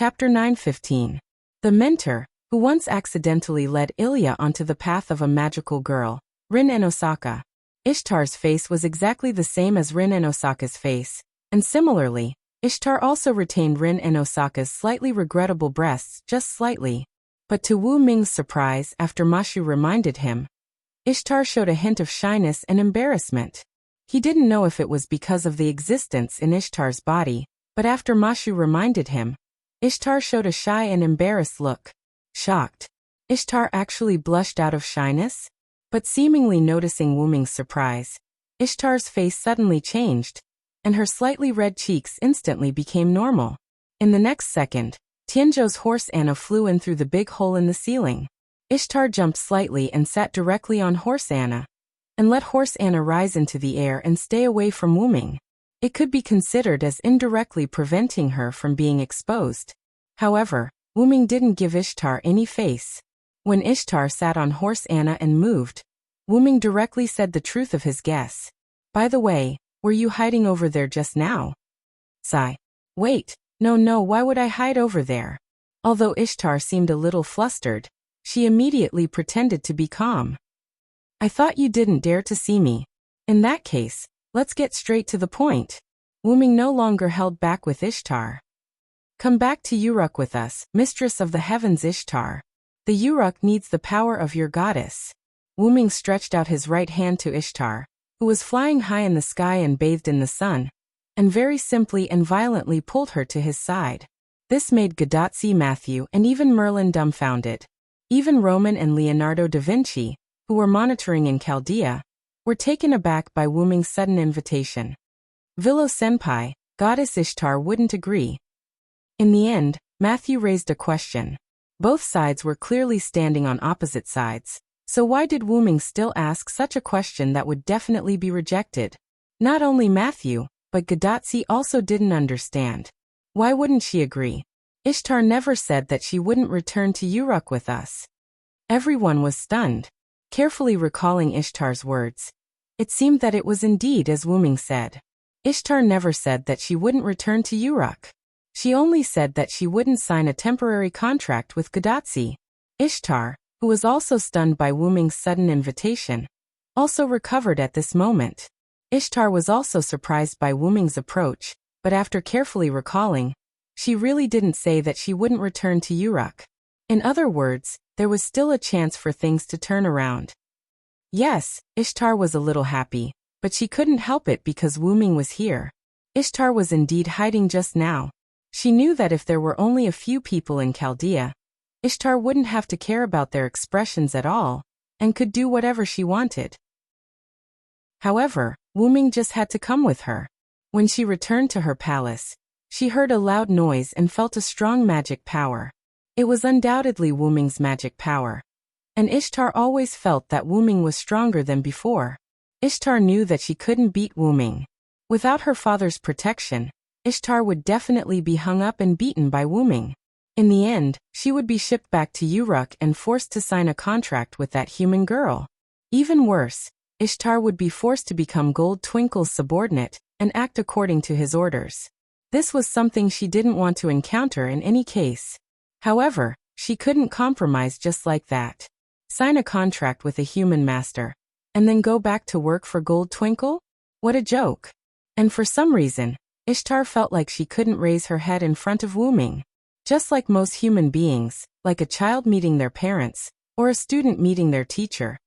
Chapter 9:15. The mentor, who once accidentally led Ilya onto the path of a magical girl, Rin and Osaka. Ishtar's face was exactly the same as Rin and Osaka's face, and similarly, Ishtar also retained Rin and Osaka's slightly regrettable breasts, just slightly. But to Wu Ming's surprise, after Mashu reminded him, Ishtar showed a hint of shyness and embarrassment. He didn't know if it was because of the existence in Ishtar's body, but after Mashu reminded him, Ishtar showed a shy and embarrassed look. Shocked. Ishtar actually blushed out of shyness? But seemingly noticing Wu Ming's surprise, Ishtar's face suddenly changed, and her slightly red cheeks instantly became normal. In the next second, Tianzhou's horse Anna flew in through the big hole in the ceiling. Ishtar jumped slightly and sat directly on horse Anna, and let horse Anna rise into the air and stay away from Wu Ming. It could be considered as indirectly preventing her from being exposed. However, Wu Ming didn't give Ishtar any face. When Ishtar sat on horse Anna and moved, Wu Ming directly said the truth of his guess. By the way, were you hiding over there just now? Sigh. Wait, no, why would I hide over there? Although Ishtar seemed a little flustered, she immediately pretended to be calm. I thought you didn't dare to see me. In that case, let's get straight to the point. Wu Ming no longer held back with Ishtar. Come back to Uruk with us, mistress of the heavens Ishtar. The Uruk needs the power of your goddess. Wu Ming stretched out his right hand to Ishtar, who was flying high in the sky and bathed in the sun, and very simply and violently pulled her to his side. This made Gadotsi, Matthew, and even Merlin dumbfounded. Even Roman and Leonardo da Vinci, who were monitoring in Chaldea, were taken aback by Wu Ming's sudden invitation. Vilo Senpai, goddess Ishtar wouldn't agree. In the end, Matthew raised a question. Both sides were clearly standing on opposite sides, so why did Wu Ming still ask such a question that would definitely be rejected? Not only Matthew, but Gadotsi also didn't understand. Why wouldn't she agree? Ishtar never said that she wouldn't return to Uruk with us. Everyone was stunned. Carefully recalling Ishtar's words, it seemed that it was indeed as Wu Ming said. Ishtar never said that she wouldn't return to Uruk. She only said that she wouldn't sign a temporary contract with Gadotsi. Ishtar, who was also stunned by Wu Ming's sudden invitation, also recovered at this moment. Ishtar was also surprised by Wu Ming's approach, but after carefully recalling, she really didn't say that she wouldn't return to Uruk. In other words, there was still a chance for things to turn around. Yes, Ishtar was a little happy, but she couldn't help it because Wu Ming was here. Ishtar was indeed hiding just now. She knew that if there were only a few people in Chaldea, Ishtar wouldn't have to care about their expressions at all, and could do whatever she wanted. However, Wu Ming just had to come with her. When she returned to her palace, she heard a loud noise and felt a strong magic power. It was undoubtedly Wu Ming's magic power. And Ishtar always felt that Wu Ming was stronger than before. Ishtar knew that she couldn't beat Wu Ming. Without her father's protection, Ishtar would definitely be hung up and beaten by Wu Ming. In the end, she would be shipped back to Uruk and forced to sign a contract with that human girl. Even worse, Ishtar would be forced to become Gold Twinkle's subordinate and act according to his orders. This was something she didn't want to encounter in any case. However, she couldn't compromise just like that. Sign a contract with a human master, and then go back to work for Gold Twinkle? What a joke. And for some reason, Ishtar felt like she couldn't raise her head in front of Wu Ming. Just like most human beings, like a child meeting their parents, or a student meeting their teacher,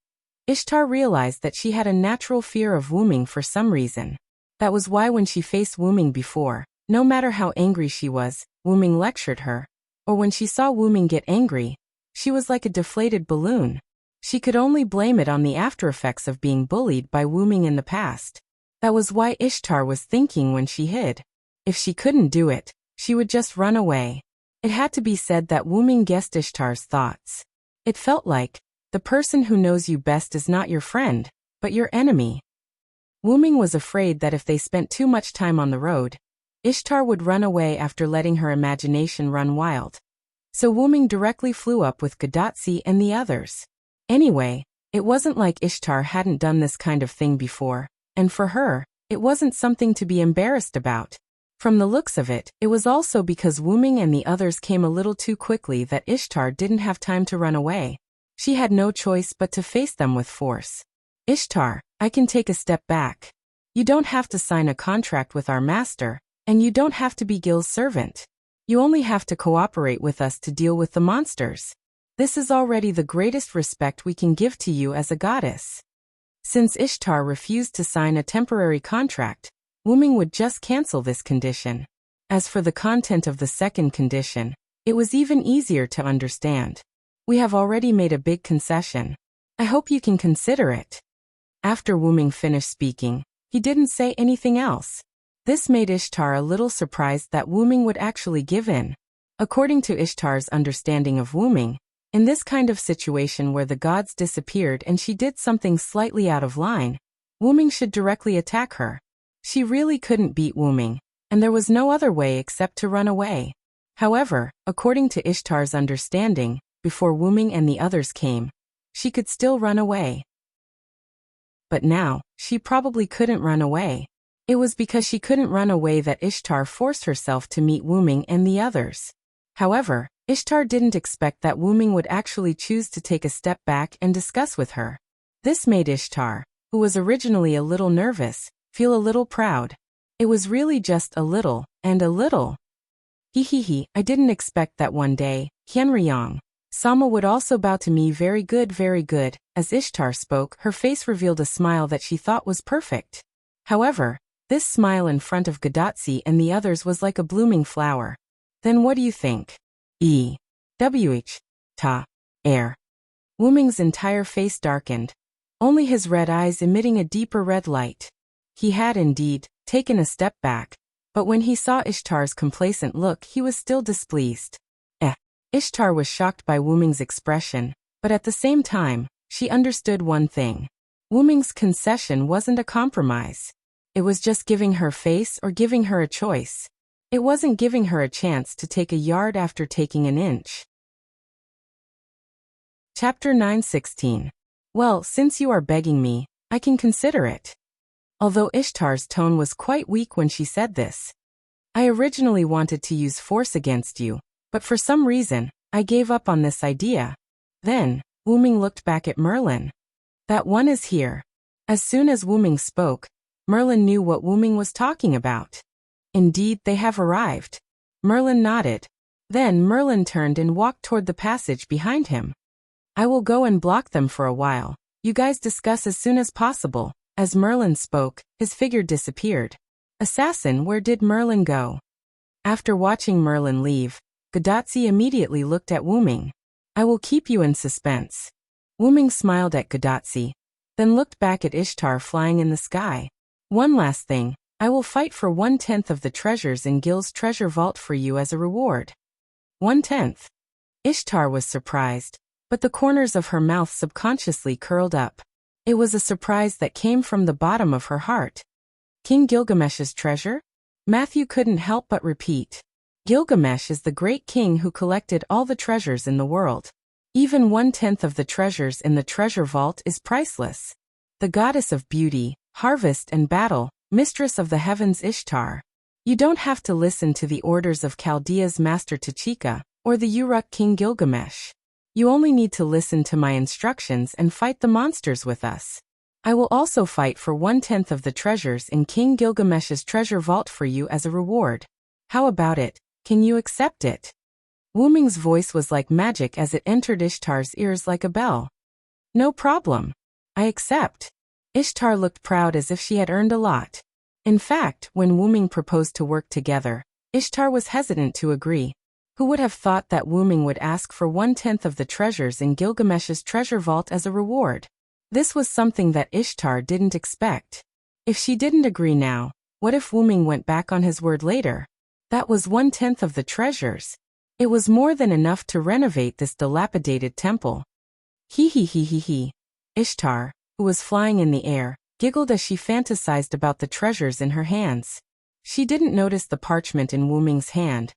Ishtar realized that she had a natural fear of Wu Ming for some reason. That was why when she faced Wu Ming before, no matter how angry she was, Wu Ming lectured her. Or when she saw Wu Ming get angry, she was like a deflated balloon. She could only blame it on the after effects of being bullied by Wu Ming in the past. That was why Ishtar was thinking when she hid. If she couldn't do it, she would just run away. It had to be said that Wu Ming guessed Ishtar's thoughts. It felt like, the person who knows you best is not your friend, but your enemy. Wu Ming was afraid that if they spent too much time on the road, Ishtar would run away after letting her imagination run wild. So Wu Ming directly flew up with Gadotsi and the others. Anyway, it wasn't like Ishtar hadn't done this kind of thing before, and for her, it wasn't something to be embarrassed about. From the looks of it, it was also because Wu-Ming and the others came a little too quickly that Ishtar didn't have time to run away. She had no choice but to face them with force. Ishtar, I can take a step back. You don't have to sign a contract with our master, and you don't have to be Gil's servant. You only have to cooperate with us to deal with the monsters. This is already the greatest respect we can give to you as a goddess. Since Ishtar refused to sign a temporary contract, Wu-Ming would just cancel this condition. As for the content of the second condition, it was even easier to understand. We have already made a big concession. I hope you can consider it. After Wu-Ming finished speaking, he didn't say anything else. This made Ishtar a little surprised that Wu-Ming would actually give in. According to Ishtar's understanding of Wu-Ming, in this kind of situation where the gods disappeared and she did something slightly out of line, Wu-Ming should directly attack her. She really couldn't beat Wu-Ming, and there was no other way except to run away. However, according to Ishtar's understanding, before Wu-Ming and the others came, she could still run away. But now, she probably couldn't run away. It was because she couldn't run away that Ishtar forced herself to meet Wu-Ming and the others. However, Ishtar didn't expect that Wu-Ming would actually choose to take a step back and discuss with her. This made Ishtar, who was originally a little nervous, feel a little proud. It was really just a little, and a little. I didn't expect that one day, Hyunryong Sama would also bow to me. Very good. As Ishtar spoke, her face revealed a smile that she thought was perfect. However, this smile in front of Gadatsi and the others was like a blooming flower. Then what do you think? Air. Wu-Ming's entire face darkened, only his red eyes emitting a deeper red light. He had indeed taken a step back, but when he saw Ishtar's complacent look, he was still displeased. Ishtar was shocked by Wu-Ming's expression, but at the same time, she understood one thing. Wu-Ming's concession wasn't a compromise. It was just giving her face or giving her a choice. It wasn't giving her a chance to take a yard after taking an inch. Chapter 9:16. Well, since you are begging me, I can consider it. Although Ishtar's tone was quite weak when she said this. I originally wanted to use force against you, but for some reason, I gave up on this idea. Then, Wu-Ming looked back at Merlin. That one is here. As soon as Wu-Ming spoke, Merlin knew what Wu-Ming was talking about. Indeed, they have arrived. Merlin nodded. Then Merlin turned and walked toward the passage behind him. I will go and block them for a while. You guys discuss as soon as possible. As Merlin spoke, his figure disappeared. Assassin, where did Merlin go? After watching Merlin leave, Gadatsi immediately looked at Wu-Ming. I will keep you in suspense. Wu-Ming smiled at Gadatsi, then looked back at Ishtar flying in the sky. One last thing, I will fight for 1/10 of the treasures in Gil's treasure vault for you as a reward. 1/10. Ishtar was surprised, but the corners of her mouth subconsciously curled up. It was a surprise that came from the bottom of her heart. King Gilgamesh's treasure? Matthew couldn't help but repeat. Gilgamesh is the great king who collected all the treasures in the world. Even 1/10 of the treasures in the treasure vault is priceless. The goddess of beauty, harvest and battle, mistress of the heavens Ishtar. You don't have to listen to the orders of Chaldea's master Tachika, or the Uruk king Gilgamesh. You only need to listen to my instructions and fight the monsters with us. I will also fight for 1/10 of the treasures in King Gilgamesh's treasure vault for you as a reward. How about it? Can you accept it? Wu-Ming's voice was like magic as it entered Ishtar's ears like a bell. No problem. I accept. Ishtar looked proud as if she had earned a lot. In fact, when Wu-Ming proposed to work together, Ishtar was hesitant to agree. Who would have thought that Wu-Ming would ask for 1/10 of the treasures in Gilgamesh's treasure vault as a reward? This was something that Ishtar didn't expect. If she didn't agree now, what if Wu-Ming went back on his word later? That was 1/10 of the treasures. It was more than enough to renovate this dilapidated temple. Ishtar, who was flying in the air, giggled as she fantasized about the treasures in her hands. She didn't notice the parchment in Wu-Ming's hand,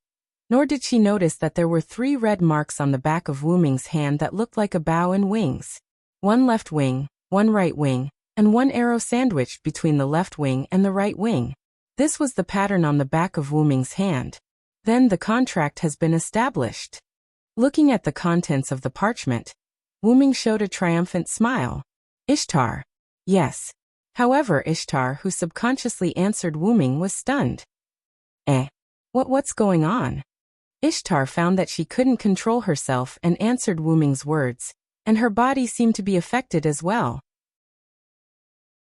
nor did she notice that there were 3 red marks on the back of Wu-Ming's hand that looked like a bow and wings. 1 left wing, 1 right wing, and 1 arrow sandwiched between the left wing and the right wing. This was the pattern on the back of Wu Ming's hand. Then the contract has been established. Looking at the contents of the parchment, Wu Ming showed a triumphant smile. Ishtar. Yes. However, Ishtar, who subconsciously answered Wu Ming, was stunned. What's going on? Ishtar found that she couldn't control herself and answered Wu Ming's words, and her body seemed to be affected as well.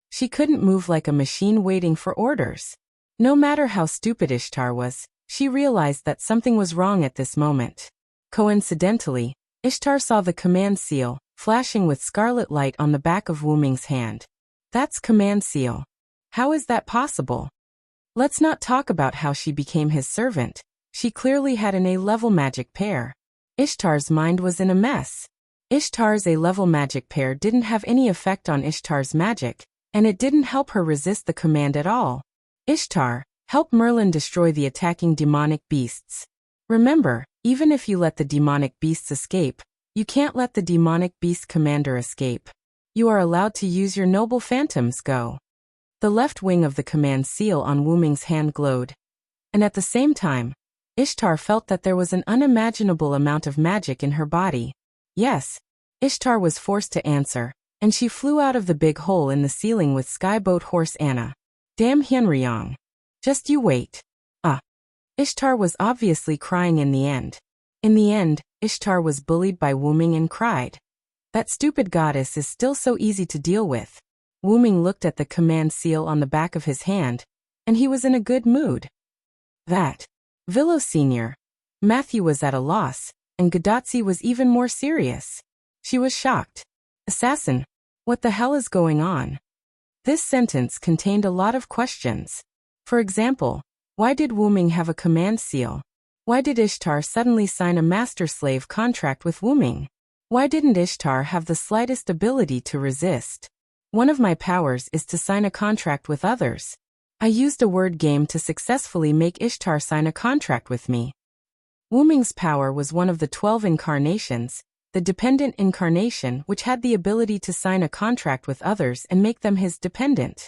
She couldn't move like a machine waiting for orders. No matter how stupid Ishtar was, she realized that something was wrong at this moment. Coincidentally, Ishtar saw the command seal, flashing with scarlet light on the back of Wu Ming's hand. That's command seal. How is that possible? Let's not talk about how she became his servant. She clearly had an A-level magic pair. Ishtar's mind was in a mess. Ishtar's A-level magic pair didn't have any effect on Ishtar's magic, and it didn't help her resist the command at all. Ishtar, help Merlin destroy the attacking demonic beasts. Remember, even if you let the demonic beasts escape, you can't let the demonic beast commander escape. You are allowed to use your noble phantoms. Go. The left wing of the command seal on Wu Ming's hand glowed. And at the same time, Ishtar felt that there was an unimaginable amount of magic in her body. Yes. Ishtar was forced to answer, and she flew out of the big hole in the ceiling with Skyboat Horse Anna. Damn Hyunryong. Just you wait. Ishtar was obviously crying in the end. In the end, Ishtar was bullied by Wu Ming and cried. That stupid goddess is still so easy to deal with. Wu Ming looked at the command seal on the back of his hand, and he was in a good mood. That. Villo Sr. Matthew was at a loss, and Gadotsi was even more serious. She was shocked. Assassin. What the hell is going on? This sentence contained a lot of questions. For example, why did Wu Ming have a command seal? Why did Ishtar suddenly sign a master-slave contract with Wu Ming? Why didn't Ishtar have the slightest ability to resist? One of my powers is to sign a contract with others. I used a word game to successfully make Ishtar sign a contract with me. Wu Ming's power was one of the 12 incarnations, the dependent incarnation, which had the ability to sign a contract with others and make them his dependent.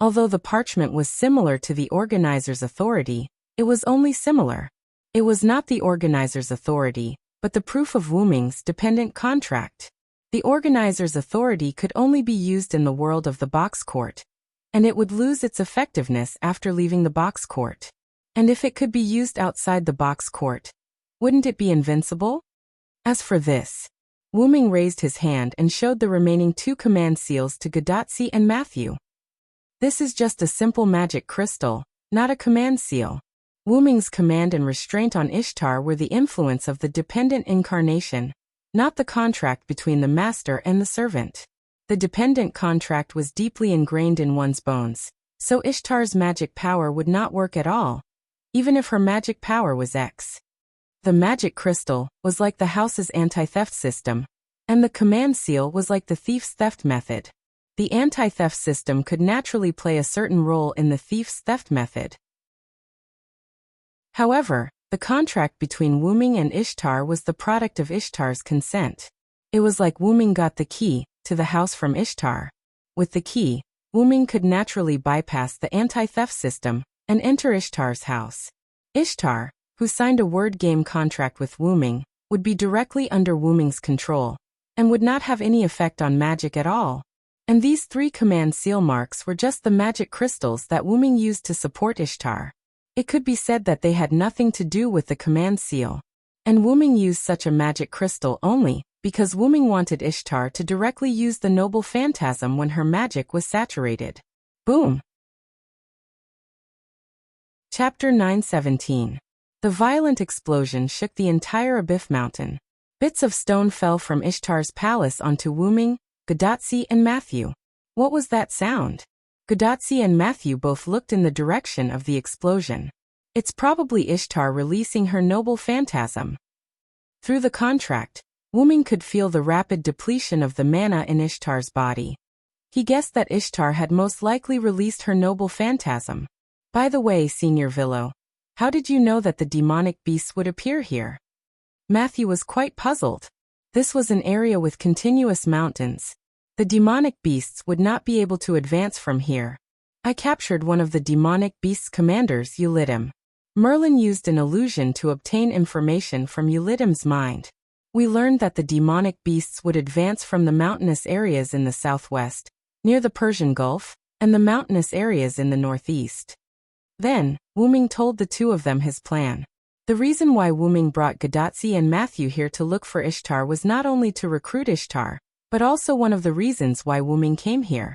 Although the parchment was similar to the organizer's authority, it was only similar. It was not the organizer's authority, but the proof of Wu Ming's dependent contract. The organizer's authority could only be used in the world of the box court, and it would lose its effectiveness after leaving the box court. And if it could be used outside the box court, wouldn't it be invincible? As for this, Wu Ming raised his hand and showed the remaining 2 command seals to Gadotsi and Matthew. This is just a simple magic crystal, not a command seal. Wu Ming's command and restraint on Ishtar were the influence of the dependent incarnation, not the contract between the master and the servant. The dependent contract was deeply ingrained in one's bones, so Ishtar's magic power would not work at all, even if her magic power was X. The magic crystal was like the house's anti-theft system, and the command seal was like the thief's theft method. The anti-theft system could naturally play a certain role in the thief's theft method. However, the contract between Wu Ming and Ishtar was the product of Ishtar's consent. It was like Wu Ming got the key to the house from Ishtar. With the key, Wu Ming could naturally bypass the anti-theft system and enter Ishtar's house. Ishtar, who signed a word game contract with Wu Ming, would be directly under Wu Ming's control, and would not have any effect on magic at all. And these 3 command seal marks were just the magic crystals that Wu Ming used to support Ishtar. It could be said that they had nothing to do with the command seal. And Wu Ming used such a magic crystal only because Wu Ming wanted Ishtar to directly use the noble phantasm when her magic was saturated. Boom! Chapter 917. The violent explosion shook the entire Abyss mountain. Bits of stone fell from Ishtar's palace onto Wu Ming, Gadotsi and Matthew. What was that sound? Gadotsi and Matthew both looked in the direction of the explosion. It's probably Ishtar releasing her noble phantasm. Through the contract, Wu Ming could feel the rapid depletion of the mana in Ishtar's body. He guessed that Ishtar had most likely released her noble phantasm. By the way, Senior Villo, how did you know that the demonic beasts would appear here? Matthew was quite puzzled. This was an area with continuous mountains. The demonic beasts would not be able to advance from here. I captured one of the demonic beast's commanders, Ulidim. Merlin used an illusion to obtain information from Ulidim's mind. We learned that the demonic beasts would advance from the mountainous areas in the southwest, near the Persian Gulf, and the mountainous areas in the northeast. Then, Wuming told the two of them his plan. The reason why Wuming brought Gadatsi and Matthew here to look for Ishtar was not only to recruit Ishtar, but also one of the reasons why Wuming came here.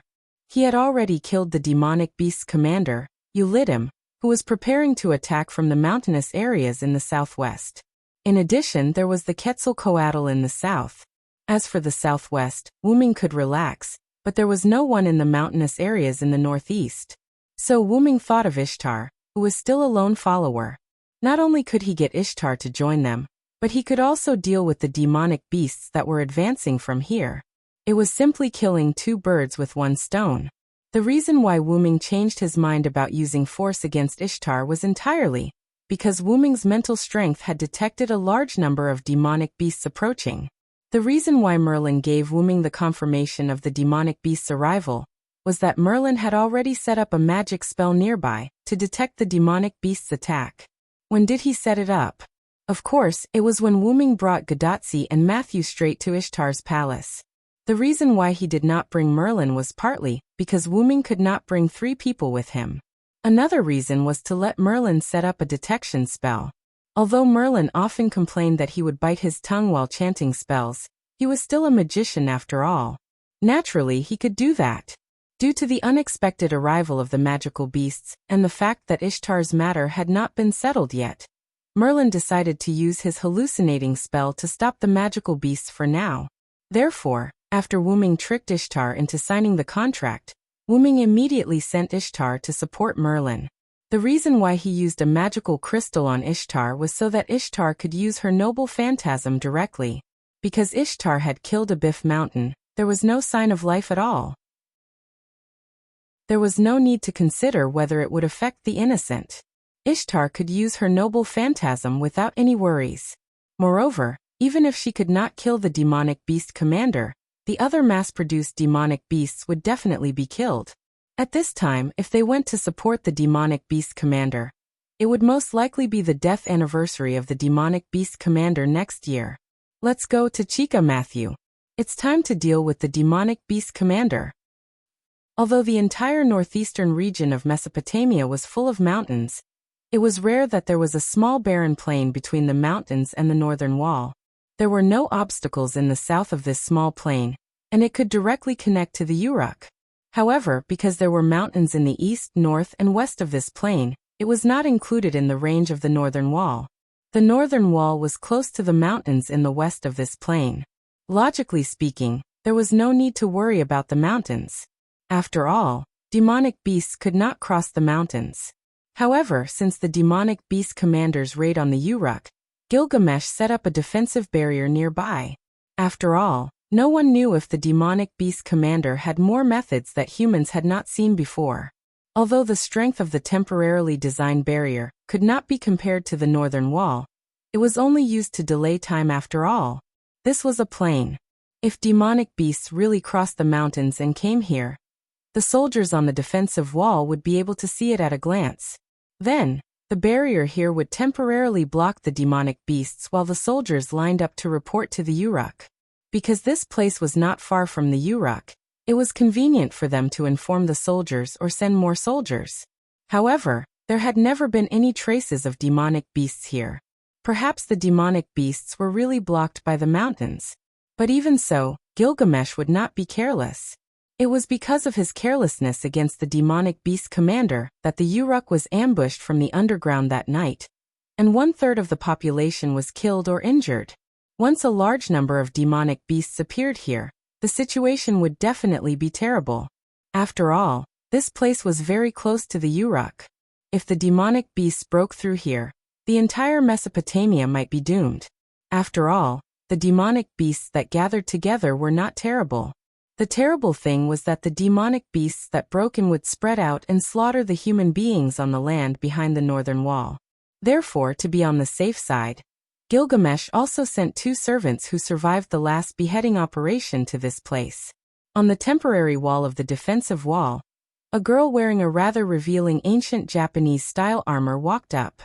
He had already killed the demonic beast's commander, Ulidim, who was preparing to attack from the mountainous areas in the southwest. In addition, there was the Quetzalcoatl in the south. As for the southwest, Wuming could relax, but there was no one in the mountainous areas in the northeast. So Wuming thought of Ishtar, who was still a lone follower. Not only could he get Ishtar to join them, but he could also deal with the demonic beasts that were advancing from here. It was simply killing two birds with one stone. The reason why Wuming changed his mind about using force against Ishtar was entirely because Wuming's mental strength had detected a large number of demonic beasts approaching. The reason why Merlin gave Wuming the confirmation of the demonic beast's arrival was that Merlin had already set up a magic spell nearby to detect the demonic beast's attack. When did he set it up? Of course, it was when Wuming brought Gadatsi and Matthew straight to Ishtar's palace. The reason why he did not bring Merlin was partly because Wuming could not bring 3 people with him. Another reason was to let Merlin set up a detection spell. Although Merlin often complained that he would bite his tongue while chanting spells, he was still a magician after all. Naturally, he could do that. Due to the unexpected arrival of the magical beasts and the fact that Ishtar's matter had not been settled yet, Merlin decided to use his hallucinating spell to stop the magical beasts for now. Therefore, after Wuming tricked Ishtar into signing the contract, Wuming immediately sent Ishtar to support Merlin. The reason why he used a magical crystal on Ishtar was so that Ishtar could use her noble phantasm directly. Because Ishtar had killed Abyss Mountain, there was no sign of life at all. There was no need to consider whether it would affect the innocent. Ishtar could use her noble phantasm without any worries. Moreover, even if she could not kill the demonic beast commander, the other mass-produced demonic beasts would definitely be killed. At this time, if they went to support the demonic beast commander, it would most likely be the death anniversary of the demonic beast commander next year. Let's go to Chica, Matthew. It's time to deal with the demonic beast commander. Although the entire northeastern region of Mesopotamia was full of mountains, it was rare that there was a small barren plain between the mountains and the northern wall. There were no obstacles in the south of this small plain, and it could directly connect to the Uruk. However, because there were mountains in the east, north, and west of this plain, it was not included in the range of the northern wall. The northern wall was close to the mountains in the west of this plain. Logically speaking, there was no need to worry about the mountains. After all, demonic beasts could not cross the mountains. However, since the demonic beast commander's raid on the Uruk, Gilgamesh set up a defensive barrier nearby. After all, no one knew if the demonic beast commander had more methods that humans had not seen before. Although the strength of the temporarily designed barrier could not be compared to the northern wall, it was only used to delay time after all. This was a plain. If demonic beasts really crossed the mountains and came here, the soldiers on the defensive wall would be able to see it at a glance. Then, the barrier here would temporarily block the demonic beasts while the soldiers lined up to report to the Uruk. Because this place was not far from the Uruk, it was convenient for them to inform the soldiers or send more soldiers. However, there had never been any traces of demonic beasts here. Perhaps the demonic beasts were really blocked by the mountains. But even so, Gilgamesh would not be careless. It was because of his carelessness against the demonic beast commander that the Uruk was ambushed from the underground that night, and 1/3 of the population was killed or injured. Once a large number of demonic beasts appeared here, the situation would definitely be terrible. After all, this place was very close to the Uruk. If the demonic beasts broke through here, the entire Mesopotamia might be doomed. After all, the demonic beasts that gathered together were not terrible. The terrible thing was that the demonic beasts that broke in would spread out and slaughter the human beings on the land behind the northern wall. Therefore, to be on the safe side, Gilgamesh also sent 2 servants who survived the last beheading operation to this place. On the temporary wall of the defensive wall, A girl wearing a rather revealing ancient Japanese-style armor walked up.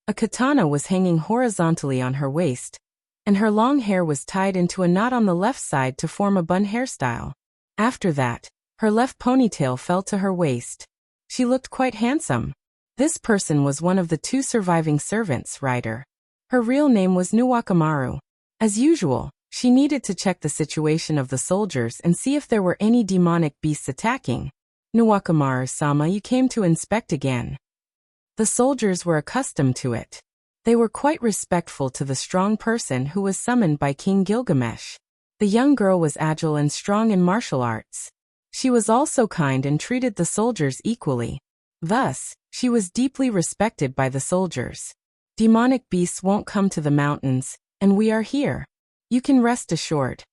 A katana was hanging horizontally on her waist, and her long hair was tied into a knot on the left side to form a bun hairstyle. After that, her left ponytail fell to her waist. She looked quite handsome. This person was one of the 2 surviving servants, Rider. Her real name was Nuwakamaru. As usual, she needed to check the situation of the soldiers and see if there were any demonic beasts attacking. Nuwakamaru-sama, you came to inspect again. The soldiers were accustomed to it. They were quite respectful to the strong person who was summoned by King Gilgamesh. The young girl was agile and strong in martial arts. She was also kind and treated the soldiers equally. Thus, she was deeply respected by the soldiers. Demonic beasts won't come to the mountains, and we are here. You can rest assured.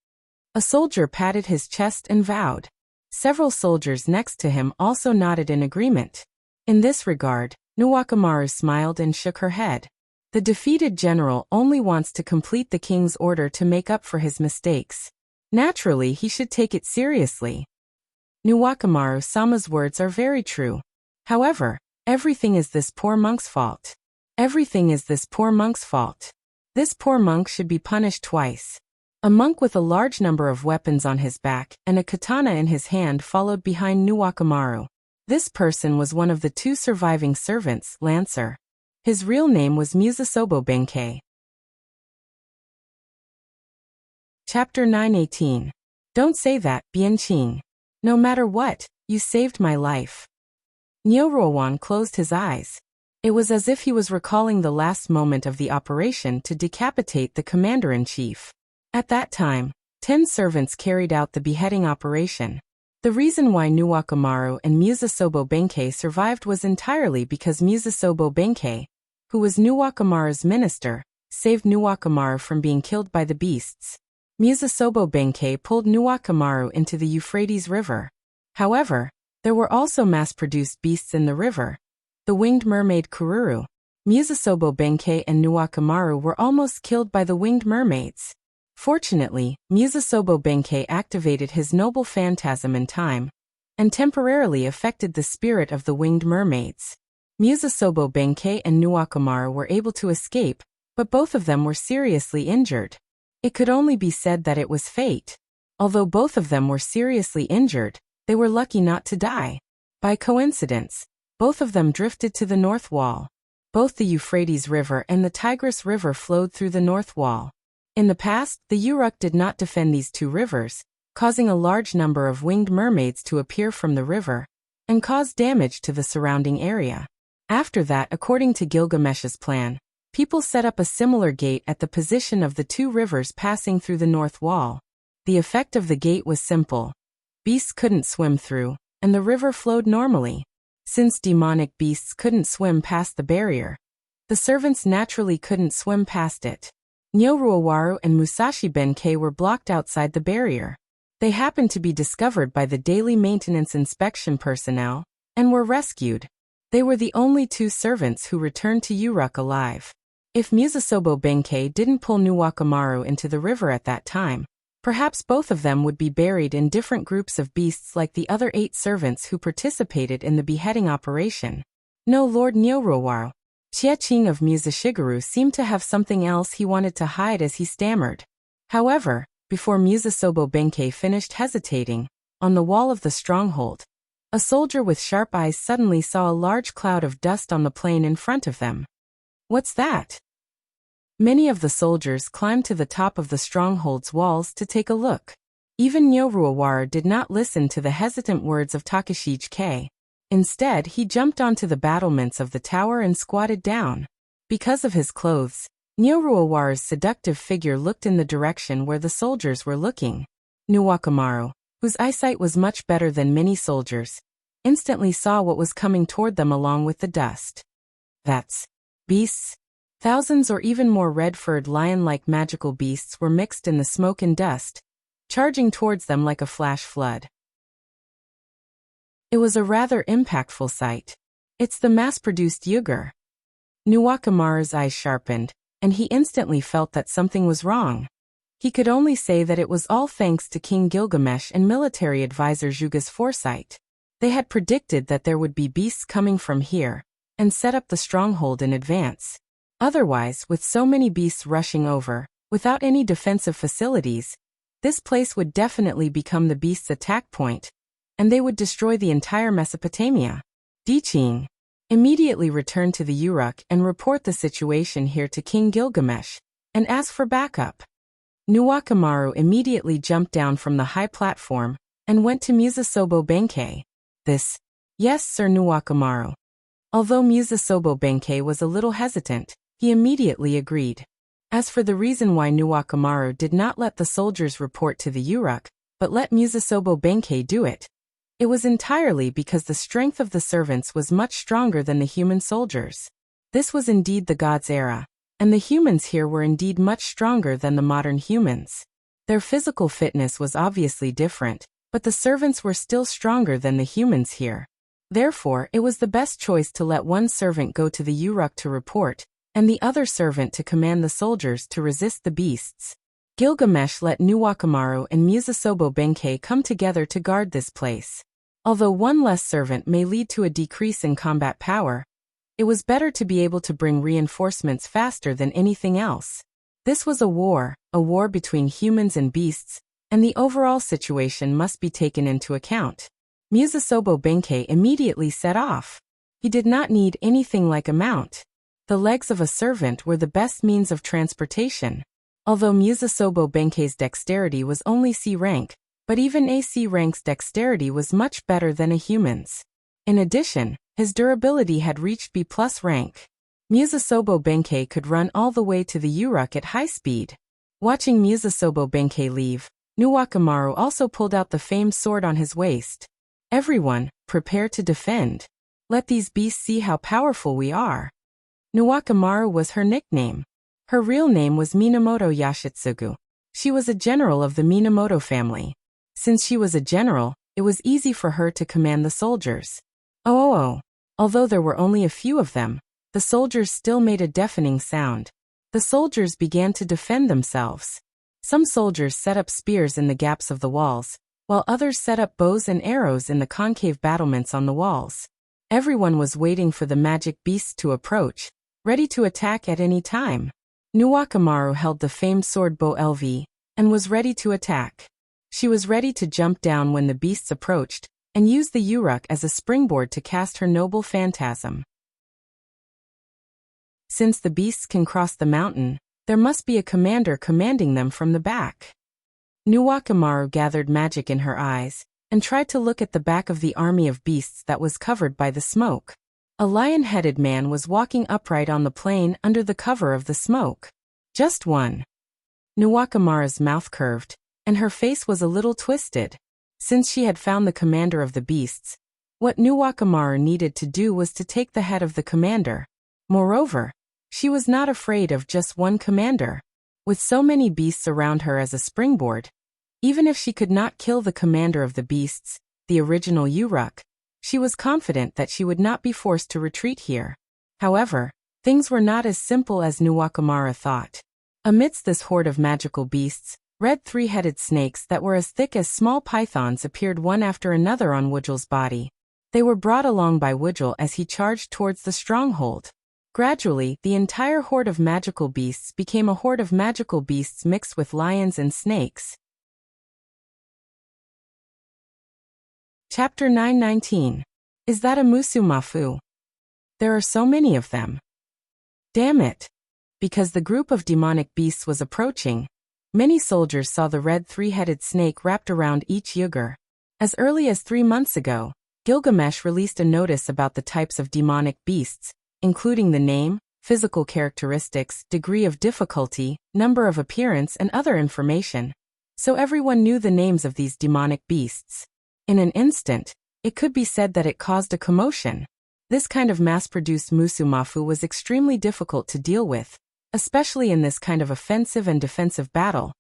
A soldier patted his chest and vowed. Several soldiers next to him also nodded in agreement. In this regard, Nuwakamaru smiled and shook her head. The defeated general only wants to complete the king's order to make up for his mistakes. Naturally, he should take it seriously. Nuwakamaru-sama's words are very true. However, everything is this poor monk's fault. Everything is this poor monk's fault. This poor monk should be punished twice. A monk with a large number of weapons on his back and a katana in his hand followed behind Nuwakamaru. This person was one of the 2 surviving servants, Lancer. His real name was Musasobo Benkei. Chapter 918. Don't say that, Bianqing. No matter what, you saved my life. Nyoruowan closed his eyes. It was as if he was recalling the last moment of the operation to decapitate the commander-in-chief. At that time, 10 servants carried out the beheading operation. The reason why Nuwakamaru and Musasobo Benkei survived was entirely because Musasobo Benkei, who was Nuwakamaru's minister, saved Nuwakamaru from being killed by the beasts. Musasobo Benkei pulled Nuwakamaru into the Euphrates River. However, there were also mass-produced beasts in the river. The winged mermaid Kururu. Musasobo Benkei and Nuwakamaru were almost killed by the winged mermaids. Fortunately, Musasobo Benkei activated his noble phantasm in time, and temporarily affected the spirit of the winged mermaids. Musasobo Benkei and Nuwakamaru were able to escape, but both of them were seriously injured. It could only be said that it was fate. Although both of them were seriously injured, they were lucky not to die. By coincidence, both of them drifted to the North Wall. Both the Euphrates River and the Tigris River flowed through the North Wall. In the past, the Uruk did not defend these 2 rivers, causing a large number of winged mermaids to appear from the river, and cause damage to the surrounding area. After that, according to Gilgamesh's plan, people set up a similar gate at the position of the 2 rivers passing through the North Wall. The effect of the gate was simple. Beasts couldn't swim through, and the river flowed normally. Since demonic beasts couldn't swim past the barrier, the servants naturally couldn't swim past it. Nyoruowaru and Musashi Benkei were blocked outside the barrier. They happened to be discovered by the daily maintenance inspection personnel, and were rescued. They were the only 2 servants who returned to Uruk alive. If Musasobo Benkei didn't pull Nuwakamaru into the river at that time, perhaps both of them would be buried in different groups of beasts like the other 8 servants who participated in the beheading operation. No, Lord Nyoruowaru. Chieching of Musashigeru seemed to have something else he wanted to hide as he stammered. However, before Musasobo Benkei finished hesitating, on the wall of the stronghold, a soldier with sharp eyes suddenly saw a large cloud of dust on the plain in front of them. What's that? Many of the soldiers climbed to the top of the stronghold's walls to take a look. Even Nyoruowaru did not listen to the hesitant words of Takeshige. Instead, he jumped onto the battlements of the tower and squatted down. Because of his clothes, Nyoruowaru's seductive figure looked in the direction where the soldiers were looking. Nuwakamaru, whose eyesight was much better than many soldiers, instantly saw what was coming toward them along with the dust. That's beasts. Thousands or even more red-furred lion-like magical beasts were mixed in the smoke and dust, charging towards them like a flash flood. It was a rather impactful sight. It's the mass-produced Yugur. Nuwakamaru's eyes sharpened, and he instantly felt that something was wrong. He could only say that it was all thanks to King Gilgamesh and military advisor Juga's foresight. They had predicted that there would be beasts coming from here, and set up the stronghold in advance. Otherwise, with so many beasts rushing over, without any defensive facilities, this place would definitely become the beasts' attack point, and they would destroy the entire Mesopotamia. Diqing immediately returned to the Uruk and report the situation here to King Gilgamesh, and ask for backup. Nuwakamaru immediately jumped down from the high platform, and went to Musasobo Benkei. Yes, Sir Nuwakamaru. Although Musasobo Benkei was a little hesitant, he immediately agreed. As for the reason why Nuwakamaru did not let the soldiers report to the Uruk, but let Musasobo Benkei do it, it was entirely because the strength of the servants was much stronger than the human soldiers. This was indeed the gods' era, and the humans here were indeed much stronger than the modern humans. Their physical fitness was obviously different, but the servants were still stronger than the humans here. Therefore, it was the best choice to let one servant go to the Uruk to report, and the other servant to command the soldiers to resist the beasts. Gilgamesh let Nuwakamaru and Musasobo Benkei come together to guard this place. Although one less servant may lead to a decrease in combat power, it was better to be able to bring reinforcements faster than anything else. This was a war between humans and beasts, and the overall situation must be taken into account. Musasobo Benkei immediately set off. He did not need anything like a mount. The legs of a servant were the best means of transportation. Although Musasobo Benkei's dexterity was only C rank, but even a C rank's dexterity was much better than a human's. In addition, his durability had reached B+ rank. Musasobo Benkei could run all the way to the Uruk at high speed. Watching Musasobo Benkei leave, Nuwakamaru also pulled out the famed sword on his waist. Everyone, prepare to defend. Let these beasts see how powerful we are. Nuwakamaru was her nickname. Her real name was Minamoto Yashitsugu. She was a general of the Minamoto family. Since she was a general, it was easy for her to command the soldiers. Although there were only a few of them, the soldiers still made a deafening sound. The soldiers began to defend themselves. Some soldiers set up spears in the gaps of the walls, while others set up bows and arrows in the concave battlements on the walls. Everyone was waiting for the magic beasts to approach, ready to attack at any time. Nuwakamaru held the famed sword Bo LV, and was ready to attack. She was ready to jump down when the beasts approached, and use the Uruk as a springboard to cast her noble phantasm. Since the beasts can cross the mountain, there must be a commander commanding them from the back. Nuwakamaru gathered magic in her eyes, and tried to look at the back of the army of beasts that was covered by the smoke. A lion-headed man was walking upright on the plain under the cover of the smoke. Just one. Nuwakamaru's mouth curved, and her face was a little twisted. Since she had found the commander of the beasts, what Nuwakamaru needed to do was to take the head of the commander. Moreover, she was not afraid of just one commander. With so many beasts around her as a springboard, even if she could not kill the commander of the beasts, the original Uruk, she was confident that she would not be forced to retreat here. However, things were not as simple as Nuwakamaru thought. Amidst this horde of magical beasts, red three-headed snakes that were as thick as small pythons appeared one after another on Wudgel's body. They were brought along by Wudgel as he charged towards the stronghold. Gradually, the entire horde of magical beasts became a horde of magical beasts mixed with lions and snakes. Chapter 919. Is that a Musumafu? There are so many of them. Damn it. Because the group of demonic beasts was approaching, many soldiers saw the red three-headed snake wrapped around each Yugur. As early as 3 months ago, Gilgamesh released a notice about the types of demonic beasts, including the name, physical characteristics, degree of difficulty, number of appearance, and other information. So everyone knew the names of these demonic beasts. In an instant, it could be said that it caused a commotion. This kind of mass-produced Musumafu was extremely difficult to deal with, especially in this kind of offensive and defensive battle.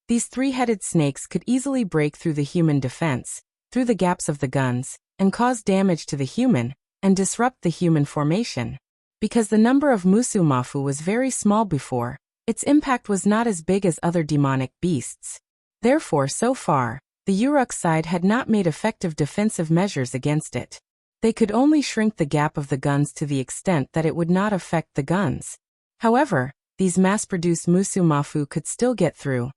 These three-headed snakes could easily break through the human defense, through the gaps of the guns, and cause damage to the human, and disrupt the human formation. Because the number of Musumafu was very small before, Its impact was not as big as other demonic beasts. Therefore, so far, the Uruk side had not made effective defensive measures against it. They could only shrink the gap of the guns to the extent that it would not affect the guns. However, these mass-produced Musumafu could still get through.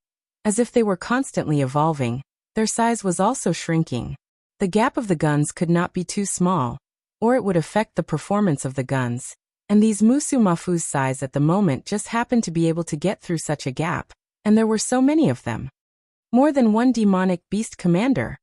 As if they were constantly evolving, their size was also shrinking. The gap of the guns could not be too small, or it would affect the performance of the guns, and these Musumafu's size at the moment just happened to be able to get through such a gap, and there were so many of them. More than one demonic beast commander.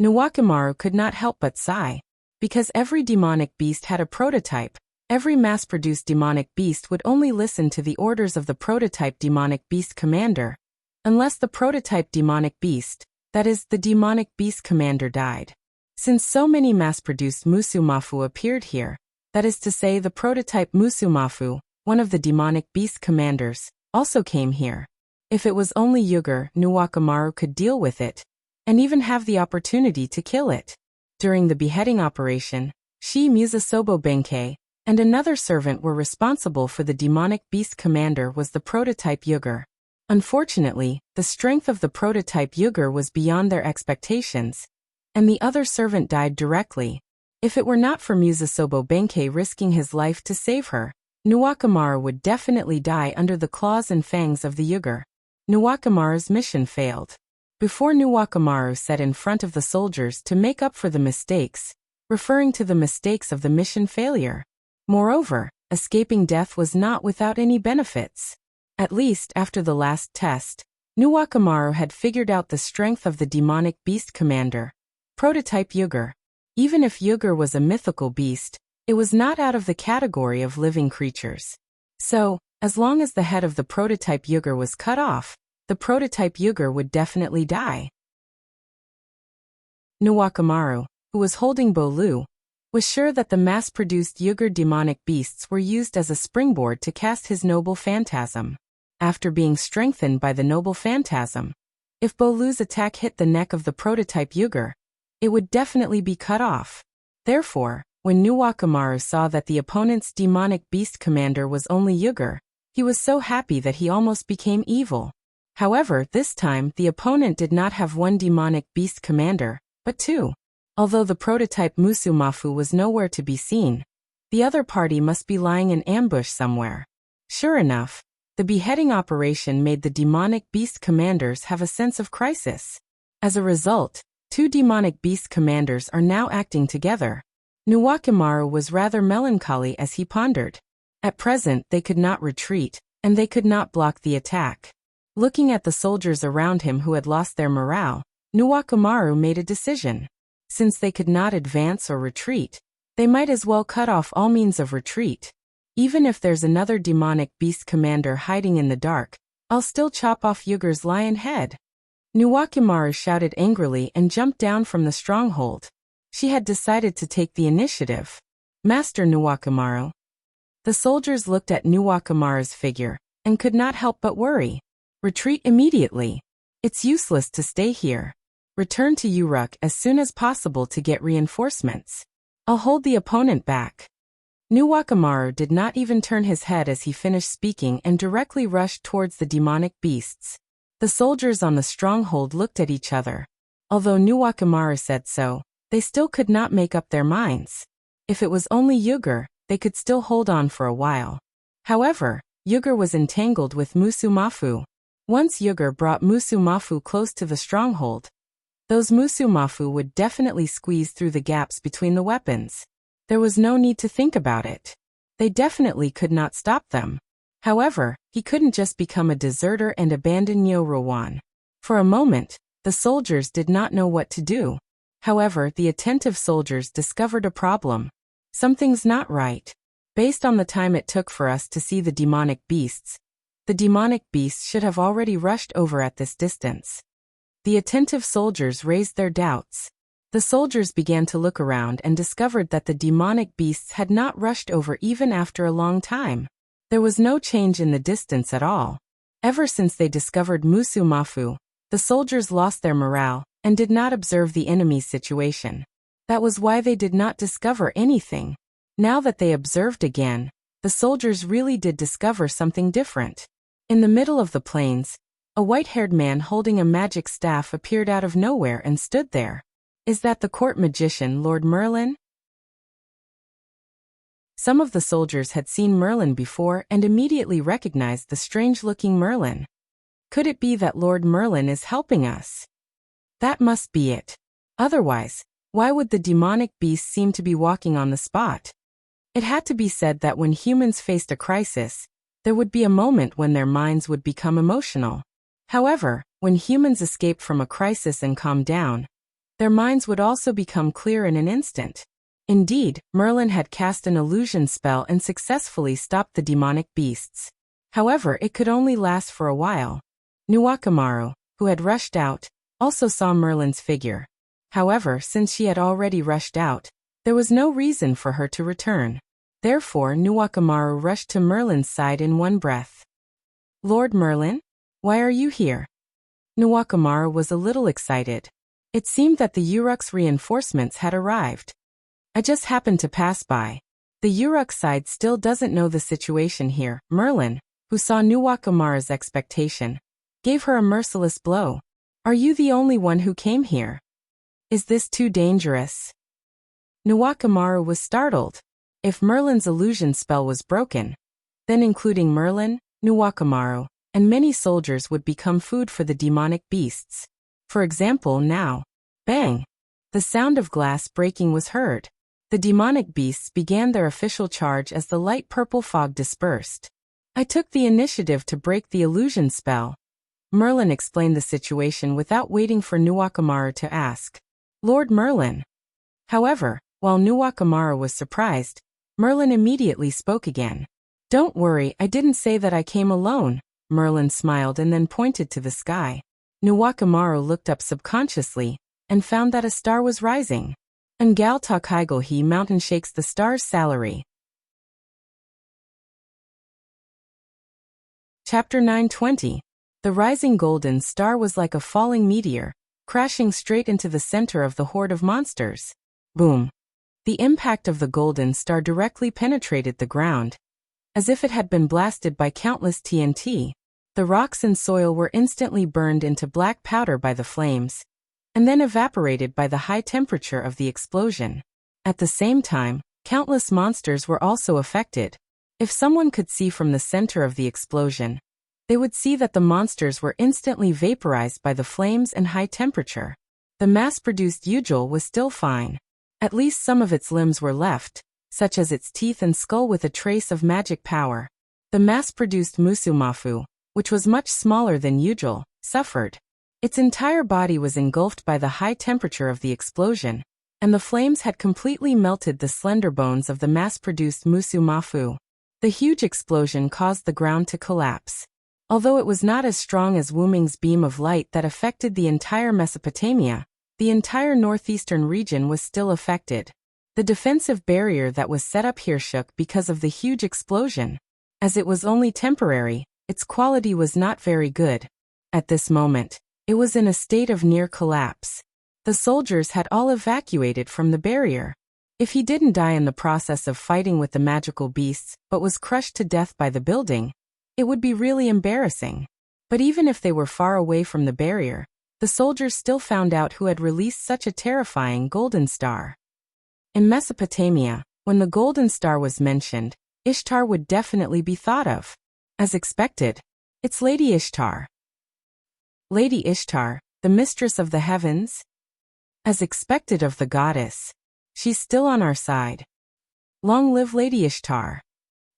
Nuwakimaru could not help but sigh. Because every demonic beast had a prototype, every mass-produced demonic beast would only listen to the orders of the prototype demonic beast commander, unless the prototype demonic beast, that is, the demonic beast commander, died. Since so many mass-produced Musumafu appeared here, that is to say the prototype Musumafu, one of the demonic beast commanders, also came here. If it was only Yugur, Nuwakimaru could deal with it, and even have the opportunity to kill it. During the beheading operation, Shi Musasobo Benkei and another servant were responsible for the demonic beast commander was the prototype Yugur. Unfortunately, the strength of the prototype Yugur was beyond their expectations, and the other servant died directly. If it were not for Musasobo Benkei risking his life to save her, Nuwakimaru would definitely die under the claws and fangs of the Yugur. Nuwakimaru's mission failed. Before Nuwakimaru said in front of the soldiers to make up for the mistakes, referring to the mistakes of the mission failure. Moreover, escaping death was not without any benefits. At least after the last test, Nuwakimaru had figured out the strength of the demonic beast commander, prototype Yugur. Even if Yugur was a mythical beast, it was not out of the category of living creatures. So, as long as the head of the prototype Yugur was cut off, the prototype Yugur would definitely die. Nuwakimaru, who was holding Bolu, was sure that the mass-produced Yugur demonic beasts were used as a springboard to cast his noble phantasm. After being strengthened by the noble phantasm, if Bolu's attack hit the neck of the prototype Yugur, it would definitely be cut off. Therefore, when Nuwakimaru saw that the opponent's demonic beast commander was only Yugur, he was so happy that he almost became evil. However, this time the opponent did not have one demonic beast commander, but two. Although the prototype Musumafu was nowhere to be seen, the other party must be lying in ambush somewhere. Sure enough, the beheading operation made the demonic beast commanders have a sense of crisis. As a result, two demonic beast commanders are now acting together. Nuwakimaru was rather melancholy as he pondered. At present they could not retreat, and they could not block the attack. Looking at the soldiers around him who had lost their morale, Nuwakimaru made a decision. Since they could not advance or retreat, they might as well cut off all means of retreat. Even if there's another demonic beast commander hiding in the dark, I'll still chop off Yugur's lion head. Nuwakimaru shouted angrily and jumped down from the stronghold. She had decided to take the initiative. Master Nuwakimaru. The soldiers looked at Nuwakimaru's figure and could not help but worry. Retreat immediately. It's useless to stay here. Return to Uruk as soon as possible to get reinforcements. I'll hold the opponent back. Nuwakimaru did not even turn his head as he finished speaking and directly rushed towards the demonic beasts. The soldiers on the stronghold looked at each other. Although Nuwakimaru said so, they still could not make up their minds. If it was only Yugur, they could still hold on for a while. However, Yugur was entangled with Musumafu. Once Yugur brought Musumafu close to the stronghold, those Musumafu would definitely squeeze through the gaps between the weapons. There was no need to think about it. They definitely could not stop them. However, he couldn't just become a deserter and abandon Nyoruwan. For a moment, the soldiers did not know what to do. However, the attentive soldiers discovered a problem. Something's not right. Based on the time it took for us to see the demonic beasts, the demonic beasts should have already rushed over at this distance. The attentive soldiers raised their doubts. The soldiers began to look around and discovered that the demonic beasts had not rushed over even after a long time. There was no change in the distance at all. Ever since they discovered Musumafu, the soldiers lost their morale and did not observe the enemy's situation. That was why they did not discover anything. Now that they observed again, the soldiers really did discover something different. In the middle of the plains, a white-haired man holding a magic staff appeared out of nowhere and stood there. Is that the court magician, Lord Merlin? Some of the soldiers had seen Merlin before and immediately recognized the strange-looking Merlin. Could it be that Lord Merlin is helping us? That must be it. Otherwise, why would the demonic beast seem to be walking on the spot? It had to be said that when humans faced a crisis, there would be a moment when their minds would become emotional. However, when humans escape from a crisis and calm down, their minds would also become clear in an instant. Indeed, Merlin had cast an illusion spell and successfully stopped the demonic beasts. However, it could only last for a while. Nuwakamaru, who had rushed out, also saw Merlin's figure. However, since she had already rushed out, there was no reason for her to return. Therefore, Nuwakamaru rushed to Merlin's side in one breath. Lord Merlin? Why are you here? Nuwakamaru was a little excited. It seemed that the Uruk's reinforcements had arrived. I just happened to pass by. The Uruk side still doesn't know the situation here. Merlin, who saw Nuwakamaru's expectation, gave her a merciless blow. Are you the only one who came here? Is this too dangerous? Nuwakamaru was startled. If Merlin's illusion spell was broken, then including Merlin, Nuwakamaru, and many soldiers would become food for the demonic beasts. For example, now. Bang! The sound of glass breaking was heard. The demonic beasts began their official charge as the light purple fog dispersed. I took the initiative to break the illusion spell. Merlin explained the situation without waiting for Nuwakamaru to ask. Lord Merlin. However, while Nuwakamaru was surprised, Merlin immediately spoke again. Don't worry, I didn't say that I came alone. Merlin smiled and then pointed to the sky. Nuwakamaru looked up subconsciously and found that a star was rising. Ngal Takaigalhi mountain shakes the star's salary. Chapter 920. The rising golden star was like a falling meteor, crashing straight into the center of the horde of monsters. Boom! The impact of the golden star directly penetrated the ground. As if it had been blasted by countless TNT, the rocks and soil were instantly burned into black powder by the flames, and then evaporated by the high temperature of the explosion. At the same time, countless monsters were also affected. If someone could see from the center of the explosion, they would see that the monsters were instantly vaporized by the flames and high temperature. The mass-produced Ujul was still fine. At least some of its limbs were left, such as its teeth and skull with a trace of magic power. The mass-produced Musumafu, which was much smaller than Ujul, suffered. Its entire body was engulfed by the high temperature of the explosion, and the flames had completely melted the slender bones of the mass-produced Musumafu. The huge explosion caused the ground to collapse. Although it was not as strong as Wuming's beam of light that affected the entire Mesopotamia, the entire northeastern region was still affected. The defensive barrier that was set up here shook because of the huge explosion. As it was only temporary, its quality was not very good. At this moment, it was in a state of near collapse. The soldiers had all evacuated from the barrier. If he didn't die in the process of fighting with the magical beasts but was crushed to death by the building, it would be really embarrassing. But even if they were far away from the barrier, the soldiers still found out who had released such a terrifying golden star. In Mesopotamia, when the golden star was mentioned, Ishtar would definitely be thought of. As expected, it's Lady Ishtar. Lady Ishtar, the mistress of the heavens? As expected of the goddess. She's still on our side. Long live Lady Ishtar.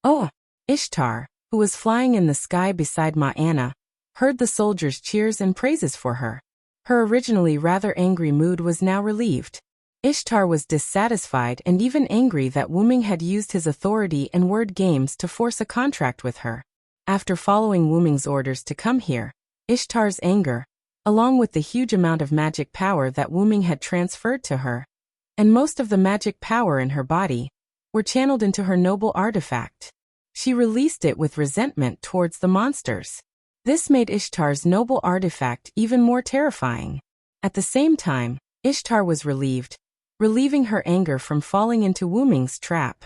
Oh, Ishtar, who was flying in the sky beside Ma'ana, heard the soldiers' cheers and praises for her. Her originally rather angry mood was now relieved. Ishtar was dissatisfied and even angry that Wuming had used his authority and word games to force a contract with her. After following Wuming's orders to come here, Ishtar's anger, along with the huge amount of magic power that Wuming had transferred to her, and most of the magic power in her body, were channeled into her noble artifact. She released it with resentment towards the monsters. This made Ishtar's noble artifact even more terrifying. At the same time, Ishtar was relieving her anger from falling into Wuming's trap.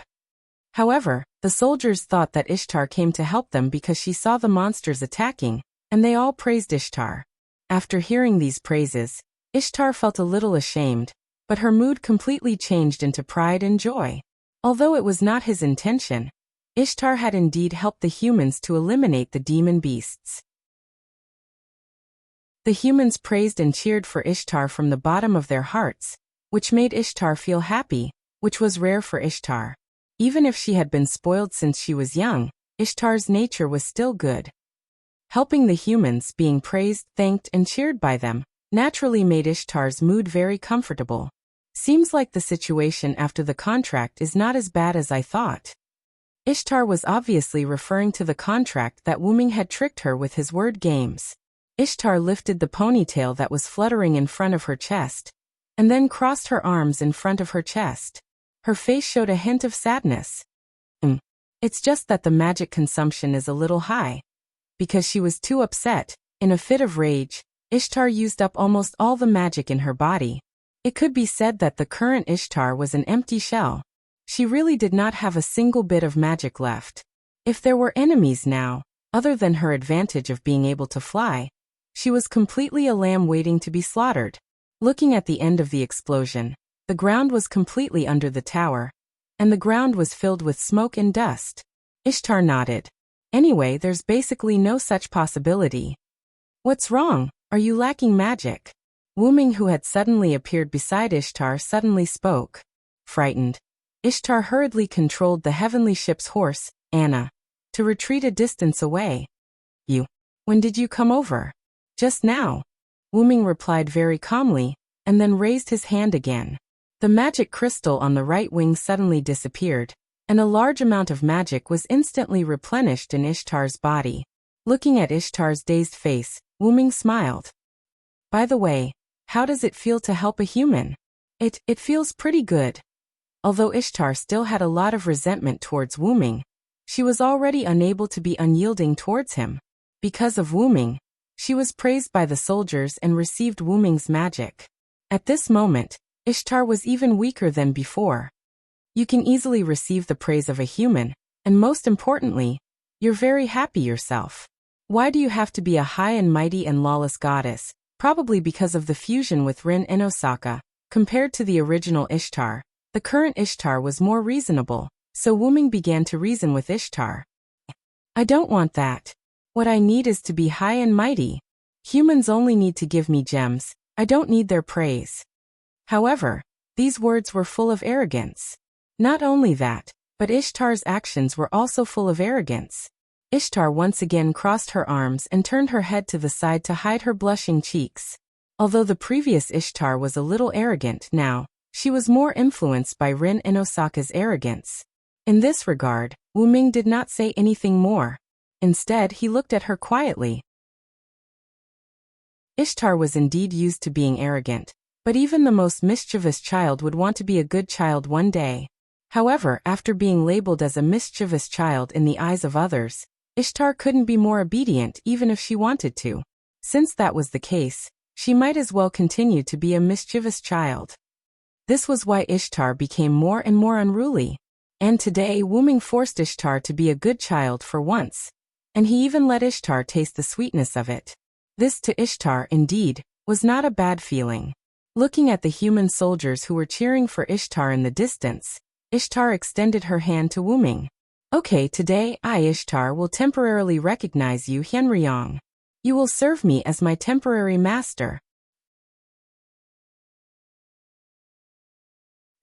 However, the soldiers thought that Ishtar came to help them because she saw the monsters attacking, and they all praised Ishtar. After hearing these praises, Ishtar felt a little ashamed, but her mood completely changed into pride and joy. Although it was not his intention, Ishtar had indeed helped the humans to eliminate the demon beasts. The humans praised and cheered for Ishtar from the bottom of their hearts, which made Ishtar feel happy, which was rare for Ishtar. Even if she had been spoiled since she was young, Ishtar's nature was still good. Helping the humans, being praised, thanked, and cheered by them, naturally made Ishtar's mood very comfortable. Seems like the situation after the contract is not as bad as I thought. Ishtar was obviously referring to the contract that Wuming had tricked her with his word games. Ishtar lifted the ponytail that was fluttering in front of her chest, and then crossed her arms in front of her chest. Her face showed a hint of sadness. It's just that the magic consumption is a little high. Because she was too upset, in a fit of rage, Ishtar used up almost all the magic in her body. It could be said that the current Ishtar was an empty shell. She really did not have a single bit of magic left. If there were enemies now, other than her advantage of being able to fly, she was completely a lamb waiting to be slaughtered. Looking at the end of the explosion, the ground was completely under the tower, and the ground was filled with smoke and dust. Ishtar nodded. Anyway, there's basically no such possibility. What's wrong? Are you lacking magic? Wuming, who had suddenly appeared beside Ishtar, suddenly spoke. Frightened, Ishtar hurriedly controlled the heavenly ship's horse, Anna, to retreat a distance away. When did you come over? Just now. Wuming replied very calmly, and then raised his hand again. The magic crystal on the right wing suddenly disappeared, and a large amount of magic was instantly replenished in Ishtar's body. Looking at Ishtar's dazed face, Wuming smiled. By the way, how does it feel to help a human? It feels pretty good. Although Ishtar still had a lot of resentment towards Wuming, she was already unable to be unyielding towards him. Because of Wuming, she was praised by the soldiers and received Wuming's magic. At this moment, Ishtar was even weaker than before. You can easily receive the praise of a human, and most importantly, you're very happy yourself. Why do you have to be a high and mighty and lawless goddess? Probably because of the fusion with Rin and Osaka. Compared to the original Ishtar, the current Ishtar was more reasonable, so Wuming began to reason with Ishtar. I don't want that. What I need is to be high and mighty. Humans only need to give me gems, I don't need their praise. However, these words were full of arrogance. Not only that, but Ishtar's actions were also full of arrogance. Ishtar once again crossed her arms and turned her head to the side to hide her blushing cheeks. Although the previous Ishtar was a little arrogant now, she was more influenced by Rin and Osaka's arrogance. In this regard, Wuming did not say anything more. Instead, he looked at her quietly. Ishtar was indeed used to being arrogant, but even the most mischievous child would want to be a good child one day. However, after being labeled as a mischievous child in the eyes of others, Ishtar couldn't be more obedient even if she wanted to. Since that was the case, she might as well continue to be a mischievous child. This was why Ishtar became more and more unruly. And today Wuming forced Ishtar to be a good child for once. And he even let Ishtar taste the sweetness of it. This to Ishtar, indeed, was not a bad feeling. Looking at the human soldiers who were cheering for Ishtar in the distance, Ishtar extended her hand to Wuming. Okay, today I, Ishtar, will temporarily recognize you, Hyunryong. You will serve me as my temporary master.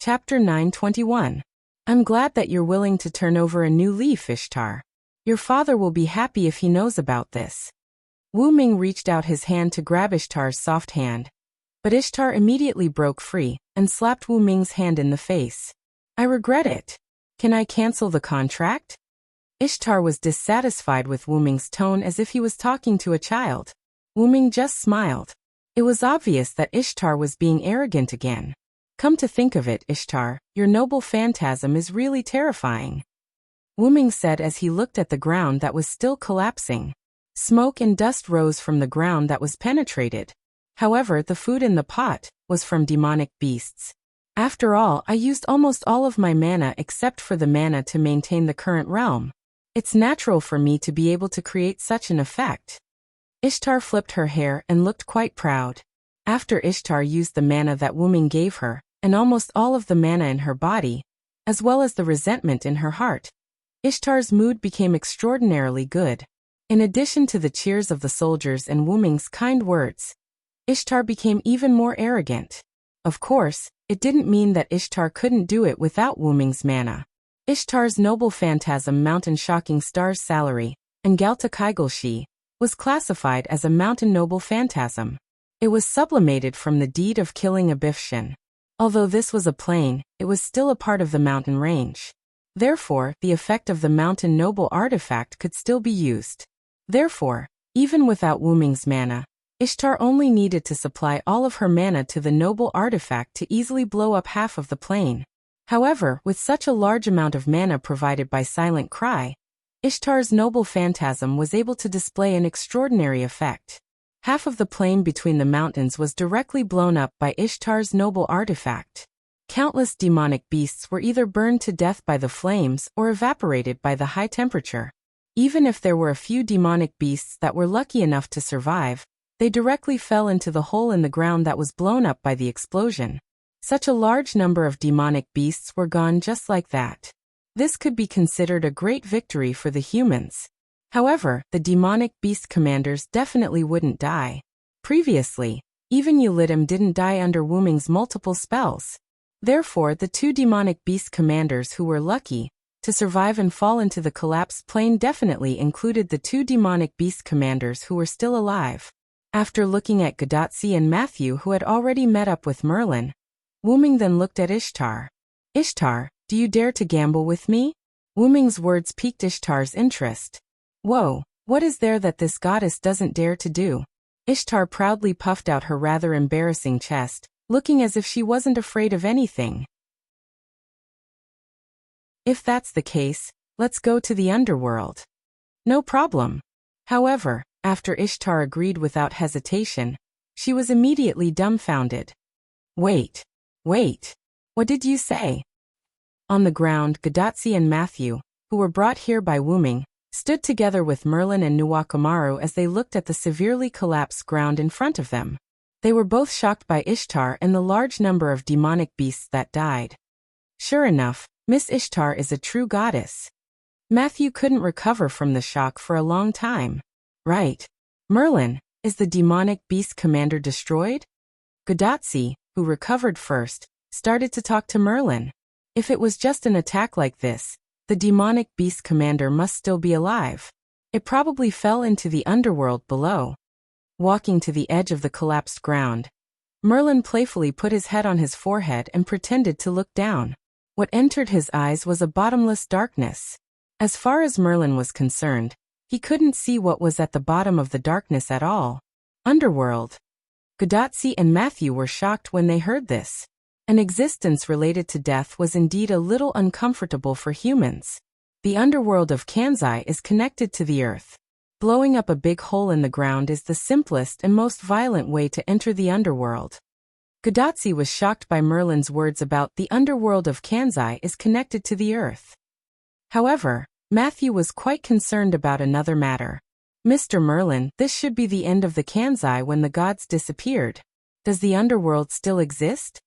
Chapter 921. I'm glad that you're willing to turn over a new leaf, Ishtar. Your father will be happy if he knows about this. Wuming reached out his hand to grab Ishtar's soft hand, but Ishtar immediately broke free and slapped Wuming's hand in the face. I regret it. Can I cancel the contract? Ishtar was dissatisfied with Wuming's tone as if he was talking to a child. Wuming just smiled. It was obvious that Ishtar was being arrogant again. Come to think of it, Ishtar, your noble phantasm is really terrifying. Wuming said as he looked at the ground that was still collapsing. Smoke and dust rose from the ground that was penetrated. However, the food in the pot was from demonic beasts. After all, I used almost all of my mana except for the mana to maintain the current realm. It's natural for me to be able to create such an effect. Ishtar flipped her hair and looked quite proud. After Ishtar used the mana that Wuming gave her, and almost all of the mana in her body, as well as the resentment in her heart, Ishtar's mood became extraordinarily good. In addition to the cheers of the soldiers and Wuming's kind words, Ishtar became even more arrogant. Of course, it didn't mean that Ishtar couldn't do it without Wuming's mana. Ishtar's noble phantasm Mountain Shocking Star's salary, and Galta Kaigelshi, was classified as a mountain noble phantasm. It was sublimated from the deed of killing Abyssal. Although this was a plain, it was still a part of the mountain range. Therefore, the effect of the mountain noble artifact could still be used. Therefore, even without Wuming's mana, Ishtar only needed to supply all of her mana to the noble artifact to easily blow up half of the plane. However, with such a large amount of mana provided by Silent Cry, Ishtar's noble phantasm was able to display an extraordinary effect. Half of the plain between the mountains was directly blown up by Ishtar's noble artifact. Countless demonic beasts were either burned to death by the flames or evaporated by the high temperature. Even if there were a few demonic beasts that were lucky enough to survive, they directly fell into the hole in the ground that was blown up by the explosion. Such a large number of demonic beasts were gone just like that. This could be considered a great victory for the humans. However, the demonic beast commanders definitely wouldn't die. Previously, even Ulidim didn't die under Wuming's multiple spells. Therefore, the two demonic beast commanders who were lucky to survive and fall into the collapsed plane definitely included the two demonic beast commanders who were still alive. After looking at Gadatsi and Matthew who had already met up with Merlin, Wuming then looked at Ishtar. Ishtar, do you dare to gamble with me? Wuming's words piqued Ishtar's interest. Whoa, what is there that this goddess doesn't dare to do? Ishtar proudly puffed out her rather embarrassing chest, looking as if she wasn't afraid of anything. If that's the case, let's go to the underworld. No problem. However, after Ishtar agreed without hesitation, she was immediately dumbfounded. Wait. What did you say? On the ground, Gadatsi and Matthew, who were brought here by Wuming, stood together with Merlin and Nuwakamaru as they looked at the severely collapsed ground in front of them. They were both shocked by Ishtar and the large number of demonic beasts that died. Sure enough, Miss Ishtar is a true goddess. Matthew couldn't recover from the shock for a long time. Right. Merlin, is the demonic beast commander destroyed? Gadatsi, who recovered first, started to talk to Merlin. If it was just an attack like this, the demonic beast commander must still be alive. It probably fell into the underworld below. Walking to the edge of the collapsed ground, Merlin playfully put his head on his forehead and pretended to look down. What entered his eyes was a bottomless darkness. As far as Merlin was concerned, he couldn't see what was at the bottom of the darkness at all. Underworld. Gadatsi and Matthew were shocked when they heard this. An existence related to death was indeed a little uncomfortable for humans. The underworld of Kanzai is connected to the earth. Blowing up a big hole in the ground is the simplest and most violent way to enter the underworld. Gadatsi was shocked by Merlin's words about the underworld of Kanzai is connected to the earth. However, Matthew was quite concerned about another matter. Mr. Merlin, this should be the end of the Kanzai when the gods disappeared. Does the underworld still exist?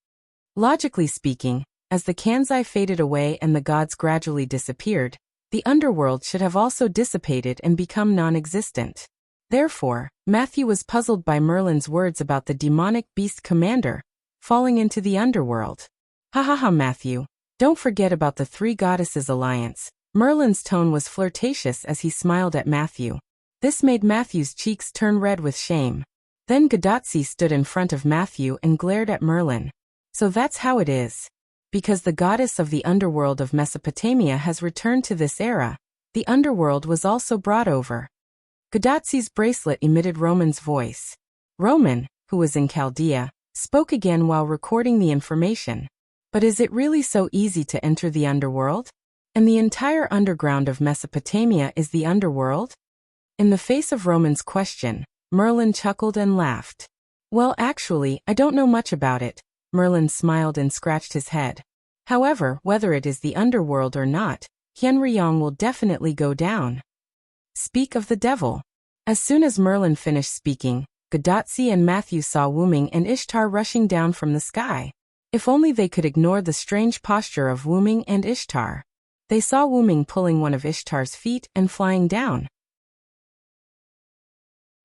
Logically speaking, as the Kanzai faded away and the gods gradually disappeared, the underworld should have also dissipated and become non-existent. Therefore, Matthew was puzzled by Merlin's words about the demonic beast commander falling into the underworld. Ha, Matthew, don't forget about the three goddesses alliance. Merlin's tone was flirtatious as he smiled at Matthew. This made Matthew's cheeks turn red with shame. Then Gadatsi stood in front of Matthew and glared at Merlin. So that's how it is. Because the goddess of the underworld of Mesopotamia has returned to this era, the underworld was also brought over. Gadatsi's bracelet emitted Roman's voice. Roman, who was in Chaldea, spoke again while recording the information. But is it really so easy to enter the underworld? And the entire underground of Mesopotamia is the underworld? In the face of Roman's question, Merlin chuckled and laughed. Well, actually, I don't know much about it, Merlin smiled and scratched his head. However, whether it is the underworld or not, Henryong will definitely go down. Speak of the devil. As soon as Merlin finished speaking, Gadotsi and Matthew saw Wuming and Ishtar rushing down from the sky. If only they could ignore the strange posture of Wuming and Ishtar. They saw Wuming pulling one of Ishtar's feet and flying down.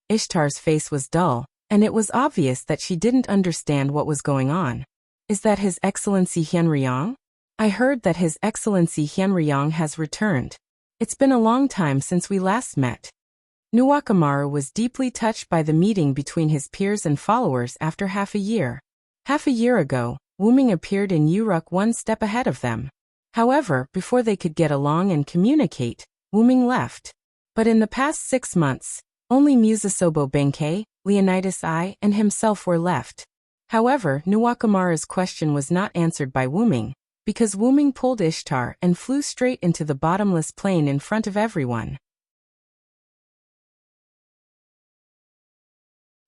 Ishtar's face was dull, and it was obvious that she didn't understand what was going on. Is that His Excellency Henryong? I heard that His Excellency Henryong has returned. It's been a long time since we last met. Nuwakamaru was deeply touched by the meeting between his peers and followers after half a year. Half a year ago, Wuming appeared in Uruk one step ahead of them. However, before they could get along and communicate, Wuming left. But in the past 6 months, only Musasobo Benkei, Leonidas I, and himself were left. However, Nuwakamaru's question was not answered by Wuming, because Wuming pulled Ishtar and flew straight into the bottomless plain in front of everyone.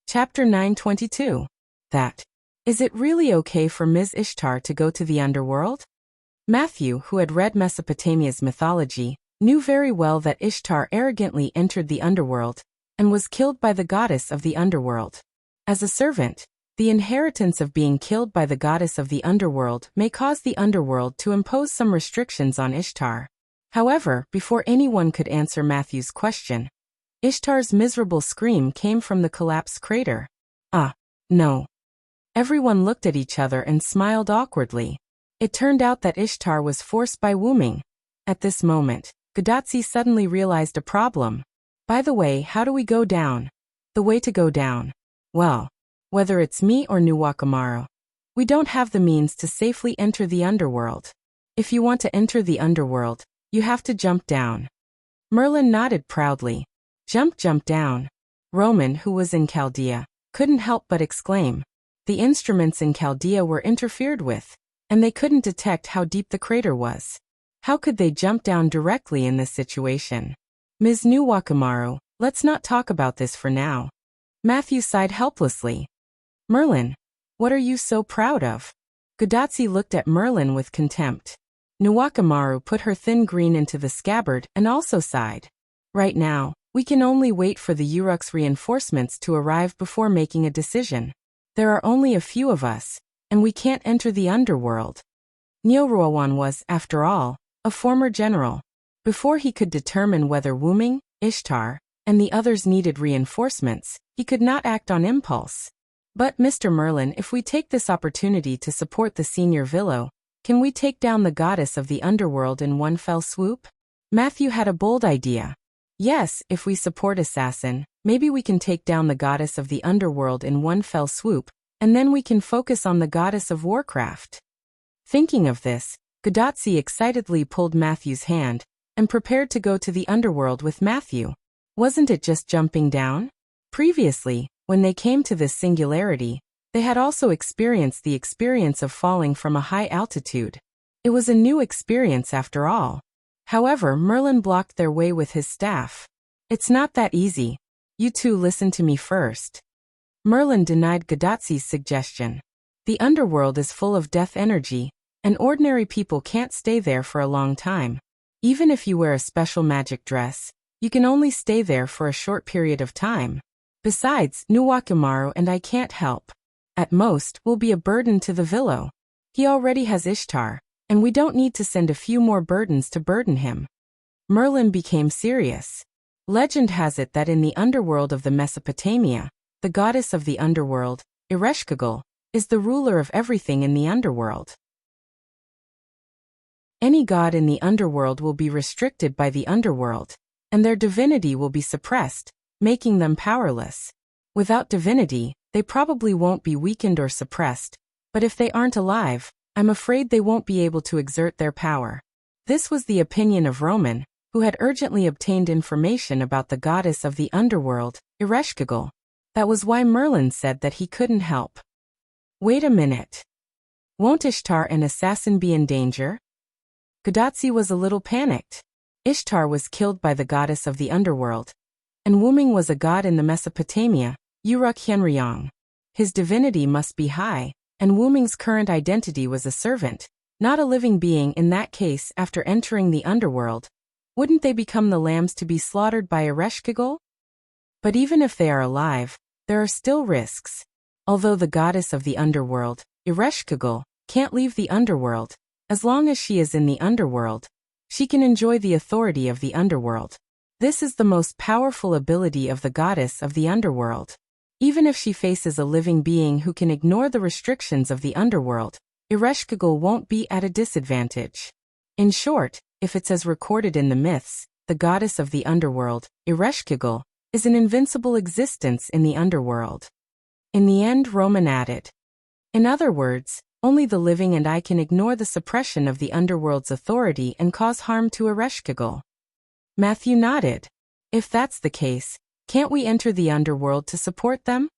Chapter 922. That. Is it really okay for Ms. Ishtar to go to the underworld? Matthew, who had read Mesopotamia's mythology, knew very well that Ishtar arrogantly entered the underworld and was killed by the goddess of the underworld. As a servant, the inheritance of being killed by the goddess of the underworld may cause the underworld to impose some restrictions on Ishtar. However, before anyone could answer Matthew's question, Ishtar's miserable scream came from the collapsed crater. No. Everyone looked at each other and smiled awkwardly. It turned out that Ishtar was forced by Wuming. At this moment, Gadotsi suddenly realized a problem. By the way, how do we go down? The way to go down. Well, whether it's me or Nuwakamaru, we don't have the means to safely enter the underworld. If you want to enter the underworld, you have to jump down. Merlin nodded proudly. Jump down. Roman, who was in Chaldea, couldn't help but exclaim. The instruments in Chaldea were interfered with, and they couldn't detect how deep the crater was. How could they jump down directly in this situation? Ms. Nuwakamaru, let's not talk about this for now. Matthew sighed helplessly. Merlin, what are you so proud of? Gadotsi looked at Merlin with contempt. Nuwakamaru put her thin green into the scabbard and also sighed. Right now, we can only wait for the Uruk's reinforcements to arrive before making a decision. There are only a few of us, and we can't enter the underworld. Nyoruawan was, after all, a former general. Before he could determine whether Wuming, Ishtar, and the others needed reinforcements, he could not act on impulse. But, Mr. Merlin, if we take this opportunity to support the senior Villo, can we take down the goddess of the underworld in one fell swoop? Matthew had a bold idea. Yes, if we support Assassin, maybe we can take down the goddess of the underworld in one fell swoop, and then we can focus on the goddess of Warcraft. Thinking of this, Gadotsi excitedly pulled Matthew's hand and prepared to go to the underworld with Matthew. Wasn't it just jumping down? Previously, when they came to this singularity, they had also experienced the experience of falling from a high altitude. It was a new experience after all. However, Merlin blocked their way with his staff. It's not that easy. You two listen to me first. Merlin denied Gadotsi's suggestion. The underworld is full of death energy, and ordinary people can't stay there for a long time. Even if you wear a special magic dress, you can only stay there for a short period of time. Besides, Nuwakamaru and I can't help. At most, we'll be a burden to the Villo. He already has Ishtar, and we don't need to send a few more burdens to burden him. Merlin became serious. Legend has it that in the underworld of the Mesopotamia, the goddess of the underworld, Ereshkigal, is the ruler of everything in the underworld. Any god in the underworld will be restricted by the underworld, and their divinity will be suppressed, making them powerless. Without divinity, they probably won't be weakened or suppressed, but if they aren't alive, I'm afraid they won't be able to exert their power. This was the opinion of Roman, who had urgently obtained information about the goddess of the underworld, Ereshkigal. That was why Merlin said that he couldn't help. Wait a minute. Won't Ishtar and Assassin be in danger? Gadotsi was a little panicked. Ishtar was killed by the goddess of the underworld, and Wuming was a god in the Mesopotamia, Uruk Henryong. His divinity must be high, and Wu Ming's current identity was a servant, not a living being. In that case, after entering the underworld, wouldn't they become the lambs to be slaughtered by Ereshkigal? But even if they are alive, there are still risks. Although the goddess of the underworld, Ereshkigal, can't leave the underworld, as long as she is in the underworld, she can enjoy the authority of the underworld. This is the most powerful ability of the goddess of the underworld. Even if she faces a living being who can ignore the restrictions of the underworld, Ereshkigal won't be at a disadvantage. In short, if it's as recorded in the myths, the goddess of the underworld, Ereshkigal, is an invincible existence in the underworld. In the end, Roman added. In other words, only the living and I can ignore the suppression of the underworld's authority and cause harm to Ereshkigal. Matthew nodded. If that's the case, can't we enter the underworld to support them?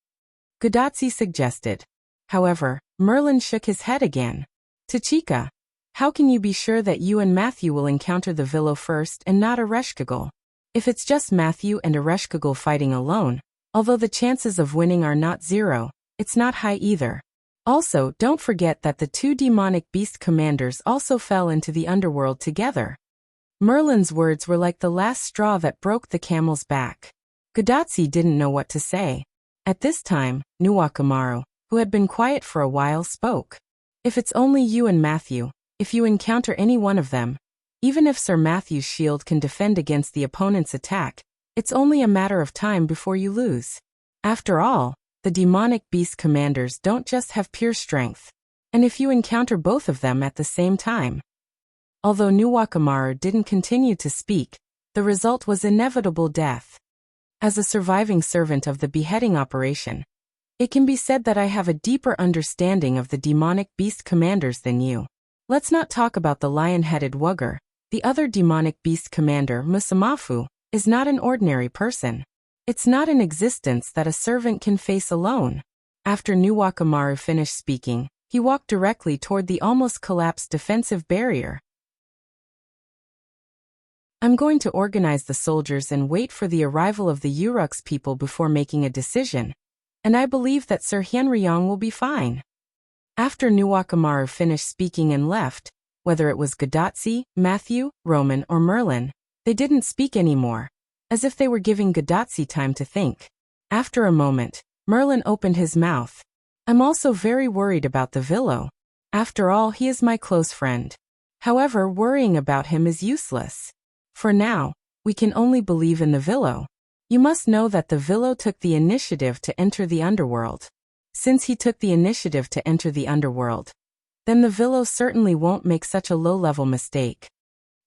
Gudatsi suggested. However, Merlin shook his head again. Tachika, how can you be sure that you and Matthew will encounter the Villo first and not Ereshkigal? If it's just Matthew and Ereshkigal fighting alone, although the chances of winning are not zero, it's not high either. Also, don't forget that the two demonic beast commanders also fell into the underworld together. Merlin's words were like the last straw that broke the camel's back. Gudatsi didn't know what to say. At this time, Nuwakamaru, who had been quiet for a while, spoke. If it's only you and Matthew, if you encounter any one of them, even if Sir Matthew's shield can defend against the opponent's attack, it's only a matter of time before you lose. After all, the demonic beast commanders don't just have pure strength. And if you encounter both of them at the same time. Although Nuwakamaru didn't continue to speak, the result was inevitable death. As a surviving servant of the beheading operation, it can be said that I have a deeper understanding of the demonic beast commanders than you. Let's not talk about the lion-headed Wugger. The other demonic beast commander, Musamafu, is not an ordinary person. It's not an existence that a servant can face alone. After Nuwakamaru finished speaking, he walked directly toward the almost collapsed defensive barrier. I'm going to organize the soldiers and wait for the arrival of the Uruks people before making a decision, and I believe that Sir Hyunryong will be fine. After Nuwakamaru finished speaking and left, whether it was Gudatsi, Matthew, Roman, or Merlin, they didn't speak anymore, as if they were giving Gudatsi time to think. After a moment, Merlin opened his mouth. I'm also very worried about the Villo. After all, he is my close friend. However, worrying about him is useless. For now, we can only believe in the Villo. You must know that the Villo took the initiative to enter the underworld. Since he took the initiative to enter the underworld, then the Villo certainly won't make such a low-level mistake.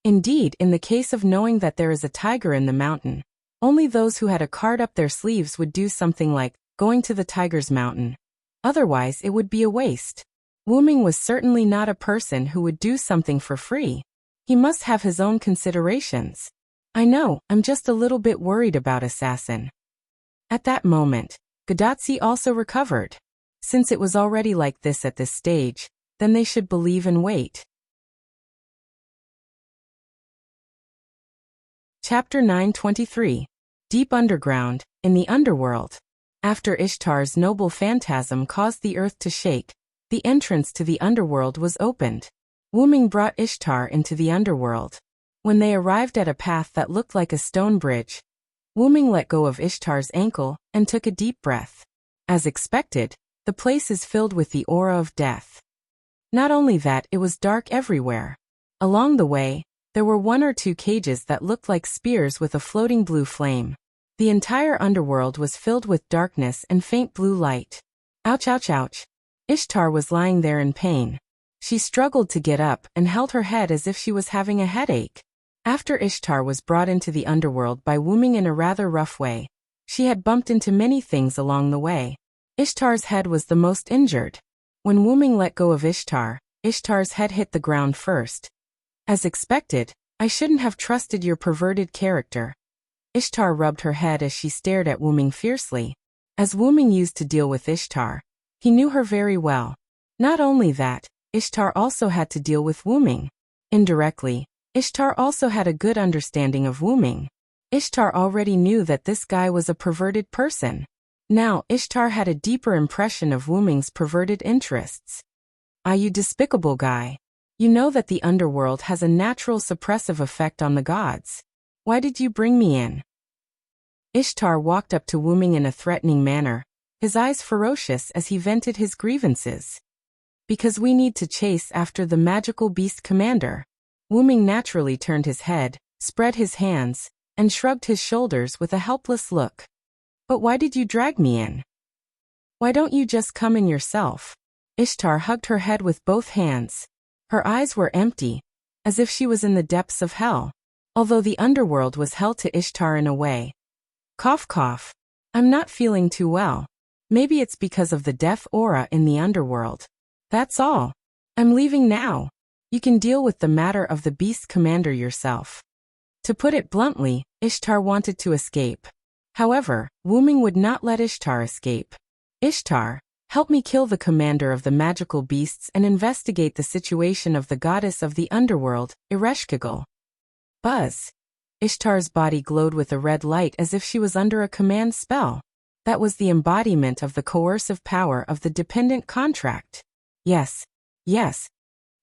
Indeed, in the case of knowing that there is a tiger in the mountain, only those who had a card up their sleeves would do something like going to the tiger's mountain. Otherwise, it would be a waste. Wu Ming was certainly not a person who would do something for free. He must have his own considerations. I know, I'm just a little bit worried about Assassin. At that moment, Gudatsi also recovered. Since it was already like this at this stage, then they should believe and wait. Chapter 923. Deep Underground, in the Underworld. After Ishtar's noble phantasm caused the earth to shake, the entrance to the underworld was opened. Wu Ming brought Ishtar into the underworld. When they arrived at a path that looked like a stone bridge, Wu Ming let go of Ishtar's ankle and took a deep breath. As expected, the place is filled with the aura of death. Not only that, it was dark everywhere. Along the way, there were one or two cages that looked like spears with a floating blue flame. The entire underworld was filled with darkness and faint blue light. Ouch, ouch, ouch. Ishtar was lying there in pain. She struggled to get up and held her head as if she was having a headache. After Ishtar was brought into the underworld by Wu Ming in a rather rough way, she had bumped into many things along the way. Ishtar's head was the most injured. When Wu Ming let go of Ishtar, Ishtar's head hit the ground first. As expected, I shouldn't have trusted your perverted character. Ishtar rubbed her head as she stared at Wu Ming fiercely. As Wu Ming used to deal with Ishtar, he knew her very well. Not only that, Ishtar also had to deal with Wu Ming. Indirectly, Ishtar also had a good understanding of Wu Ming. Ishtar already knew that this guy was a perverted person. Now, Ishtar had a deeper impression of Wuming's perverted interests. "Ah, you despicable guy. You know that the underworld has a natural suppressive effect on the gods. Why did you bring me in?" Ishtar walked up to Wuming in a threatening manner, his eyes ferocious as he vented his grievances. "Because we need to chase after the magical beast commander." Wuming naturally turned his head, spread his hands, and shrugged his shoulders with a helpless look. "But why did you drag me in? Why don't you just come in yourself?" Ishtar hugged her head with both hands. Her eyes were empty, as if she was in the depths of hell, although the underworld was hell to Ishtar in a way. Cough cough. "I'm not feeling too well. Maybe it's because of the death aura in the underworld. That's all. I'm leaving now. You can deal with the matter of the beast commander yourself." To put it bluntly, Ishtar wanted to escape. However, Wuming would not let Ishtar escape. "Ishtar, help me kill the commander of the magical beasts and investigate the situation of the goddess of the underworld, Ereshkigal." Buzz. Ishtar's body glowed with a red light as if she was under a command spell. That was the embodiment of the coercive power of the dependent contract. "Yes. Yes."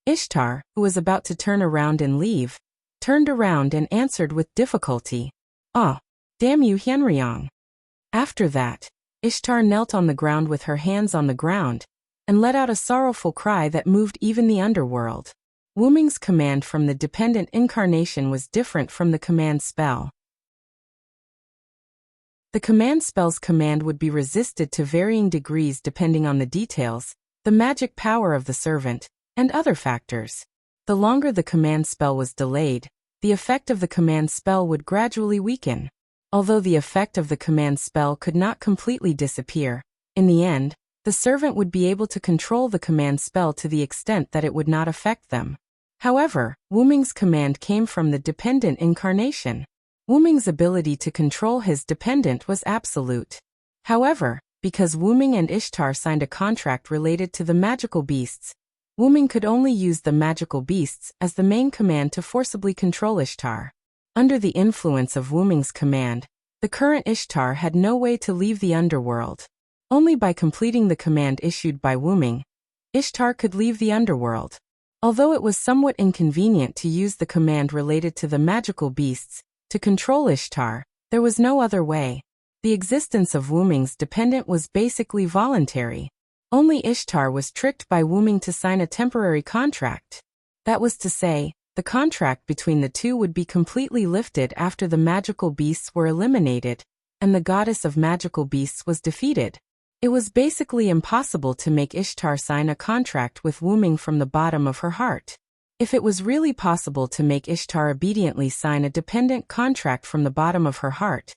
Ishtar, who was about to turn around and leave, turned around and answered with difficulty. "Oh, damn you, Hyenryong." After that, Ishtar knelt on the ground with her hands on the ground, and let out a sorrowful cry that moved even the underworld. Wuming's command from the dependent incarnation was different from the command spell. The command spell's command would be resisted to varying degrees depending on the details, the magic power of the servant, and other factors. The longer the command spell was delayed, the effect of the command spell would gradually weaken. Although the effect of the command spell could not completely disappear, in the end, the servant would be able to control the command spell to the extent that it would not affect them. However, Wuming's command came from the dependent incarnation. Wuming's ability to control his dependent was absolute. However, because Wuming and Ishtar signed a contract related to the magical beasts, Wuming could only use the magical beasts as the main command to forcibly control Ishtar. Under the influence of Wuming's command, the current Ishtar had no way to leave the underworld. Only by completing the command issued by Wuming, Ishtar could leave the underworld. Although it was somewhat inconvenient to use the command related to the magical beasts to control Ishtar, there was no other way. The existence of Wuming's dependent was basically voluntary. Only Ishtar was tricked by Wuming to sign a temporary contract. That was to say, the contract between the two would be completely lifted after the magical beasts were eliminated, and the goddess of magical beasts was defeated. It was basically impossible to make Ishtar sign a contract with Wuming from the bottom of her heart. If it was really possible to make Ishtar obediently sign a dependent contract from the bottom of her heart,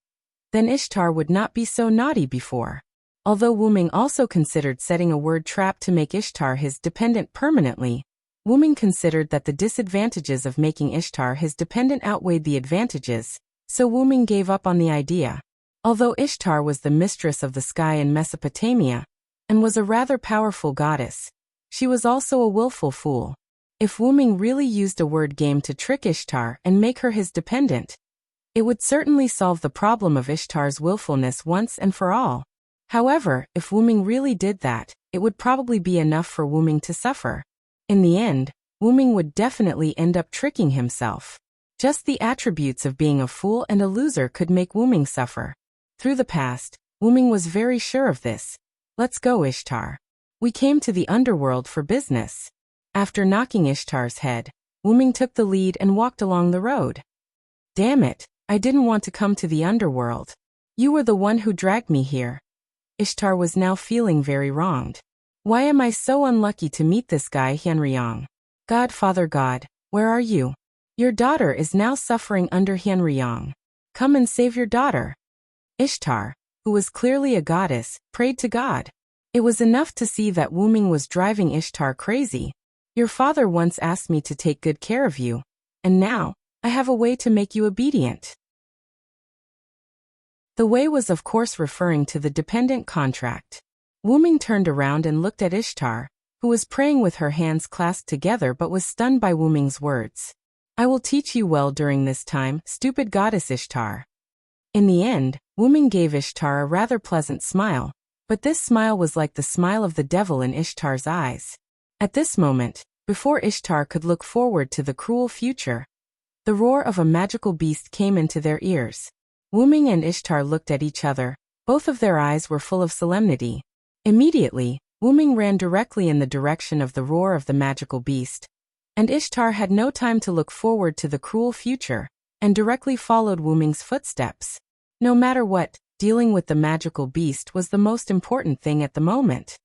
then Ishtar would not be so naughty before. Although Wuming also considered setting a word trap to make Ishtar his dependent permanently, Wuming considered that the disadvantages of making Ishtar his dependent outweighed the advantages, so Wuming gave up on the idea. Although Ishtar was the mistress of the sky in Mesopotamia, and was a rather powerful goddess, she was also a willful fool. If Wuming really used a word game to trick Ishtar and make her his dependent, it would certainly solve the problem of Ishtar's willfulness once and for all. However, if Wuming really did that, it would probably be enough for Wuming to suffer. In the end, Wuming would definitely end up tricking himself. Just the attributes of being a fool and a loser could make Wuming suffer. Through the past, Wuming was very sure of this. "Let's go, Ishtar. We came to the underworld for business." After knocking Ishtar's head, Wuming took the lead and walked along the road. "Damn it, I didn't want to come to the underworld. You were the one who dragged me here." Ishtar was now feeling very wronged. "Why am I so unlucky to meet this guy Hyenryong? God, Father God, where are you? Your daughter is now suffering under Hyenryong. Come and save your daughter." Ishtar, who was clearly a goddess, prayed to God. It was enough to see that Wuming was driving Ishtar crazy. "Your father once asked me to take good care of you, and now, I have a way to make you obedient." The way was of course referring to the dependent contract. Wuming turned around and looked at Ishtar, who was praying with her hands clasped together but was stunned by Wuming's words. "I will teach you well during this time, stupid goddess Ishtar." In the end, Wuming gave Ishtar a rather pleasant smile, but this smile was like the smile of the devil in Ishtar's eyes. At this moment, before Ishtar could look forward to the cruel future, the roar of a magical beast came into their ears. Wuming and Ishtar looked at each other. Both of their eyes were full of solemnity. Immediately, Wuming ran directly in the direction of the roar of the magical beast, and Ishtar had no time to look forward to the cruel future, and directly followed Wuming's footsteps. No matter what, dealing with the magical beast was the most important thing at the moment.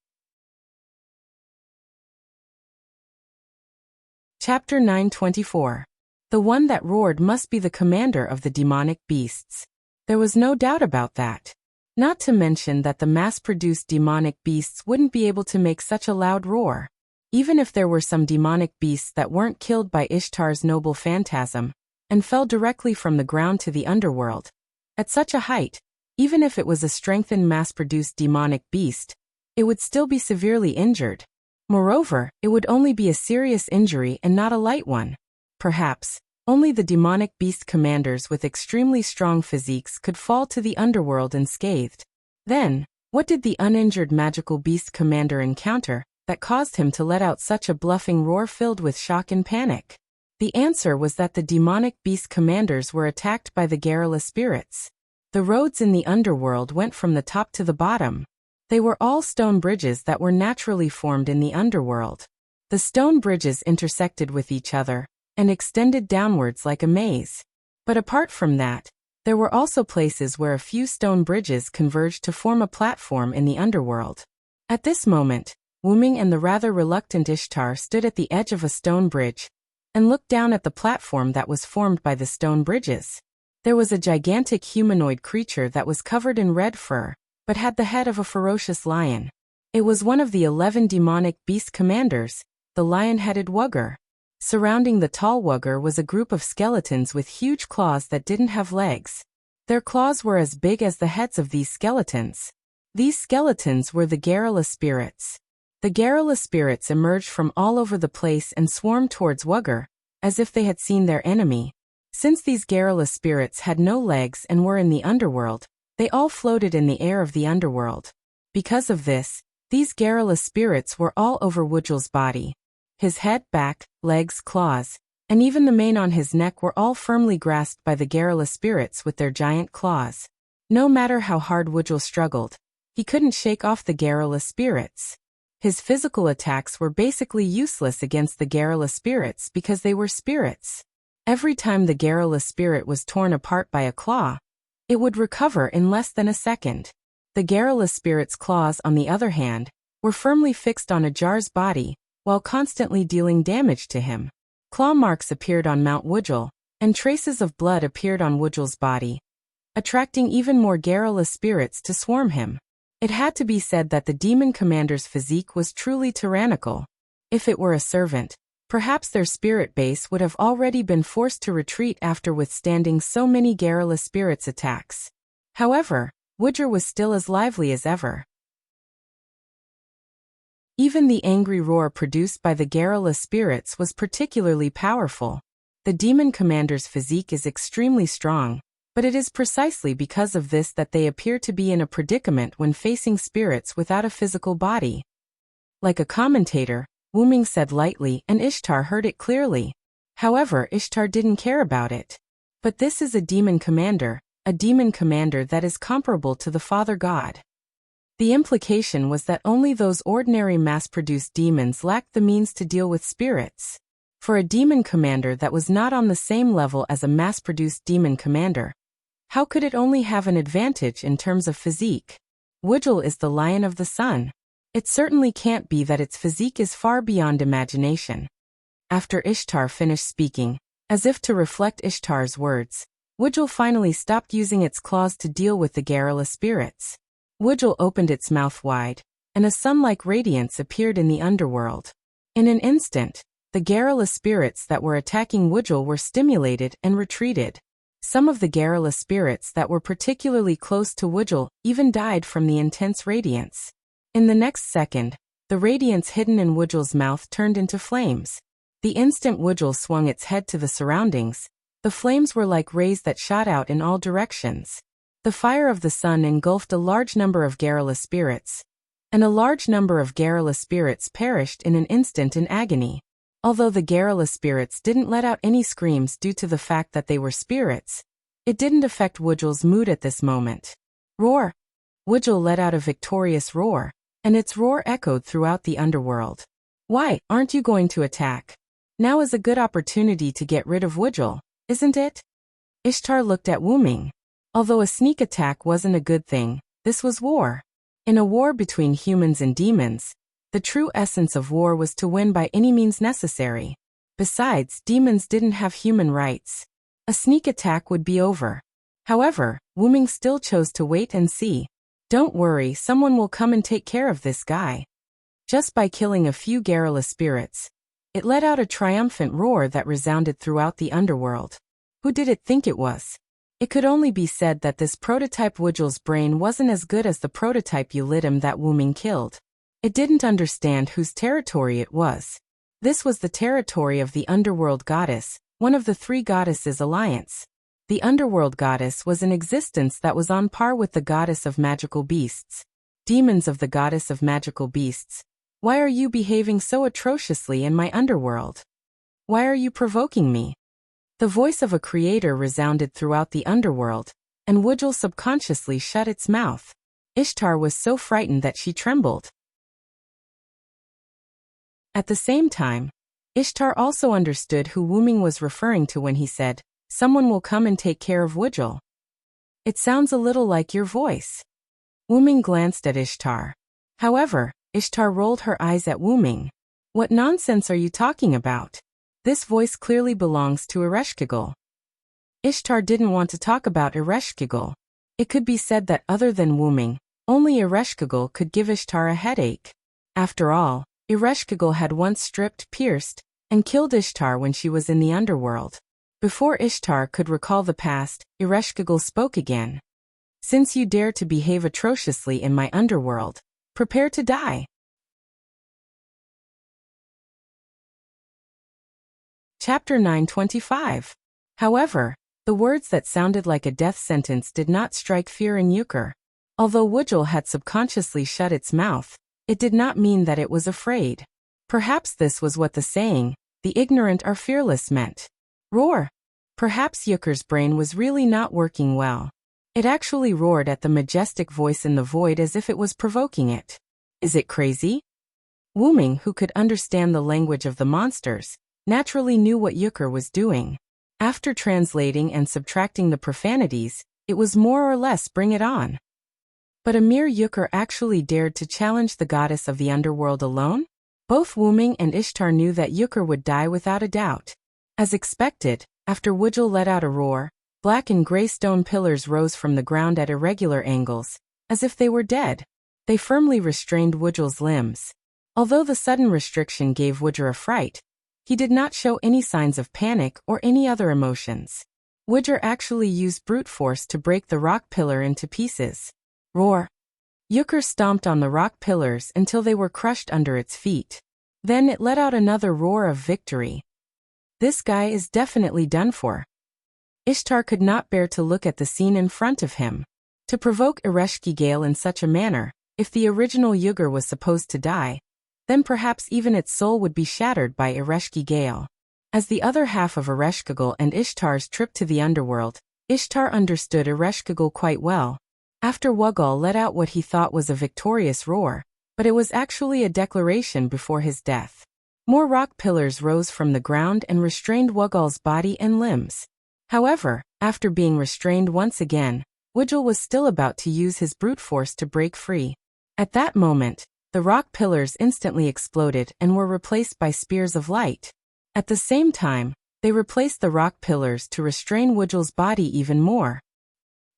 Chapter 924. The one that roared must be the commander of the demonic beasts. There was no doubt about that. Not to mention that the mass-produced demonic beasts wouldn't be able to make such a loud roar. Even if there were some demonic beasts that weren't killed by Ishtar's noble phantasm, and fell directly from the ground to the underworld. At such a height, even if it was a strengthened mass-produced demonic beast, it would still be severely injured. Moreover, it would only be a serious injury and not a light one. Perhaps, only the demonic beast commanders with extremely strong physiques could fall to the underworld unscathed. Then, what did the uninjured magical beast commander encounter that caused him to let out such a bluffing roar filled with shock and panic? The answer was that the demonic beast commanders were attacked by the garrulous spirits. The roads in the underworld went from the top to the bottom. They were all stone bridges that were naturally formed in the underworld. The stone bridges intersected with each other and extended downwards like a maze. But apart from that, there were also places where a few stone bridges converged to form a platform in the underworld. At this moment, Wuming and the rather reluctant Ishtar stood at the edge of a stone bridge and looked down at the platform that was formed by the stone bridges. There was a gigantic humanoid creature that was covered in red fur, but had the head of a ferocious lion. It was one of the 11 demonic beast commanders, the lion-headed Wugger. Surrounding the tall Wugger was a group of skeletons with huge claws that didn't have legs. Their claws were as big as the heads of these skeletons. These skeletons were the garrulous spirits. The garrulous spirits emerged from all over the place and swarmed towards Wugger, as if they had seen their enemy. Since these garrulous spirits had no legs and were in the underworld, they all floated in the air of the underworld. Because of this, these garrulous spirits were all over Wujul's body. His head, back, legs, claws, and even the mane on his neck were all firmly grasped by the garrulous spirits with their giant claws. No matter how hard Wujul struggled, he couldn't shake off the garrulous spirits. His physical attacks were basically useless against the garrulous spirits because they were spirits. Every time the garrulous spirit was torn apart by a claw, it would recover in less than a second. The garrulous spirit's claws, on the other hand, were firmly fixed on Ajar's body, while constantly dealing damage to him. Claw marks appeared on Mount Wujul, and traces of blood appeared on Wujul's body, attracting even more garrulous spirits to swarm him. It had to be said that the demon commander's physique was truly tyrannical. If it were a servant, perhaps their spirit base would have already been forced to retreat after withstanding so many garrulous spirits' attacks. However, Wujur was still as lively as ever. Even the angry roar produced by the garrulous spirits was particularly powerful. The demon commander's physique is extremely strong, but it is precisely because of this that they appear to be in a predicament when facing spirits without a physical body. Like a commentator, Wuming said lightly, and Ishtar heard it clearly. However, Ishtar didn't care about it. But this is a demon commander that is comparable to the Father God. The implication was that only those ordinary mass-produced demons lacked the means to deal with spirits. For a demon commander that was not on the same level as a mass-produced demon commander, how could it only have an advantage in terms of physique? Wujul is the lion of the sun. It certainly can't be that its physique is far beyond imagination. After Ishtar finished speaking, as if to reflect Ishtar's words, Wujul finally stopped using its claws to deal with the garrulous spirits. Wujul opened its mouth wide, and a sun-like radiance appeared in the underworld. In an instant, the garrulous spirits that were attacking Wujul were stimulated and retreated. Some of the garrulous spirits that were particularly close to Wujul even died from the intense radiance. In the next second, the radiance hidden in Wujul's mouth turned into flames. The instant Wujul swung its head to the surroundings, the flames were like rays that shot out in all directions. The fire of the sun engulfed a large number of garrulous spirits, and a large number of garrulous spirits perished in an instant in agony. Although the garrulous spirits didn't let out any screams due to the fact that they were spirits, it didn't affect Wudgel's mood at this moment. Roar! Wudgel let out a victorious roar, and its roar echoed throughout the underworld. Why, aren't you going to attack? Now is a good opportunity to get rid of Wudgel, isn't it? Ishtar looked at Wuming. Although a sneak attack wasn't a good thing, this was war. In a war between humans and demons, the true essence of war was to win by any means necessary. Besides, demons didn't have human rights. A sneak attack would be over. However, Wuming still chose to wait and see. Don't worry, someone will come and take care of this guy. Just by killing a few garrulous spirits, it let out a triumphant roar that resounded throughout the underworld. Who did it think it was? It could only be said that this prototype Wudgel's brain wasn't as good as the prototype Ulidim that Wuming killed. It didn't understand whose territory it was. This was the territory of the underworld goddess, one of the three goddesses' alliance. The underworld goddess was an existence that was on par with the goddess of magical beasts. Demons of the goddess of magical beasts, why are you behaving so atrociously in my underworld? Why are you provoking me? The voice of a creator resounded throughout the underworld, and Wudgel subconsciously shut its mouth. Ishtar was so frightened that she trembled. At the same time, Ishtar also understood who Wuming was referring to when he said, "Someone will come and take care of Wudgel." It sounds a little like your voice. Wuming glanced at Ishtar. However, Ishtar rolled her eyes at Wuming. What nonsense are you talking about? This voice clearly belongs to Ereshkigal. Ishtar didn't want to talk about Ereshkigal. It could be said that other than Wuming, only Ereshkigal could give Ishtar a headache. After all, Ereshkigal had once stripped, pierced, and killed Ishtar when she was in the underworld. Before Ishtar could recall the past, Ereshkigal spoke again. Since you dare to behave atrociously in my underworld, prepare to die. Chapter 925. However, the words that sounded like a death sentence did not strike fear in Euchre. Although Wudgel had subconsciously shut its mouth, it did not mean that it was afraid. Perhaps this was what the saying, "the ignorant are fearless," meant. Roar! Perhaps Euchre's brain was really not working well. It actually roared at the majestic voice in the void as if it was provoking it. Is it crazy? Wuming, who could understand the language of the monsters, naturally knew what Euchre was doing. After translating and subtracting the profanities, it was more or less bring it on. But a mere Euchre actually dared to challenge the goddess of the underworld alone? Both Wuming and Ishtar knew that Euchre would die without a doubt. As expected, after Wudgel let out a roar, black and gray stone pillars rose from the ground at irregular angles, as if they were dead. They firmly restrained Wudgel's limbs. Although the sudden restriction gave Wudger a fright, he did not show any signs of panic or any other emotions. Wudger actually used brute force to break the rock pillar into pieces. Roar! Euchre stomped on the rock pillars until they were crushed under its feet. Then it let out another roar of victory. This guy is definitely done for. Ishtar could not bear to look at the scene in front of him. To provoke Ereshkigal in such a manner, if the original Euchre was supposed to die, then perhaps even its soul would be shattered by Ereshkigal. As the other half of Ereshkigal and Ishtar's trip to the underworld, Ishtar understood Ereshkigal quite well. After Wuggal let out what he thought was a victorious roar, but it was actually a declaration before his death. More rock pillars rose from the ground and restrained Wuggal's body and limbs. However, after being restrained once again, Wudgel was still about to use his brute force to break free. At that moment, the rock pillars instantly exploded and were replaced by spears of light. At the same time, they replaced the rock pillars to restrain Wudgel's body even more.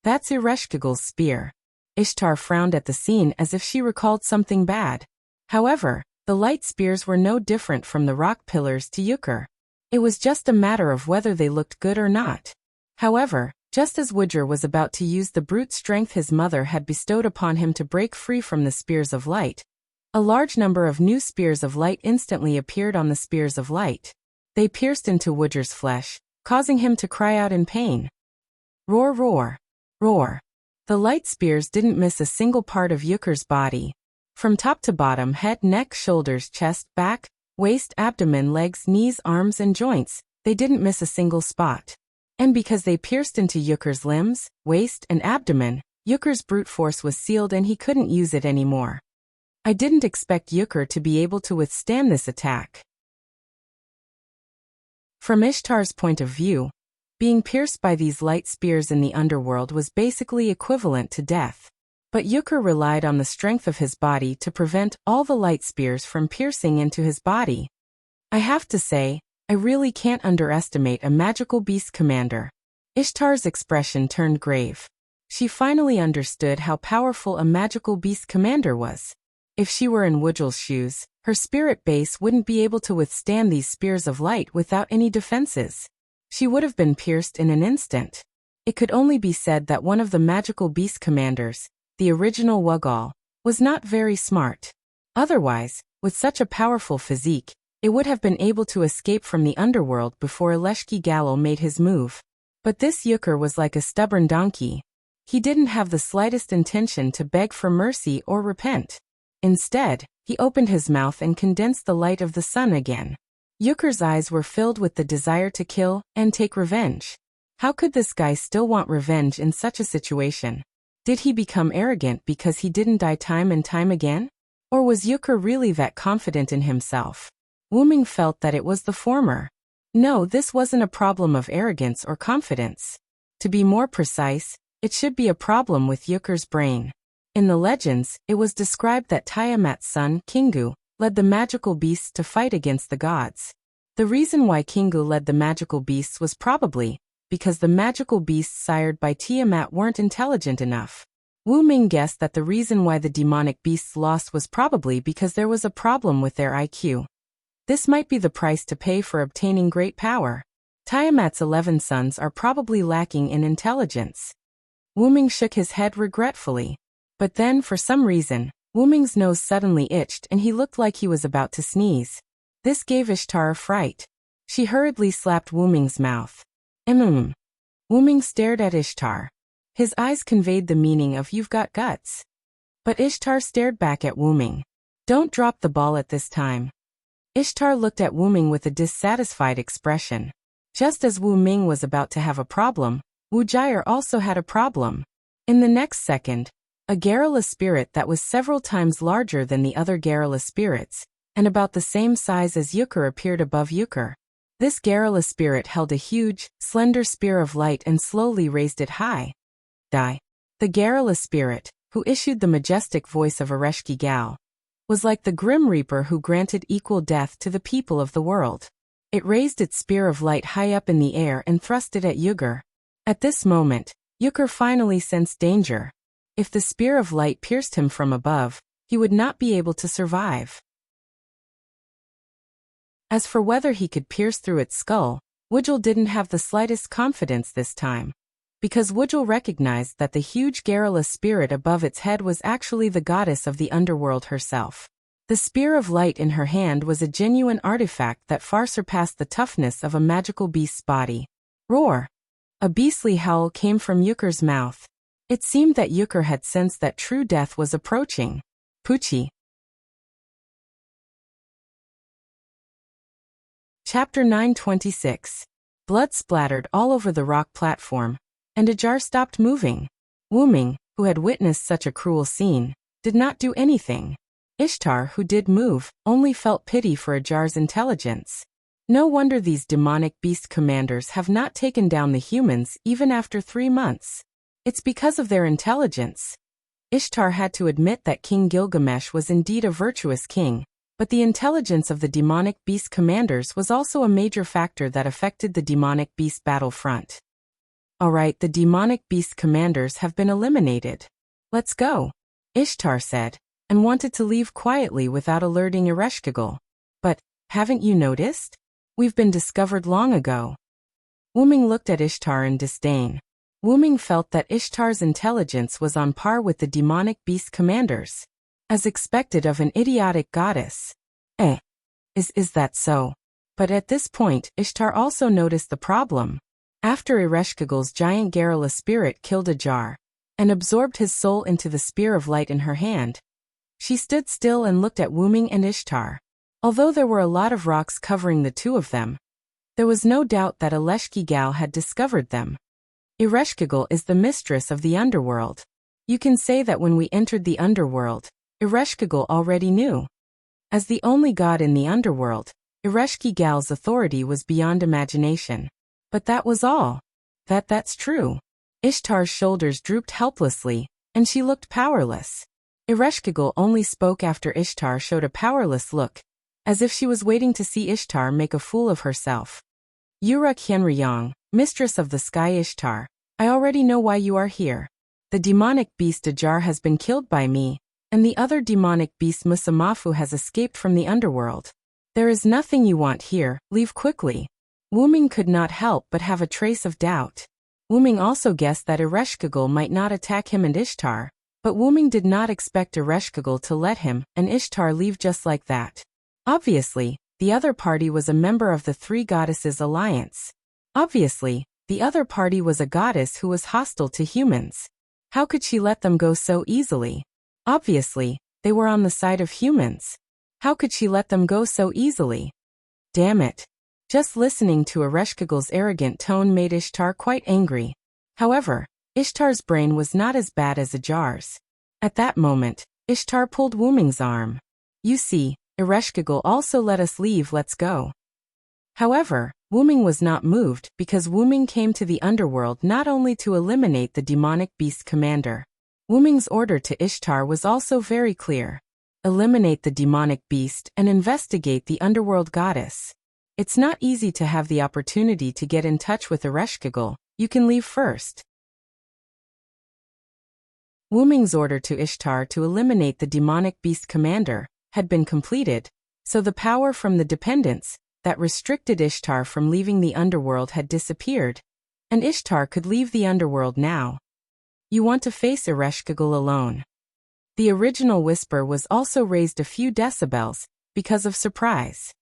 That's Ereshkigal's spear. Ishtar frowned at the scene as if she recalled something bad. However, the light spears were no different from the rock pillars to Euchre. It was just a matter of whether they looked good or not. However, just as Wudger was about to use the brute strength his mother had bestowed upon him to break free from the spears of light, a large number of new spears of light instantly appeared on the spears of light. They pierced into Wudger's flesh, causing him to cry out in pain. Roar, roar, roar. The light spears didn't miss a single part of Yukur's body. From top to bottom, head, neck, shoulders, chest, back, waist, abdomen, legs, knees, arms, and joints, they didn't miss a single spot. And because they pierced into Yukur's limbs, waist, and abdomen, Yukur's brute force was sealed and he couldn't use it anymore. I didn't expect Yukur to be able to withstand this attack. From Ishtar's point of view, being pierced by these light spears in the underworld was basically equivalent to death. But Yukur relied on the strength of his body to prevent all the light spears from piercing into his body. I have to say, I really can't underestimate a magical beast commander. Ishtar's expression turned grave. She finally understood how powerful a magical beast commander was. If she were in Wujul's shoes, her spirit base wouldn't be able to withstand these spears of light without any defenses. She would have been pierced in an instant. It could only be said that one of the magical beast commanders, the original Wugal, was not very smart. Otherwise, with such a powerful physique, it would have been able to escape from the underworld before Leshki Galil made his move. But this Yukur was like a stubborn donkey. He didn't have the slightest intention to beg for mercy or repent. Instead, he opened his mouth and condensed the light of the sun again. Yukur's eyes were filled with the desire to kill and take revenge. How could this guy still want revenge in such a situation? Did he become arrogant because he didn't die time and time again? Or was Yukur really that confident in himself? Wuming felt that it was the former. No, this wasn't a problem of arrogance or confidence. To be more precise, it should be a problem with Yukur's brain. In the legends, it was described that Tiamat's son, Kingu, led the magical beasts to fight against the gods. The reason why Kingu led the magical beasts was probably because the magical beasts sired by Tiamat weren't intelligent enough. Wu Ming guessed that the reason why the demonic beasts lost was probably because there was a problem with their IQ. This might be the price to pay for obtaining great power. Tiamat's 11 sons are probably lacking in intelligence. Wu Ming shook his head regretfully. But then, for some reason, Wu Ming's nose suddenly itched and he looked like he was about to sneeze. This gave Ishtar a fright. She hurriedly slapped Wu Ming's mouth. Wu Ming stared at Ishtar. His eyes conveyed the meaning of "you've got guts." But Ishtar stared back at Wu Ming. "Don't drop the ball at this time." Ishtar looked at Wu Ming with a dissatisfied expression. Just as Wu Ming was about to have a problem, Wu Jier also had a problem. In the next second, a Garrula spirit that was several times larger than the other Garrula spirits, and about the same size as Yukur appeared above Yukur. This Garrula spirit held a huge, slender spear of light and slowly raised it high. The Garrula spirit, who issued the majestic voice of Ereshki Gal, was like the Grim Reaper who granted equal death to the people of the world. It raised its spear of light high up in the air and thrust it at Yukur. At this moment, Yukur finally sensed danger. If the spear of light pierced him from above, he would not be able to survive. As for whether he could pierce through its skull, Wujul didn't have the slightest confidence this time. Because Wujul recognized that the huge Garrula spirit above its head was actually the goddess of the underworld herself. The spear of light in her hand was a genuine artifact that far surpassed the toughness of a magical beast's body. Roar! A beastly howl came from Yukur's mouth. It seemed that Yukur had sensed that true death was approaching. Pucci. Chapter 926. Blood splattered all over the rock platform, and Ajar stopped moving. Wu Ming, who had witnessed such a cruel scene, did not do anything. Ishtar, who did move, only felt pity for Ajar's intelligence. No wonder these demonic beast commanders have not taken down the humans even after 3 months. It's because of their intelligence. Ishtar had to admit that King Gilgamesh was indeed a virtuous king, but the intelligence of the demonic beast commanders was also a major factor that affected the demonic beast battlefront. Alright, the demonic beast commanders have been eliminated. Let's go, Ishtar said, and wanted to leave quietly without alerting Ereshkigal. But, haven't you noticed? We've been discovered long ago. Wu Ming looked at Ishtar in disdain. Wu Ming felt that Ishtar's intelligence was on par with the demonic beast commanders. As expected of an idiotic goddess. Is that so? But at this point, Ishtar also noticed the problem. After Ereshkigal's giant Garrula spirit killed Ajar, and absorbed his soul into the spear of light in her hand. She stood still and looked at Wuming and Ishtar. Although there were a lot of rocks covering the two of them, there was no doubt that Ereshkigal had discovered them. Ereshkigal is the mistress of the underworld. You can say that when we entered the underworld, Ereshkigal already knew. As the only god in the underworld, Ereshkigal's authority was beyond imagination. But that was all. That's true. Ishtar's shoulders drooped helplessly, and she looked powerless. Ereshkigal only spoke after Ishtar showed a powerless look, as if she was waiting to see Ishtar make a fool of herself. Uruk Hyenryong, mistress of the sky Ishtar, I already know why you are here. The demonic beast Ajar has been killed by me, and the other demonic beast Musamafu has escaped from the underworld. There is nothing you want here, leave quickly. Wuming could not help but have a trace of doubt. Wuming also guessed that Ereshkigal might not attack him and Ishtar, but Wuming did not expect Ereshkigal to let him and Ishtar leave just like that. Obviously, the other party was a member of the Three Goddesses Alliance. Obviously, the other party was a goddess who was hostile to humans. How could she let them go so easily? Obviously, they were on the side of humans. How could she let them go so easily? Damn it. Just listening to Ereshkigal's arrogant tone made Ishtar quite angry. However, Ishtar's brain was not as bad as Ajar's. At that moment, Ishtar pulled Wuming's arm. You see, Ereshkigal also let us leave, let's go. However, Wuming was not moved because Wuming came to the underworld not only to eliminate the demonic beast commander. Wuming's order to Ishtar was also very clear. Eliminate the demonic beast and investigate the underworld goddess. It's not easy to have the opportunity to get in touch with Ereshkigal, you can leave first. Wuming's order to Ishtar to eliminate the demonic beast commander had been completed, so the power from the dependence that restricted Ishtar from leaving the underworld had disappeared, and Ishtar could leave the underworld now. You want to face Ereshkigal alone. The original whisper was also raised a few decibels, because of surprise.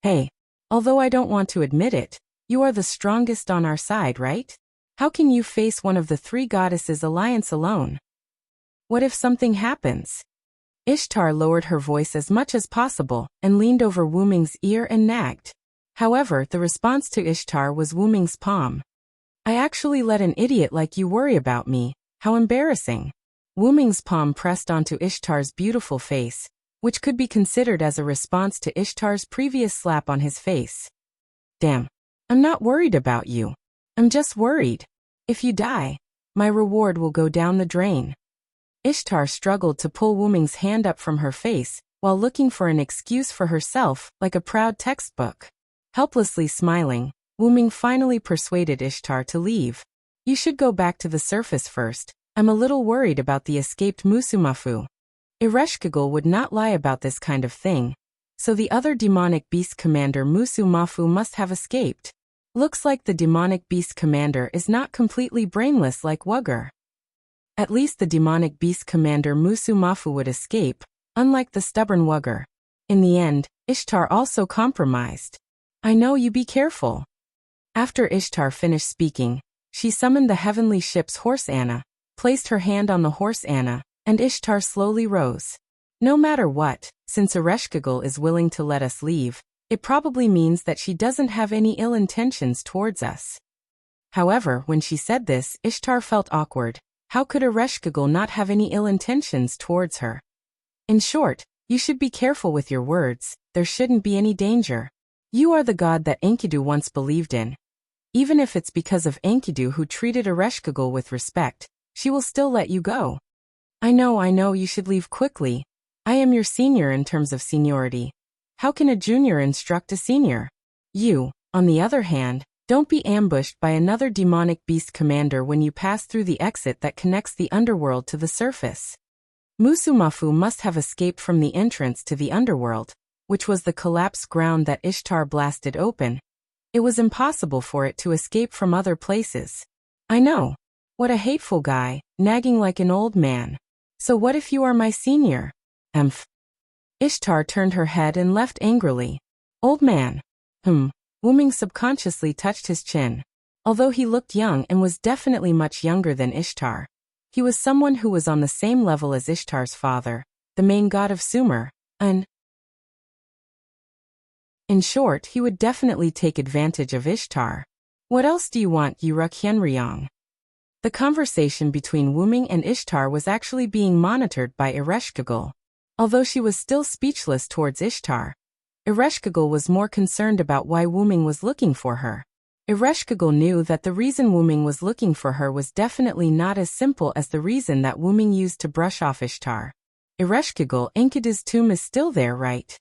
Hey, although I don't want to admit it, you are the strongest on our side, right? How can you face one of the Three Goddesses Alliance alone? What if something happens? Ishtar lowered her voice as much as possible and leaned over Wuming's ear and nagged. However, the response to Ishtar was Wuming's palm. I actually let an idiot like you worry about me, how embarrassing. Wuming's palm pressed onto Ishtar's beautiful face, which could be considered as a response to Ishtar's previous slap on his face. Damn. I'm not worried about you. I'm just worried. If you die, my reward will go down the drain. Ishtar struggled to pull Wuming's hand up from her face, while looking for an excuse for herself, like a proud textbook. Helplessly smiling, Wuming finally persuaded Ishtar to leave. You should go back to the surface first. I'm a little worried about the escaped Musumafu. Ereshkigal would not lie about this kind of thing, so the other demonic beast commander Musumafu must have escaped. Looks like the demonic beast commander is not completely brainless like Wugger. At least the demonic beast commander Musumafu would escape, unlike the stubborn Wugger. In the end, Ishtar also compromised. I know, you be careful. After Ishtar finished speaking, she summoned the heavenly ship's horse Anna, placed her hand on the horse Anna, and Ishtar slowly rose. No matter what, since Ereshkigal is willing to let us leave, it probably means that she doesn't have any ill intentions towards us. However, when she said this, Ishtar felt awkward. How could Ereshkigal not have any ill intentions towards her? In short, you should be careful with your words, there shouldn't be any danger. You are the god that Enkidu once believed in. Even if it's because of Enkidu who treated Ereshkigal with respect, she will still let you go. I know, you should leave quickly. I am your senior in terms of seniority. How can a junior instruct a senior? You, on the other hand, don't be ambushed by another demonic beast commander when you pass through the exit that connects the underworld to the surface. Musumafu must have escaped from the entrance to the underworld, which was the collapsed ground that Ishtar blasted open. It was impossible for it to escape from other places. I know. What a hateful guy, nagging like an old man. So what if you are my senior? Emph. Ishtar turned her head and left angrily. Old man. Wuming subconsciously touched his chin. Although he looked young and was definitely much younger than Ishtar, He was someone who was on the same level as Ishtar's father, the main god of Sumer, and in short, he would definitely take advantage of Ishtar. What else do you want, Yuruk Hyenryong? The conversation between Wuming and Ishtar was actually being monitored by Ereshkigal. Although she was still speechless towards Ishtar, Ereshkigal was more concerned about why Wuming was looking for her. Ereshkigal knew that the reason Wuming was looking for her was definitely not as simple as the reason that Wuming used to brush off Ishtar. Ereshkigal, Enkidu's tomb is still there, right?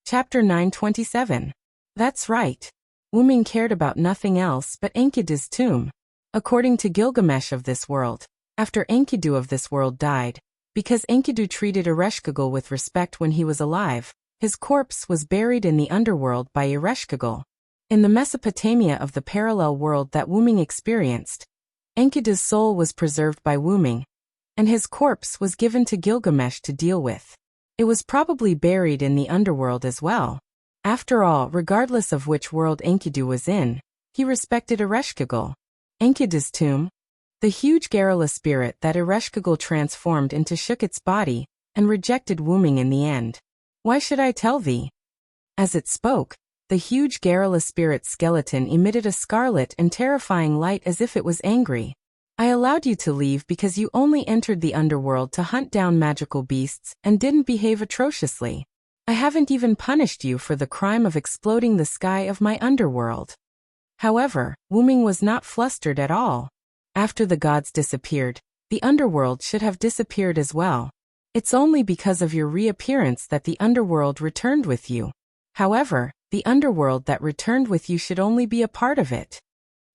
Chapter 927. That's right. Wuming cared about nothing else but Enkidu's tomb. According to Gilgamesh of this world, after Enkidu of this world died, because Enkidu treated Ereshkigal with respect when he was alive, his corpse was buried in the underworld by Ereshkigal. In the Mesopotamia of the parallel world that Wuming experienced, Enkidu's soul was preserved by Wuming, and his corpse was given to Gilgamesh to deal with. It was probably buried in the underworld as well. After all, regardless of which world Enkidu was in, he respected Ereshkigal. Enkidu's tomb, the huge Garrula spirit that Ereshkigal transformed into, shook its body and rejected Wuming in the end. Why should I tell thee? As it spoke, the huge Garrula spirit skeleton emitted a scarlet and terrifying light as if it was angry. I allowed you to leave because you only entered the underworld to hunt down magical beasts and didn't behave atrociously. I haven't even punished you for the crime of exploding the sky of my underworld. However, Wuming was not flustered at all. After the gods disappeared, the underworld should have disappeared as well. It's only because of your reappearance that the underworld returned with you. However, the underworld that returned with you should only be a part of it.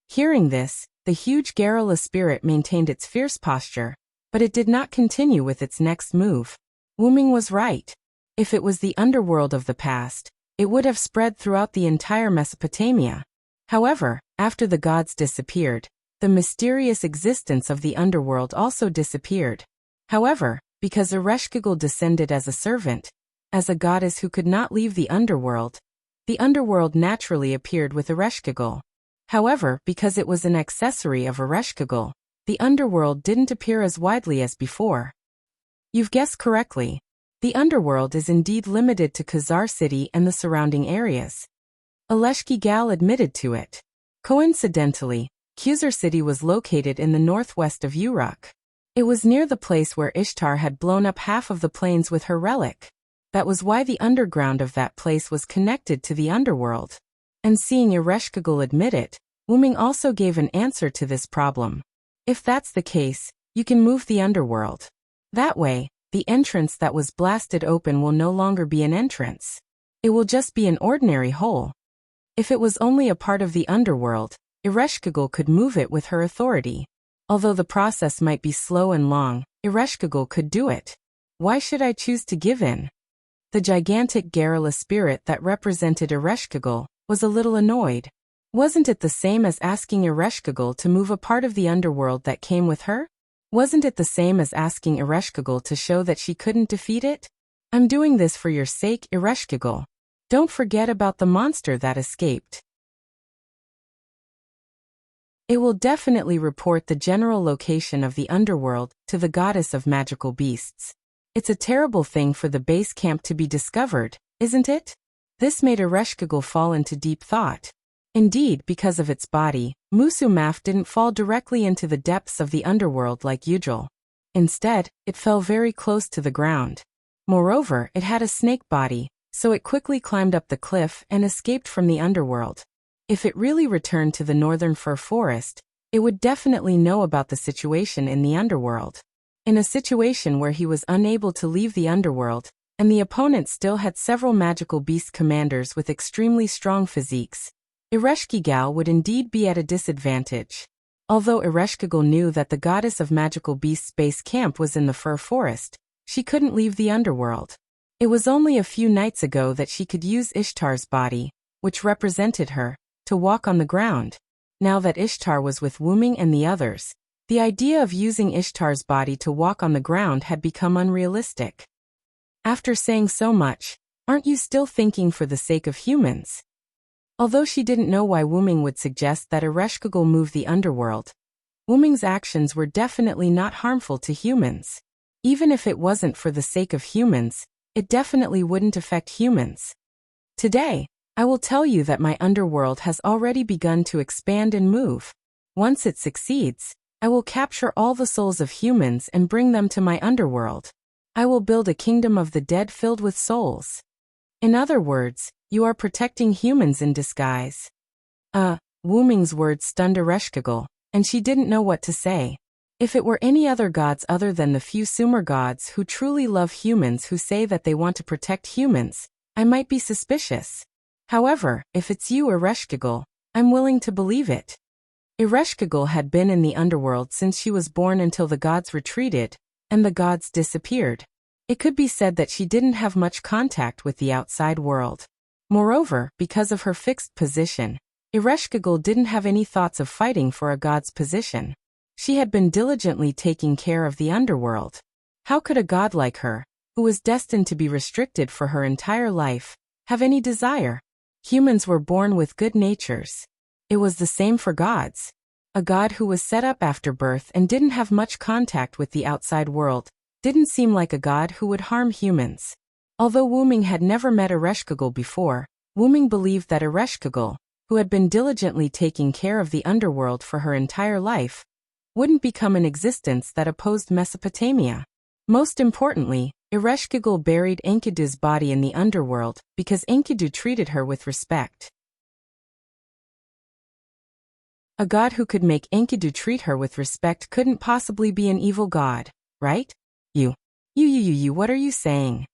Hearing this, the huge Garrula spirit maintained its fierce posture, but it did not continue with its next move. Wuming was right. If it was the underworld of the past, it would have spread throughout the entire Mesopotamia. However, after the gods disappeared, the mysterious existence of the underworld also disappeared. However, because Ereshkigal descended as a servant, as a goddess who could not leave the underworld naturally appeared with Ereshkigal. However, because it was an accessory of Ereshkigal, the underworld didn't appear as widely as before. You've guessed correctly. The underworld is indeed limited to Khazar City and the surrounding areas. Ereshkigal admitted to it. Coincidentally, Khazar City was located in the northwest of Uruk. It was near the place where Ishtar had blown up half of the plains with her relic. That was why the underground of that place was connected to the underworld. And seeing Ereshkigal admit it, Wuming also gave an answer to this problem. If that's the case, you can move the underworld. That way, the entrance that was blasted open will no longer be an entrance. It will just be an ordinary hole. If it was only a part of the underworld, Ereshkigal could move it with her authority. Although the process might be slow and long, Ereshkigal could do it. Why should I choose to give in? The gigantic Garrula spirit that represented Ereshkigal was a little annoyed. Wasn't it the same as asking Ereshkigal to move a part of the underworld that came with her? Wasn't it the same as asking Ereshkigal to show that she couldn't defeat it? I'm doing this for your sake, Ereshkigal. Don't forget about the monster that escaped. It will definitely report the general location of the underworld to the goddess of magical beasts. It's a terrible thing for the base camp to be discovered, isn't it? This made Ereshkigal fall into deep thought. Indeed, because of its body, Musumaf didn't fall directly into the depths of the underworld like usual. Instead, it fell very close to the ground. Moreover, it had a snake body, so it quickly climbed up the cliff and escaped from the underworld. If it really returned to the northern fir forest, it would definitely know about the situation in the underworld. In a situation where he was unable to leave the underworld, and the opponent still had several magical beast commanders with extremely strong physiques, Ereshkigal would indeed be at a disadvantage. Although Ereshkigal knew that the goddess of magical beasts' base camp was in the fir forest, she couldn't leave the underworld. It was only a few nights ago that she could use Ishtar's body, which represented her, to walk on the ground. Now that Ishtar was with Wuming and the others, the idea of using Ishtar's body to walk on the ground had become unrealistic. After saying so much, aren't you still thinking for the sake of humans? Although she didn't know why Wuming would suggest that Ereshkigal move the underworld, Wuming's actions were definitely not harmful to humans. Even if it wasn't for the sake of humans, it definitely wouldn't affect humans. Today, I will tell you that my underworld has already begun to expand and move. Once it succeeds, I will capture all the souls of humans and bring them to my underworld. I will build a kingdom of the dead filled with souls. In other words, you are protecting humans in disguise. Wuming's words stunned Ereshkigal, and she didn't know what to say. If it were any other gods other than the few Sumer gods who truly love humans who say that they want to protect humans, I might be suspicious. However, if it's you, Ereshkigal, I'm willing to believe it. Ereshkigal had been in the underworld since she was born until the gods retreated, and the gods disappeared. It could be said that she didn't have much contact with the outside world. Moreover, because of her fixed position, Ereshkigal didn't have any thoughts of fighting for a god's position. She had been diligently taking care of the underworld. How could a god like her, who was destined to be restricted for her entire life, have any desire? Humans were born with good natures. It was the same for gods. A god who was set up after birth and didn't have much contact with the outside world didn't seem like a god who would harm humans. Although Wuming had never met Ereshkigal before, Wuming believed that Ereshkigal, who had been diligently taking care of the underworld for her entire life, wouldn't become an existence that opposed Mesopotamia. Most importantly, Ereshkigal buried Enkidu's body in the underworld because Enkidu treated her with respect. A god who could make Enkidu treat her with respect couldn't possibly be an evil god, right? You, what are you saying?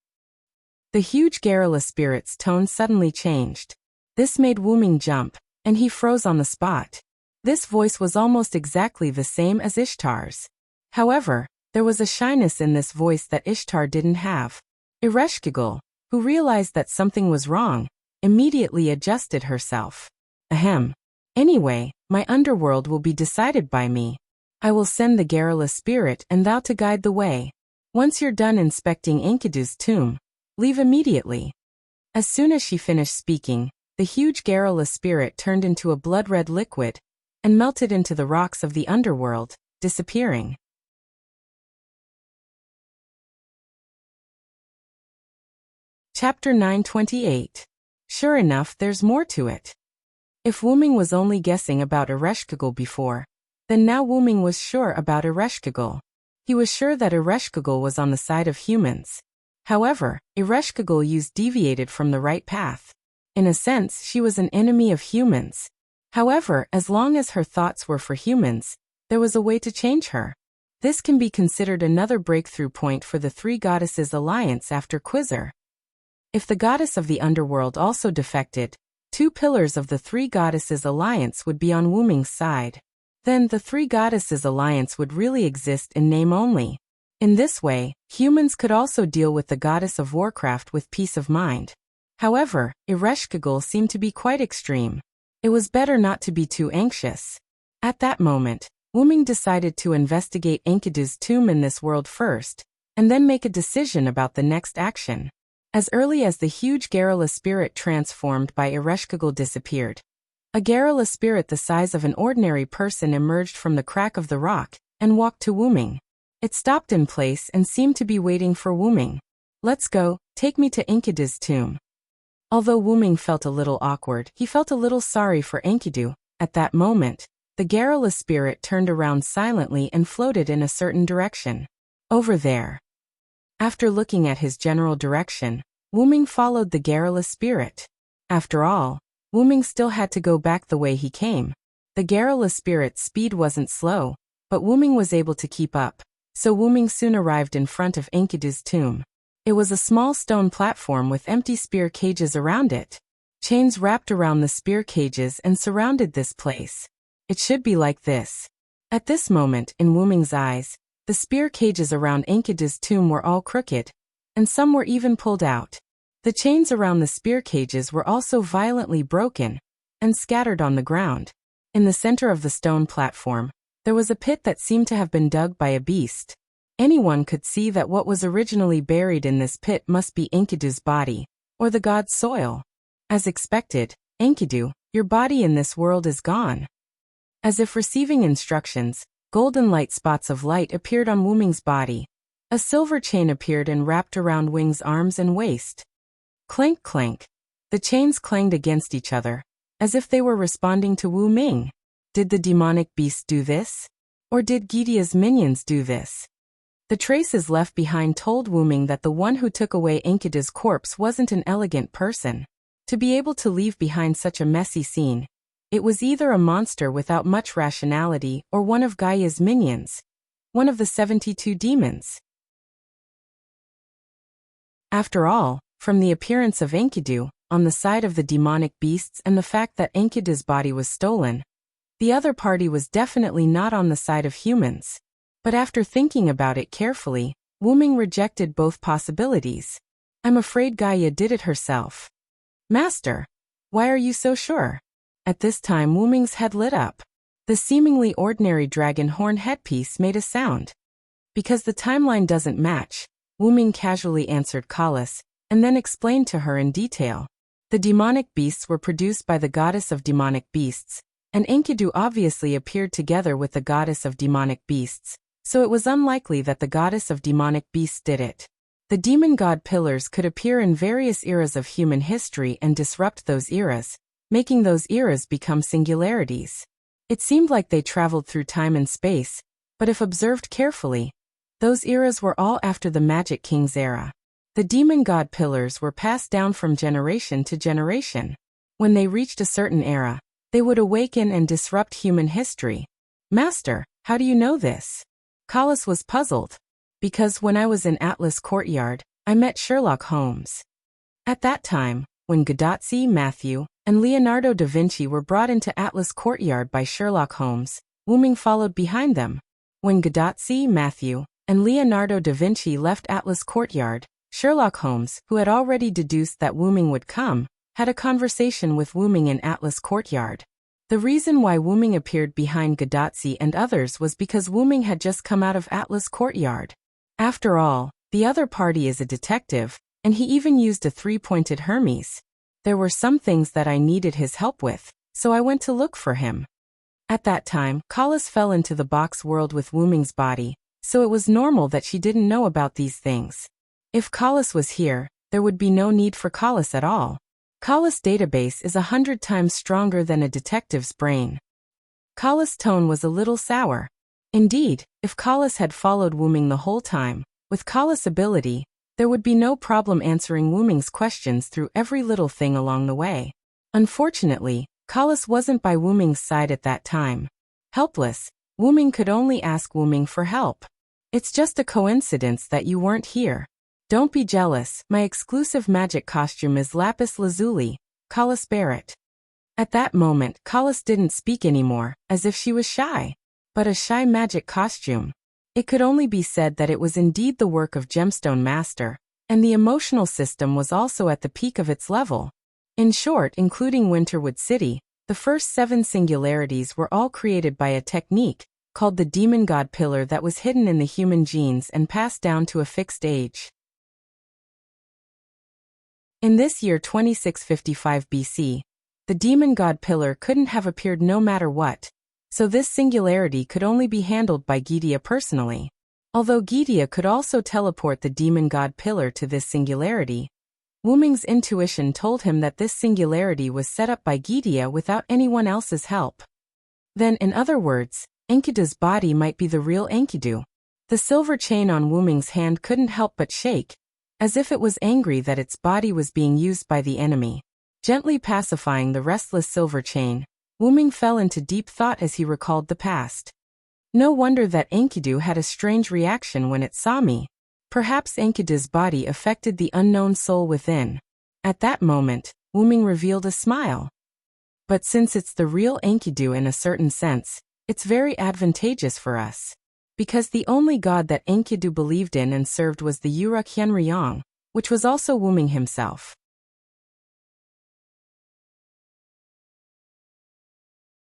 The huge Garrula spirit's tone suddenly changed. This made Wuming jump, and he froze on the spot. This voice was almost exactly the same as Ishtar's. However, there was a shyness in this voice that Ishtar didn't have. Ereshkigal, who realized that something was wrong, immediately adjusted herself. Ahem. Anyway, my underworld will be decided by me. I will send the Garrula spirit and thou to guide the way. Once you're done inspecting Enkidu's tomb, leave immediately. As soon as she finished speaking, the huge Garrula spirit turned into a blood-red liquid and melted into the rocks of the underworld, disappearing. Chapter 928. Sure enough, there's more to it. If Wuming was only guessing about Ereshkigal before, then now Wuming was sure about Ereshkigal. He was sure that Ereshkigal was on the side of humans. However, Ereshkigal deviated from the right path. In a sense, she was an enemy of humans. However, as long as her thoughts were for humans, there was a way to change her. This can be considered another breakthrough point for the three goddesses' alliance after Quizzer. If the goddess of the underworld also defected, two pillars of the three goddesses' alliance would be on Wuming's side. Then the three goddesses' alliance would really exist in name only. In this way, humans could also deal with the goddess of Warcraft with peace of mind. However, Ereshkigal seemed to be quite extreme. It was better not to be too anxious. At that moment, Wuming decided to investigate Enkidu's tomb in this world first, and then make a decision about the next action. As early as the huge Garrula spirit transformed by Ereshkigal disappeared, a Garrula spirit the size of an ordinary person emerged from the crack of the rock and walked to Wuming. It stopped in place and seemed to be waiting for Wuming. Let's go, take me to Enkidu's tomb. Although Wuming felt a little awkward, he felt a little sorry for Enkidu. At that moment, the Garrula spirit turned around silently and floated in a certain direction. Over there. After looking at his general direction, Wuming followed the Garrula spirit. After all, Wuming still had to go back the way he came. The Garrula spirit's speed wasn't slow, but Wuming was able to keep up, so Wuming soon arrived in front of Enkidu's tomb. It was a small stone platform with empty spear cages around it. Chains wrapped around the spear cages and surrounded this place. It should be like this. At this moment, in Wuming's eyes, the spear cages around Enkidu's tomb were all crooked, and some were even pulled out. The chains around the spear cages were also violently broken and scattered on the ground. In the center of the stone platform, there was a pit that seemed to have been dug by a beast. Anyone could see that what was originally buried in this pit must be Enkidu's body, or the god's soil. As expected, Enkidu, your body in this world is gone." As if receiving instructions, golden light spots of light appeared on Wuming's body. A silver chain appeared and wrapped around Wing's arms and waist. Clank clank. The chains clanged against each other, as if they were responding to Wu Ming. Did the demonic beast do this? Or did Gidea's minions do this? The traces left behind told Wu Ming that the one who took away Enkidu's corpse wasn't an elegant person. To be able to leave behind such a messy scene, it was either a monster without much rationality or one of Gaia's minions, one of the 72 demons. After all, from the appearance of Enkidu, on the side of the demonic beasts and the fact that Enkidu's body was stolen, the other party was definitely not on the side of humans. But after thinking about it carefully, Wu Ming rejected both possibilities. "I'm afraid Gaia did it herself." "Master, why are you so sure?" At this time Wu Ming's head lit up. The seemingly ordinary dragon horn headpiece made a sound. "Because the timeline doesn't match," Wu Ming casually answered Kalas, and then explained to her in detail. The demonic beasts were produced by the goddess of demonic beasts, and Enkidu obviously appeared together with the goddess of demonic beasts, so it was unlikely that the goddess of demonic beasts did it. The demon god pillars could appear in various eras of human history and disrupt those eras, making those eras become singularities. It seemed like they traveled through time and space, but if observed carefully, those eras were all after the Magic King's era. The demon god pillars were passed down from generation to generation. When they reached a certain era, they would awaken and disrupt human history. "Master, how do you know this?" Kalas was puzzled. "Because when I was in Atlas Courtyard, I met Sherlock Holmes." At that time, when Gadotzi, Matthew, and Leonardo da Vinci were brought into Atlas Courtyard by Sherlock Holmes, Wu Ming followed behind them. When Gadotzi, Matthew, and Leonardo da Vinci left Atlas Courtyard, Sherlock Holmes, who had already deduced that Wu Ming would come, had a conversation with Wu Ming in Atlas Courtyard. The reason why Wu Ming appeared behind Gadotzi and others was because Wu Ming had just come out of Atlas Courtyard. After all, the other party is a detective, and he even used a three-pointed Hermes. There were some things that I needed his help with, so I went to look for him. At that time, Kalas fell into the box world with Wu Ming's body, so it was normal that she didn't know about these things. If Kalas was here, there would be no need for Kalas at all. Kalas' database is 100 times stronger than a detective's brain. Kalas' tone was a little sour. Indeed, if Kalas had followed Wu Ming the whole time, with Kalas' ability, there would be no problem answering Wu Ming's questions through every little thing along the way. Unfortunately, Kalas wasn't by Wu Ming's side at that time. Helpless, Wu Ming could only ask Wu Ming for help. "It's just a coincidence that you weren't here. Don't be jealous, my exclusive magic costume is lapis lazuli, Kalas Barrett." At that moment, Kalas didn't speak anymore, as if she was shy. But a shy magic costume. It could only be said that it was indeed the work of Gemstone Master, and the emotional system was also at the peak of its level. In short, including Winterwood City, the first 7 singularities were all created by a technique called the Demon God Pillar that was hidden in the human genes and passed down to a fixed age. In this year 2655 BC, the Demon God Pillar couldn't have appeared no matter what, so this singularity could only be handled by Gidea personally. Although Gidea could also teleport the Demon God Pillar to this singularity, Wu Ming's intuition told him that this singularity was set up by Gidea without anyone else's help. Then, in other words, Enkidu's body might be the real Enkidu. The silver chain on Wu Ming's hand couldn't help but shake, as if it was angry that its body was being used by the enemy. Gently pacifying the restless silver chain, Wu Ming fell into deep thought as he recalled the past. No wonder that Enkidu had a strange reaction when it saw me. Perhaps Enkidu's body affected the unknown soul within. At that moment, Wu Ming revealed a smile. But since it's the real Enkidu in a certain sense, it's very advantageous for us. Because the only god that Enkidu believed in and served was the Yuruk Hyunryong, which was also Wu Ming himself.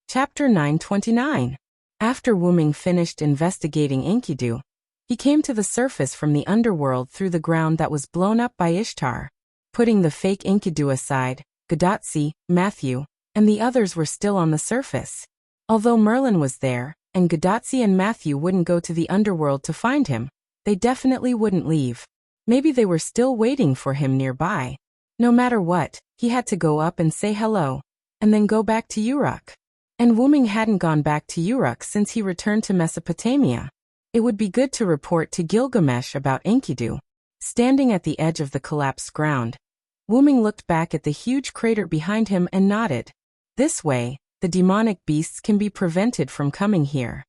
Chapter 929. After Wu Ming finished investigating Enkidu, he came to the surface from the underworld through the ground that was blown up by Ishtar. Putting the fake Enkidu aside, Gadotsi, Matthew, and the others were still on the surface. Although Merlin was there, and Gadotsi and Matthew wouldn't go to the underworld to find him, they definitely wouldn't leave. Maybe they were still waiting for him nearby. No matter what, he had to go up and say hello, and then go back to Uruk. And Wuming hadn't gone back to Uruk since he returned to Mesopotamia. It would be good to report to Gilgamesh about Enkidu. Standing at the edge of the collapsed ground, Wuming looked back at the huge crater behind him and nodded. This way, the demonic beasts can be prevented from coming here.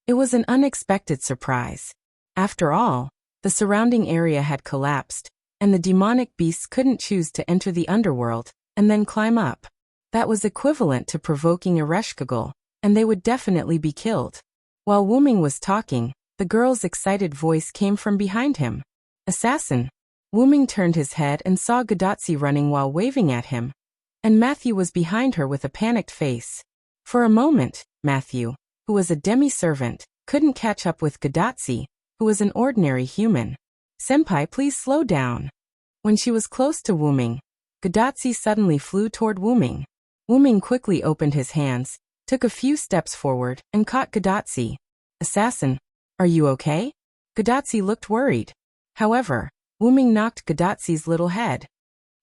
It was an unexpected surprise. After all, the surrounding area had collapsed, and the demonic beasts couldn't choose to enter the underworld and then climb up. That was equivalent to provoking Ereshkigal, and they would definitely be killed. While Wuming was talking, the girl's excited voice came from behind him. Assassin! Wuming turned his head and saw Gadotsi running while waving at him, and Matthew was behind her with a panicked face. For a moment, Matthew, who was a demi-servant, couldn't catch up with Gadotsi, who was an ordinary human. Senpai, please slow down. When she was close to Wuming, Gadotsi suddenly flew toward Wuming. Wuming quickly opened his hands, took a few steps forward, and caught Gadotsi. Assassin, are you okay? Gadotsi looked worried. However, Wuming knocked Gadotsi's little head.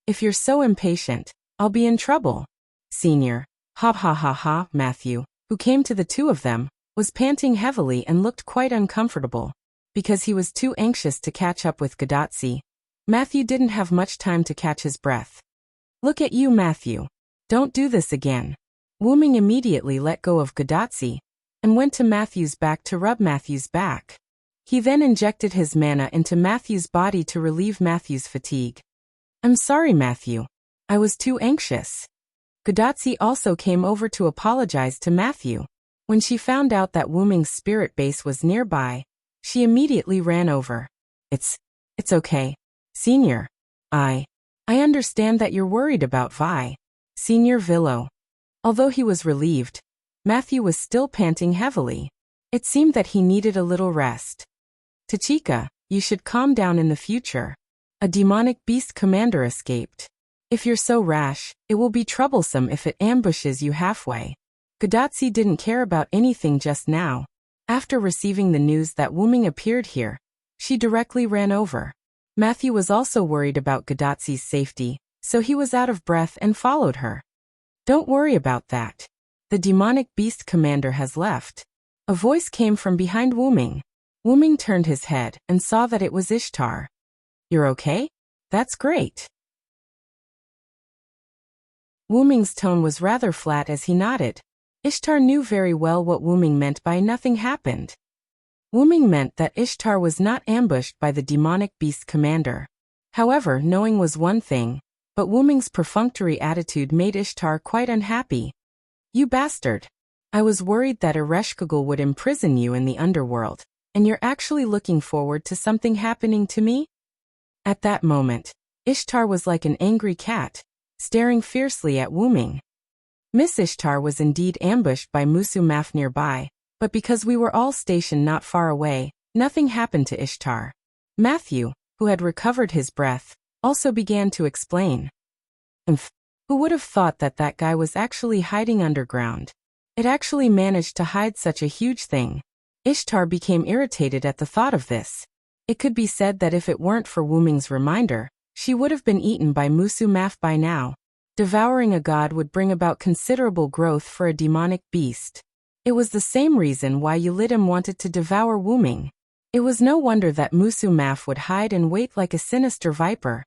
If you're so impatient, I'll be in trouble. Senior, ha ha ha ha. Matthew, who came to the two of them, was panting heavily and looked quite uncomfortable. Because he was too anxious to catch up with Gadotsi, Matthew didn't have much time to catch his breath. Look at you, Matthew. Don't do this again. Wuming immediately let go of Gadotsi and went to Matthew's back to rub Matthew's back. He then injected his mana into Matthew's body to relieve Matthew's fatigue. I'm sorry, Matthew. I was too anxious. Gadotsi also came over to apologize to Matthew. When she found out that Wuming's spirit base was nearby, she immediately ran over. It's okay. Senior. I understand that you're worried about Vi. Senior Villo. Although he was relieved, Matthew was still panting heavily. It seemed that he needed a little rest. Tachika, you should calm down in the future. A demonic beast commander escaped. If you're so rash, it will be troublesome if it ambushes you halfway. Gadotsi didn't care about anything just now. After receiving the news that Wuming appeared here, she directly ran over. Matthew was also worried about Gadotsi's safety, so he was out of breath and followed her. Don't worry about that. The demonic beast commander has left. A voice came from behind Wuming. Wuming turned his head and saw that it was Ishtar. You're okay? That's great. Wuming's tone was rather flat as he nodded. Ishtar knew very well what Wuming meant by nothing happened. Wuming meant that Ishtar was not ambushed by the demonic beast commander. However, knowing was one thing, but Wuming's perfunctory attitude made Ishtar quite unhappy. You bastard. I was worried that Ereshkigal would imprison you in the underworld, and you're actually looking forward to something happening to me? At that moment, Ishtar was like an angry cat, staring fiercely at Wuming. Miss Ishtar was indeed ambushed by Musu Maf nearby, but because we were all stationed not far away, nothing happened to Ishtar. Matthew, who had recovered his breath, also began to explain. Who would have thought that that guy was actually hiding underground? It actually managed to hide such a huge thing. Ishtar became irritated at the thought of this. It could be said that if it weren't for Wuming's reminder, she would have been eaten by Musu Maf by now. Devouring a god would bring about considerable growth for a demonic beast. It was the same reason why Yulidim wanted to devour Wuming. It was no wonder that Musu Maf would hide and wait like a sinister viper.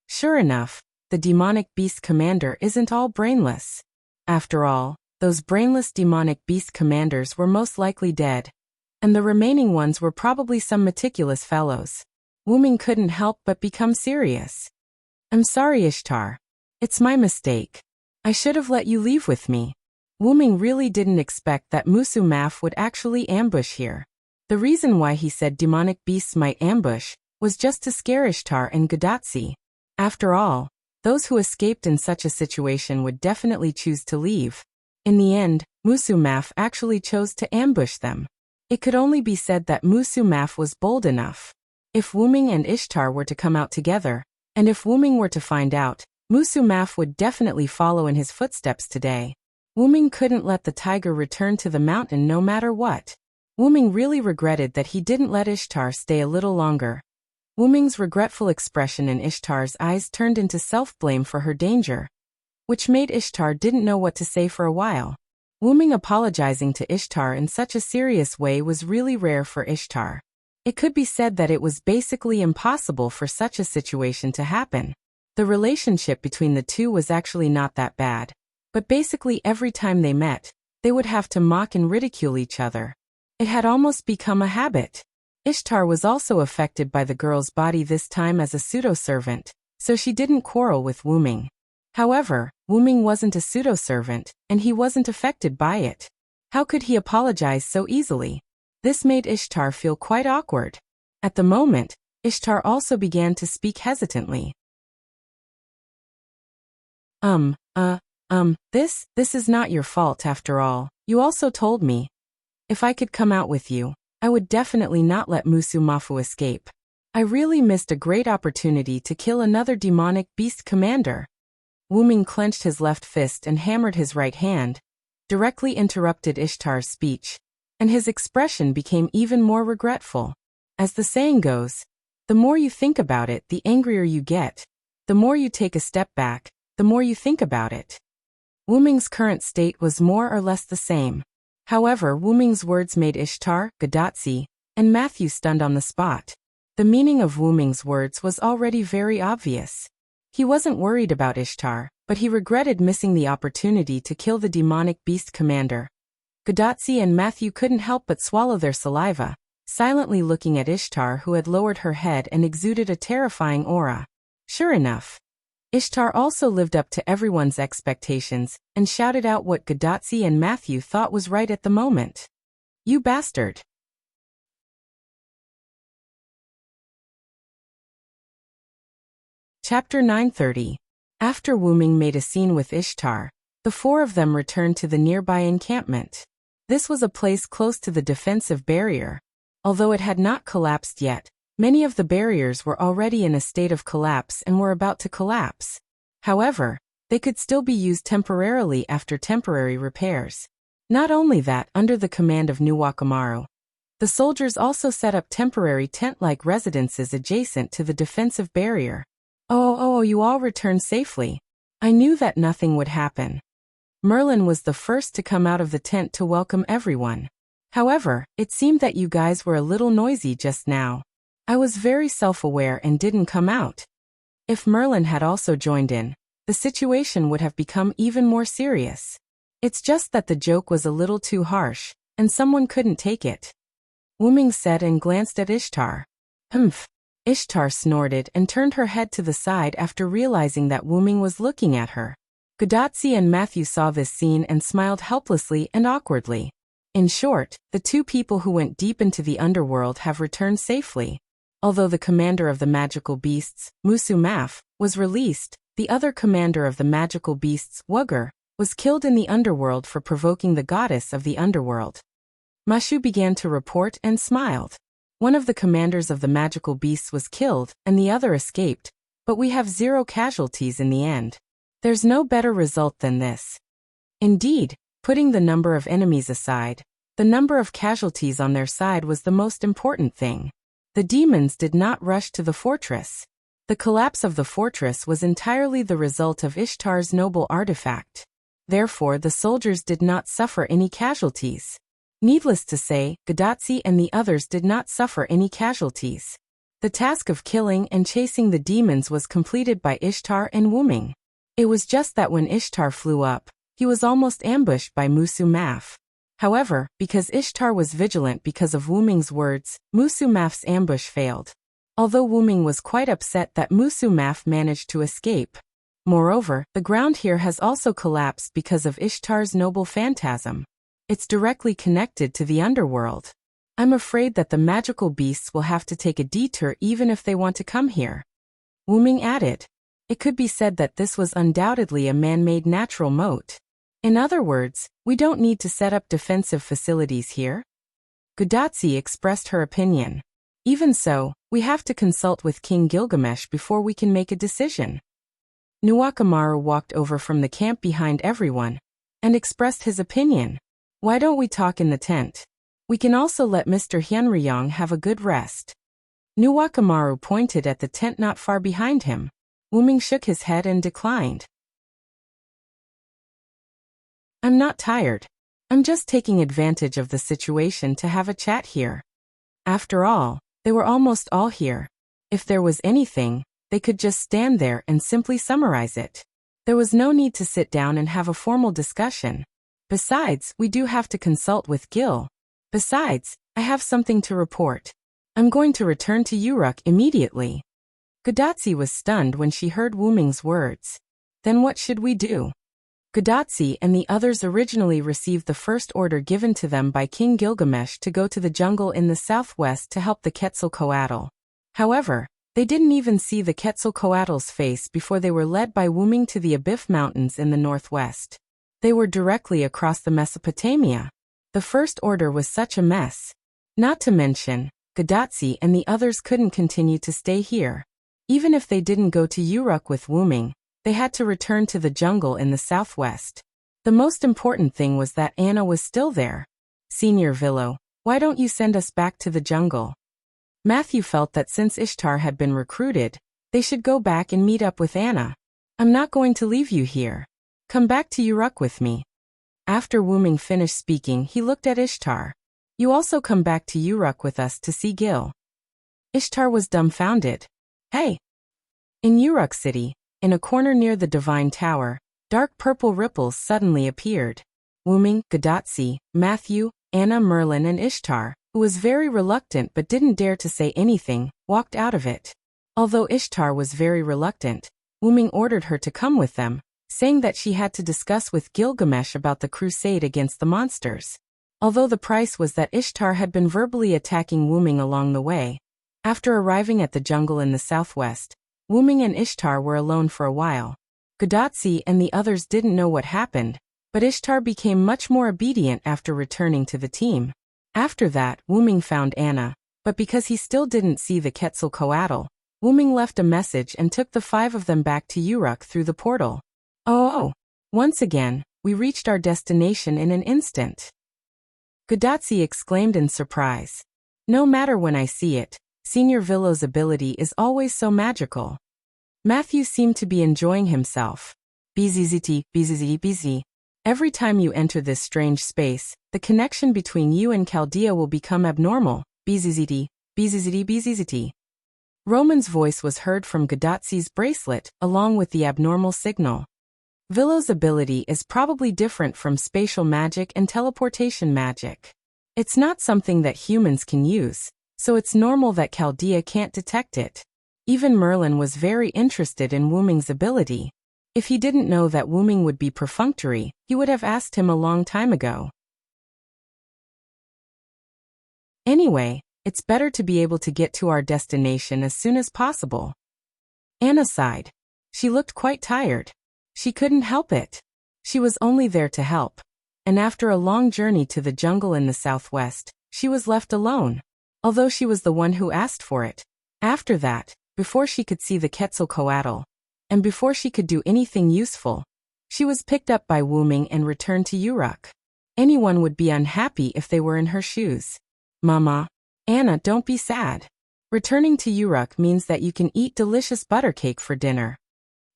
Sure enough, the demonic beast commander isn't all brainless. After all, those brainless demonic beast commanders were most likely dead, and the remaining ones were probably some meticulous fellows. Wuming couldn't help but become serious. I'm sorry, Ishtar. It's my mistake. I should have let you leave with me. Wuming really didn't expect that Musu Maf would actually ambush here. The reason why he said demonic beasts might ambush was just to scare Ishtar and Gadotsi. After all, those who escaped in such a situation would definitely choose to leave. In the end, Musu Maf actually chose to ambush them. It could only be said that Musu Maf was bold enough. If Wuming and Ishtar were to come out together, and if Wuming were to find out, Musumaf would definitely follow in his footsteps today. Wuming couldn't let the tiger return to the mountain no matter what. Wuming really regretted that he didn't let Ishtar stay a little longer. Wuming's regretful expression in Ishtar's eyes turned into self-blame for her danger, which made Ishtar didn't know what to say for a while. Wuming apologizing to Ishtar in such a serious way was really rare for Ishtar. It could be said that it was basically impossible for such a situation to happen. The relationship between the two was actually not that bad, but basically every time they met, they would have to mock and ridicule each other. It had almost become a habit. Ishtar was also affected by the girl's body this time as a pseudo-servant, so she didn't quarrel with Wuming. However, Wuming wasn't a pseudo-servant, and he wasn't affected by it. How could he apologize so easily? This made Ishtar feel quite awkward. At the moment, Ishtar also began to speak hesitantly. This is not your fault after all. You also told me. If I could come out with you, I would definitely not let Musumafu escape. I really missed a great opportunity to kill another demonic beast commander. Wuming clenched his left fist and hammered his right hand, directly interrupted Ishtar's speech, and his expression became even more regretful. As the saying goes, the more you think about it, the angrier you get. The more you take a step back, the more you think about it. Wuming's current state was more or less the same. However, Wuming's words made Ishtar, Gadatsi, and Matthew stunned on the spot. The meaning of Wuming's words was already very obvious. He wasn't worried about Ishtar, but he regretted missing the opportunity to kill the demonic beast commander. Gadatsi and Matthew couldn't help but swallow their saliva, silently looking at Ishtar, who had lowered her head and exuded a terrifying aura. Sure enough, Ishtar also lived up to everyone's expectations and shouted out what Gadatsi and Matthew thought was right at the moment. You bastard! Chapter 930. After Wuming made a scene with Ishtar, the four of them returned to the nearby encampment. This was a place close to the defensive barrier. Although it had not collapsed yet, many of the barriers were already in a state of collapse and were about to collapse. However, they could still be used temporarily after temporary repairs. Not only that, under the command of Nuwakamaru, the soldiers also set up temporary tent-like residences adjacent to the defensive barrier. Oh, you all returned safely. I knew that nothing would happen. Merlin was the first to come out of the tent to welcome everyone. However, it seemed that you guys were a little noisy just now. I was very self-aware and didn't come out. If Merlin had also joined in, the situation would have become even more serious. It's just that the joke was a little too harsh, and someone couldn't take it. Wuming said and glanced at Ishtar. Humph. Ishtar snorted and turned her head to the side after realizing that Wuming was looking at her. Gadatsi and Matthew saw this scene and smiled helplessly and awkwardly. In short, the two people who went deep into the underworld have returned safely. Although the commander of the magical beasts, Musumaf, was released, the other commander of the magical beasts, Wugger, was killed in the underworld for provoking the goddess of the underworld. Mashu began to report and smiled. One of the commanders of the magical beasts was killed, and the other escaped, but we have 0 casualties in the end. There's no better result than this. Indeed, putting the number of enemies aside, the number of casualties on their side was the most important thing. The demons did not rush to the fortress. The collapse of the fortress was entirely the result of Ishtar's noble artifact. Therefore, the soldiers did not suffer any casualties. Needless to say, Gadatsi and the others did not suffer any casualties. The task of killing and chasing the demons was completed by Ishtar and Wuming. It was just that when Ishtar flew up, he was almost ambushed by Musumaf. However, because Ishtar was vigilant because of Wuming's words, Musumaf's ambush failed. Although Wuming was quite upset that Musumaf managed to escape. Moreover, the ground here has also collapsed because of Ishtar's noble phantasm. It's directly connected to the underworld. I'm afraid that the magical beasts will have to take a detour even if they want to come here. Wuming added. It could be said that this was undoubtedly a man-made natural moat. In other words, we don't need to set up defensive facilities here. Gadatsi expressed her opinion. Even so, we have to consult with King Gilgamesh before we can make a decision. Nuwakamaru walked over from the camp behind everyone and expressed his opinion. Why don't we talk in the tent? We can also let Mr. Hyunryong have a good rest. Nuwakamaru pointed at the tent not far behind him. Wuming shook his head and declined. I'm not tired. I'm just taking advantage of the situation to have a chat here. After all, they were almost all here. If there was anything, they could just stand there and simply summarize it. There was no need to sit down and have a formal discussion. Besides, we do have to consult with Gil. Besides, I have something to report. I'm going to return to Uruk immediately. Godatsi was stunned when she heard Wuming's words. Then what should we do? Godatsi and the others originally received the first order given to them by King Gilgamesh to go to the jungle in the southwest to help the Quetzalcoatl. However, they didn't even see the Quetzalcoatl's face before they were led by Wuming to the Abyssal Mountains in the northwest. They were directly across the Mesopotamia. The first order was such a mess. Not to mention, Godatsi and the others couldn't continue to stay here. Even if they didn't go to Uruk with Wuming, they had to return to the jungle in the southwest. The most important thing was that Anna was still there. Senior Villo, why don't you send us back to the jungle? Matthew felt that since Ishtar had been recruited, they should go back and meet up with Anna. I'm not going to leave you here. Come back to Uruk with me. After Wuming finished speaking, he looked at Ishtar. You also come back to Uruk with us to see Gil. Ishtar was dumbfounded. Hey! In Uruk City, in a corner near the Divine Tower, dark purple ripples suddenly appeared. Wuming, Godatsi, Matthew, Anna, Merlin and Ishtar, who was very reluctant but didn't dare to say anything, walked out of it. Although Ishtar was very reluctant, Wuming ordered her to come with them, saying that she had to discuss with Gilgamesh about the crusade against the monsters. Although the price was that Ishtar had been verbally attacking Wuming along the way. After arriving at the jungle in the southwest, Wuming and Ishtar were alone for a while. Godatsi and the others didn't know what happened, but Ishtar became much more obedient after returning to the team. After that, Wuming found Anna, but because he still didn't see the Quetzalcoatl, Wuming left a message and took the 5 of them back to Uruk through the portal. Oh! Once again, we reached our destination in an instant. Godatsi exclaimed in surprise. No matter when I see it, Senior Villo's ability is always so magical. Matthew seemed to be enjoying himself. Busy. Every time you enter this strange space, the connection between you and Chaldea will become abnormal. Busy. Roman's voice was heard from Godatsi's bracelet, along with the abnormal signal. Villo's ability is probably different from spatial magic and teleportation magic. It's not something that humans can use, so it's normal that Chaldea can't detect it. Even Merlin was very interested in Wuming's ability. If he didn't know that Wuming would be perfunctory, he would have asked him a long time ago. Anyway, it's better to be able to get to our destination as soon as possible. Anna sighed. She looked quite tired. She couldn't help it. She was only there to help. And after a long journey to the jungle in the southwest, she was left alone. Although she was the one who asked for it. After that, before she could see the Quetzalcoatl, and before she could do anything useful, she was picked up by Wuming and returned to Uruk. Anyone would be unhappy if they were in her shoes. Mama. Anna, don't be sad. Returning to Uruk means that you can eat delicious butter cake for dinner.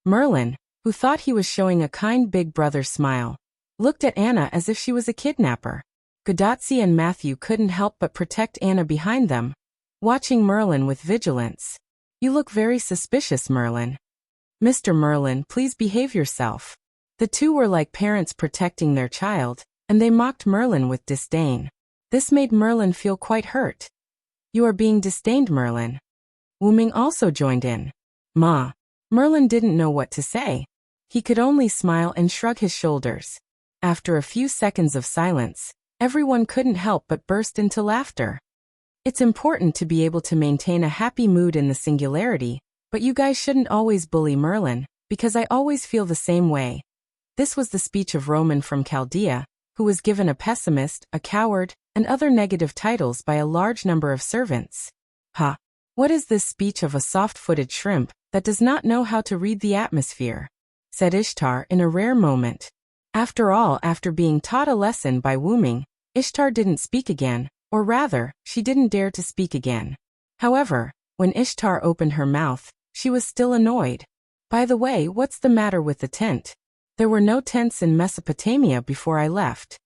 Merlin, who thought he was showing a kind big brother smile, looked at Anna as if she was a kidnapper. Godatsi and Matthew couldn't help but protect Anna behind them, watching Merlin with vigilance. You look very suspicious, Merlin. Mr. Merlin, please behave yourself. The two were like parents protecting their child, and they mocked Merlin with disdain. This made Merlin feel quite hurt. You are being disdained, Merlin. Wuming also joined in. Ma. Merlin didn't know what to say. He could only smile and shrug his shoulders. After a few seconds of silence, everyone couldn't help but burst into laughter. It's important to be able to maintain a happy mood in the singularity, but you guys shouldn't always bully Merlin, because I always feel the same way. This was the speech of Roman from Chaldea, who was given a pessimist, a coward, and other negative titles by a large number of servants. Ha! What is this speech of a soft-footed shrimp that does not know how to read the atmosphere? said Ishtar in a rare moment. After all, after being taught a lesson by Wuming, Ishtar didn't speak again, or rather, she didn't dare to speak again. However, when Ishtar opened her mouth, she was still annoyed. By the way, what's the matter with the tent? There were no tents in Mesopotamia before I left.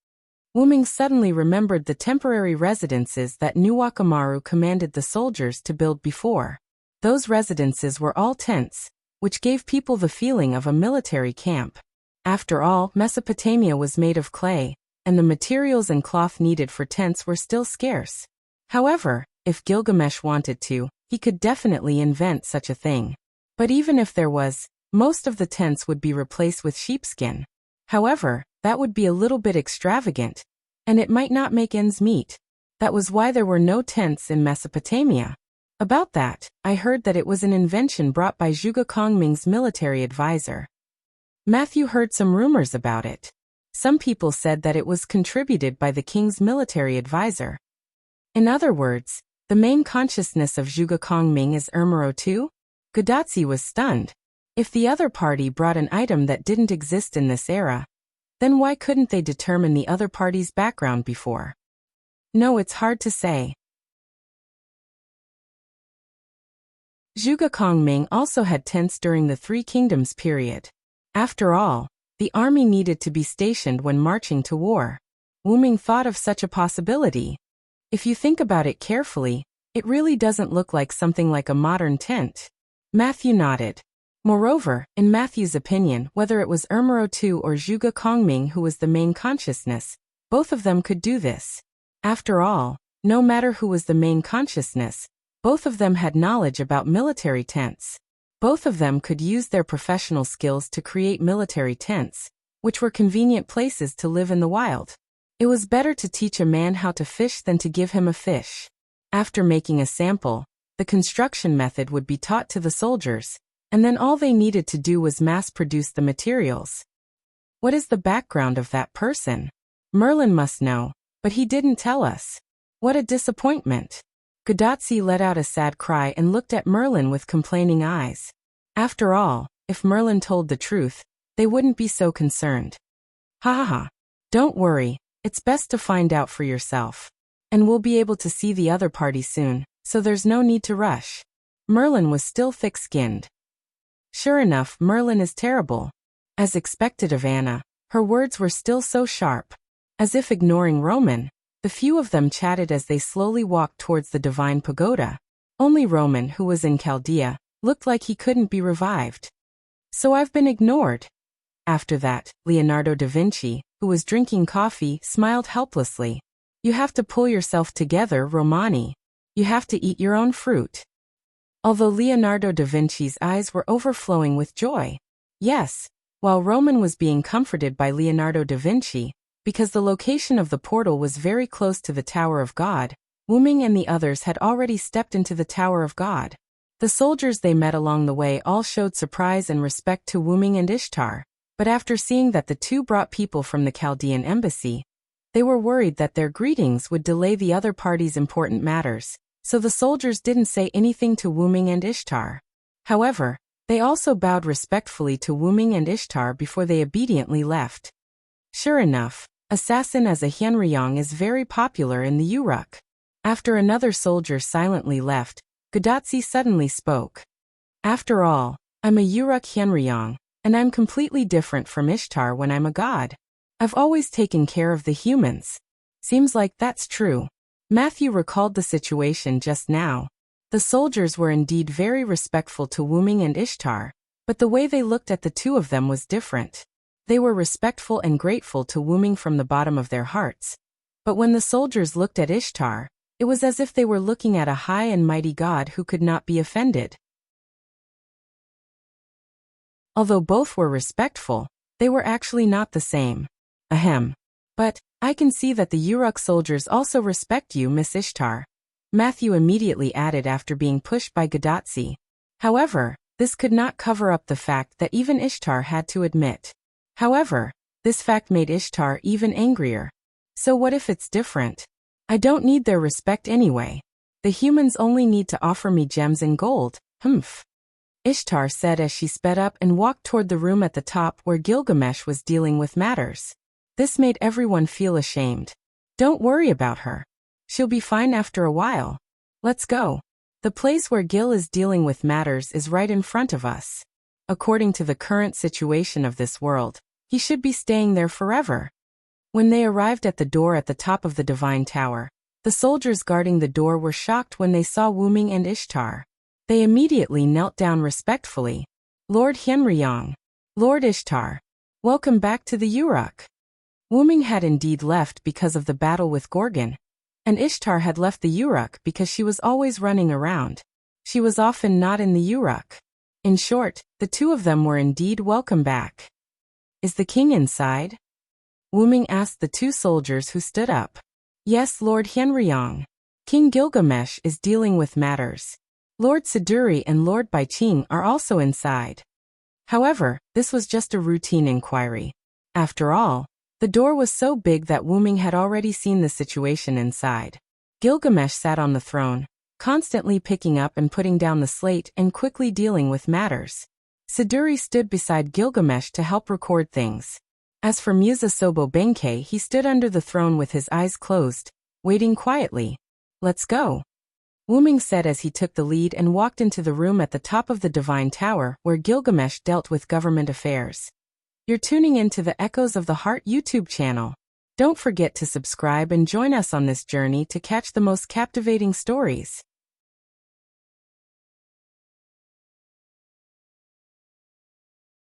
Wuming suddenly remembered the temporary residences that Nuwakamaru commanded the soldiers to build before. Those residences were all tents, which gave people the feeling of a military camp. After all, Mesopotamia was made of clay, and the materials and cloth needed for tents were still scarce. However, if Gilgamesh wanted to, he could definitely invent such a thing. But even if there was, most of the tents would be replaced with sheepskin. However, that would be a little bit extravagant, and it might not make ends meet. That was why there were no tents in Mesopotamia. About that, I heard that it was an invention brought by Zhuge Kongming's military advisor. Matthew heard some rumors about it. Some people said that it was contributed by the king's military advisor. In other words, the main consciousness of Zhuge Kongming is Ermero too? Gudatsi was stunned. If the other party brought an item that didn't exist in this era, then why couldn't they determine the other party's background before? No, it's hard to say. Zhuge Kongming also had tents during the Three Kingdoms period. After all, the army needed to be stationed when marching to war. Wuming thought of such a possibility. If you think about it carefully, it really doesn't look like something like a modern tent. Matthew nodded. Moreover, in Matthew's opinion, whether it was Ermero II or Zhuge Kongming who was the main consciousness, both of them could do this. After all, no matter who was the main consciousness, both of them had knowledge about military tents. Both of them could use their professional skills to create military tents, which were convenient places to live in the wild. It was better to teach a man how to fish than to give him a fish. After making a sample, the construction method would be taught to the soldiers, and then all they needed to do was mass-produce the materials. What is the background of that person? Merlin must know, but he didn't tell us. What a disappointment. Gudatsi let out a sad cry and looked at Merlin with complaining eyes. After all, if Merlin told the truth, they wouldn't be so concerned. Ha ha ha. Don't worry, it's best to find out for yourself. And we'll be able to see the other party soon, so there's no need to rush. Merlin was still thick-skinned. Sure enough, Merlin is terrible. As expected of Anna, her words were still so sharp. As if ignoring Roman, the few of them chatted as they slowly walked towards the divine pagoda. Only Roman, who was in Chaldea, looked like he couldn't be revived. So I've been ignored. After that, Leonardo da Vinci, who was drinking coffee, smiled helplessly. You have to pull yourself together, Romani. You have to eat your own fruit. Although Leonardo da Vinci's eyes were overflowing with joy. Yes, while Roman was being comforted by Leonardo da Vinci, because the location of the portal was very close to the Tower of God, Wuming and the others had already stepped into the Tower of God. The soldiers they met along the way all showed surprise and respect to Wuming and Ishtar, but after seeing that the two brought people from the Chaldean embassy, they were worried that their greetings would delay the other party's important matters, so the soldiers didn't say anything to Wuming and Ishtar. However, they also bowed respectfully to Wuming and Ishtar before they obediently left. Sure enough, assassin as a Hyenryong is very popular in the Uruk. After another soldier silently left, Gudatsi suddenly spoke. After all, I'm a Uruk Hyenryong, and I'm completely different from Ishtar when I'm a god. I've always taken care of the humans. Seems like that's true. Matthew recalled the situation just now. The soldiers were indeed very respectful to Wuming and Ishtar, but the way they looked at the two of them was different. They were respectful and grateful to Wuming from the bottom of their hearts. But when the soldiers looked at Ishtar, it was as if they were looking at a high and mighty god who could not be offended. Although both were respectful, they were actually not the same. Ahem. But, I can see that the Uruk soldiers also respect you, Miss Ishtar. Matthew immediately added after being pushed by Gudatsi. However, this could not cover up the fact that even Ishtar had to admit. However, this fact made Ishtar even angrier. So what if it's different? I don't need their respect anyway. The humans only need to offer me gems and gold. Humph. Ishtar said as she sped up and walked toward the room at the top where Gilgamesh was dealing with matters. This made everyone feel ashamed. Don't worry about her. She'll be fine after a while. Let's go. The place where Gil is dealing with matters is right in front of us. According to the current situation of this world, he should be staying there forever. When they arrived at the door at the top of the divine tower, the soldiers guarding the door were shocked when they saw Wuming and Ishtar. They immediately knelt down respectfully. Lord Henryong. Lord Ishtar. Welcome back to the Uruk. Wuming had indeed left because of the battle with Gorgon, and Ishtar had left the Uruk because she was always running around. She was often not in the Uruk. In short, the two of them were indeed welcome back. Is the king inside? Wuming asked the two soldiers who stood up. Yes, Lord Henryong. King Gilgamesh is dealing with matters. Lord Siduri and Lord Baiqing are also inside. However, this was just a routine inquiry. After all, the door was so big that Wuming had already seen the situation inside. Gilgamesh sat on the throne, constantly picking up and putting down the slate and quickly dealing with matters. Siduri stood beside Gilgamesh to help record things. As for Musa Sobo Benkei, he stood under the throne with his eyes closed, waiting quietly. Let's go. Wuming said as he took the lead and walked into the room at the top of the divine tower where Gilgamesh dealt with government affairs. You're tuning in to the Echoes of the Heart YouTube channel. Don't forget to subscribe and join us on this journey to catch the most captivating stories.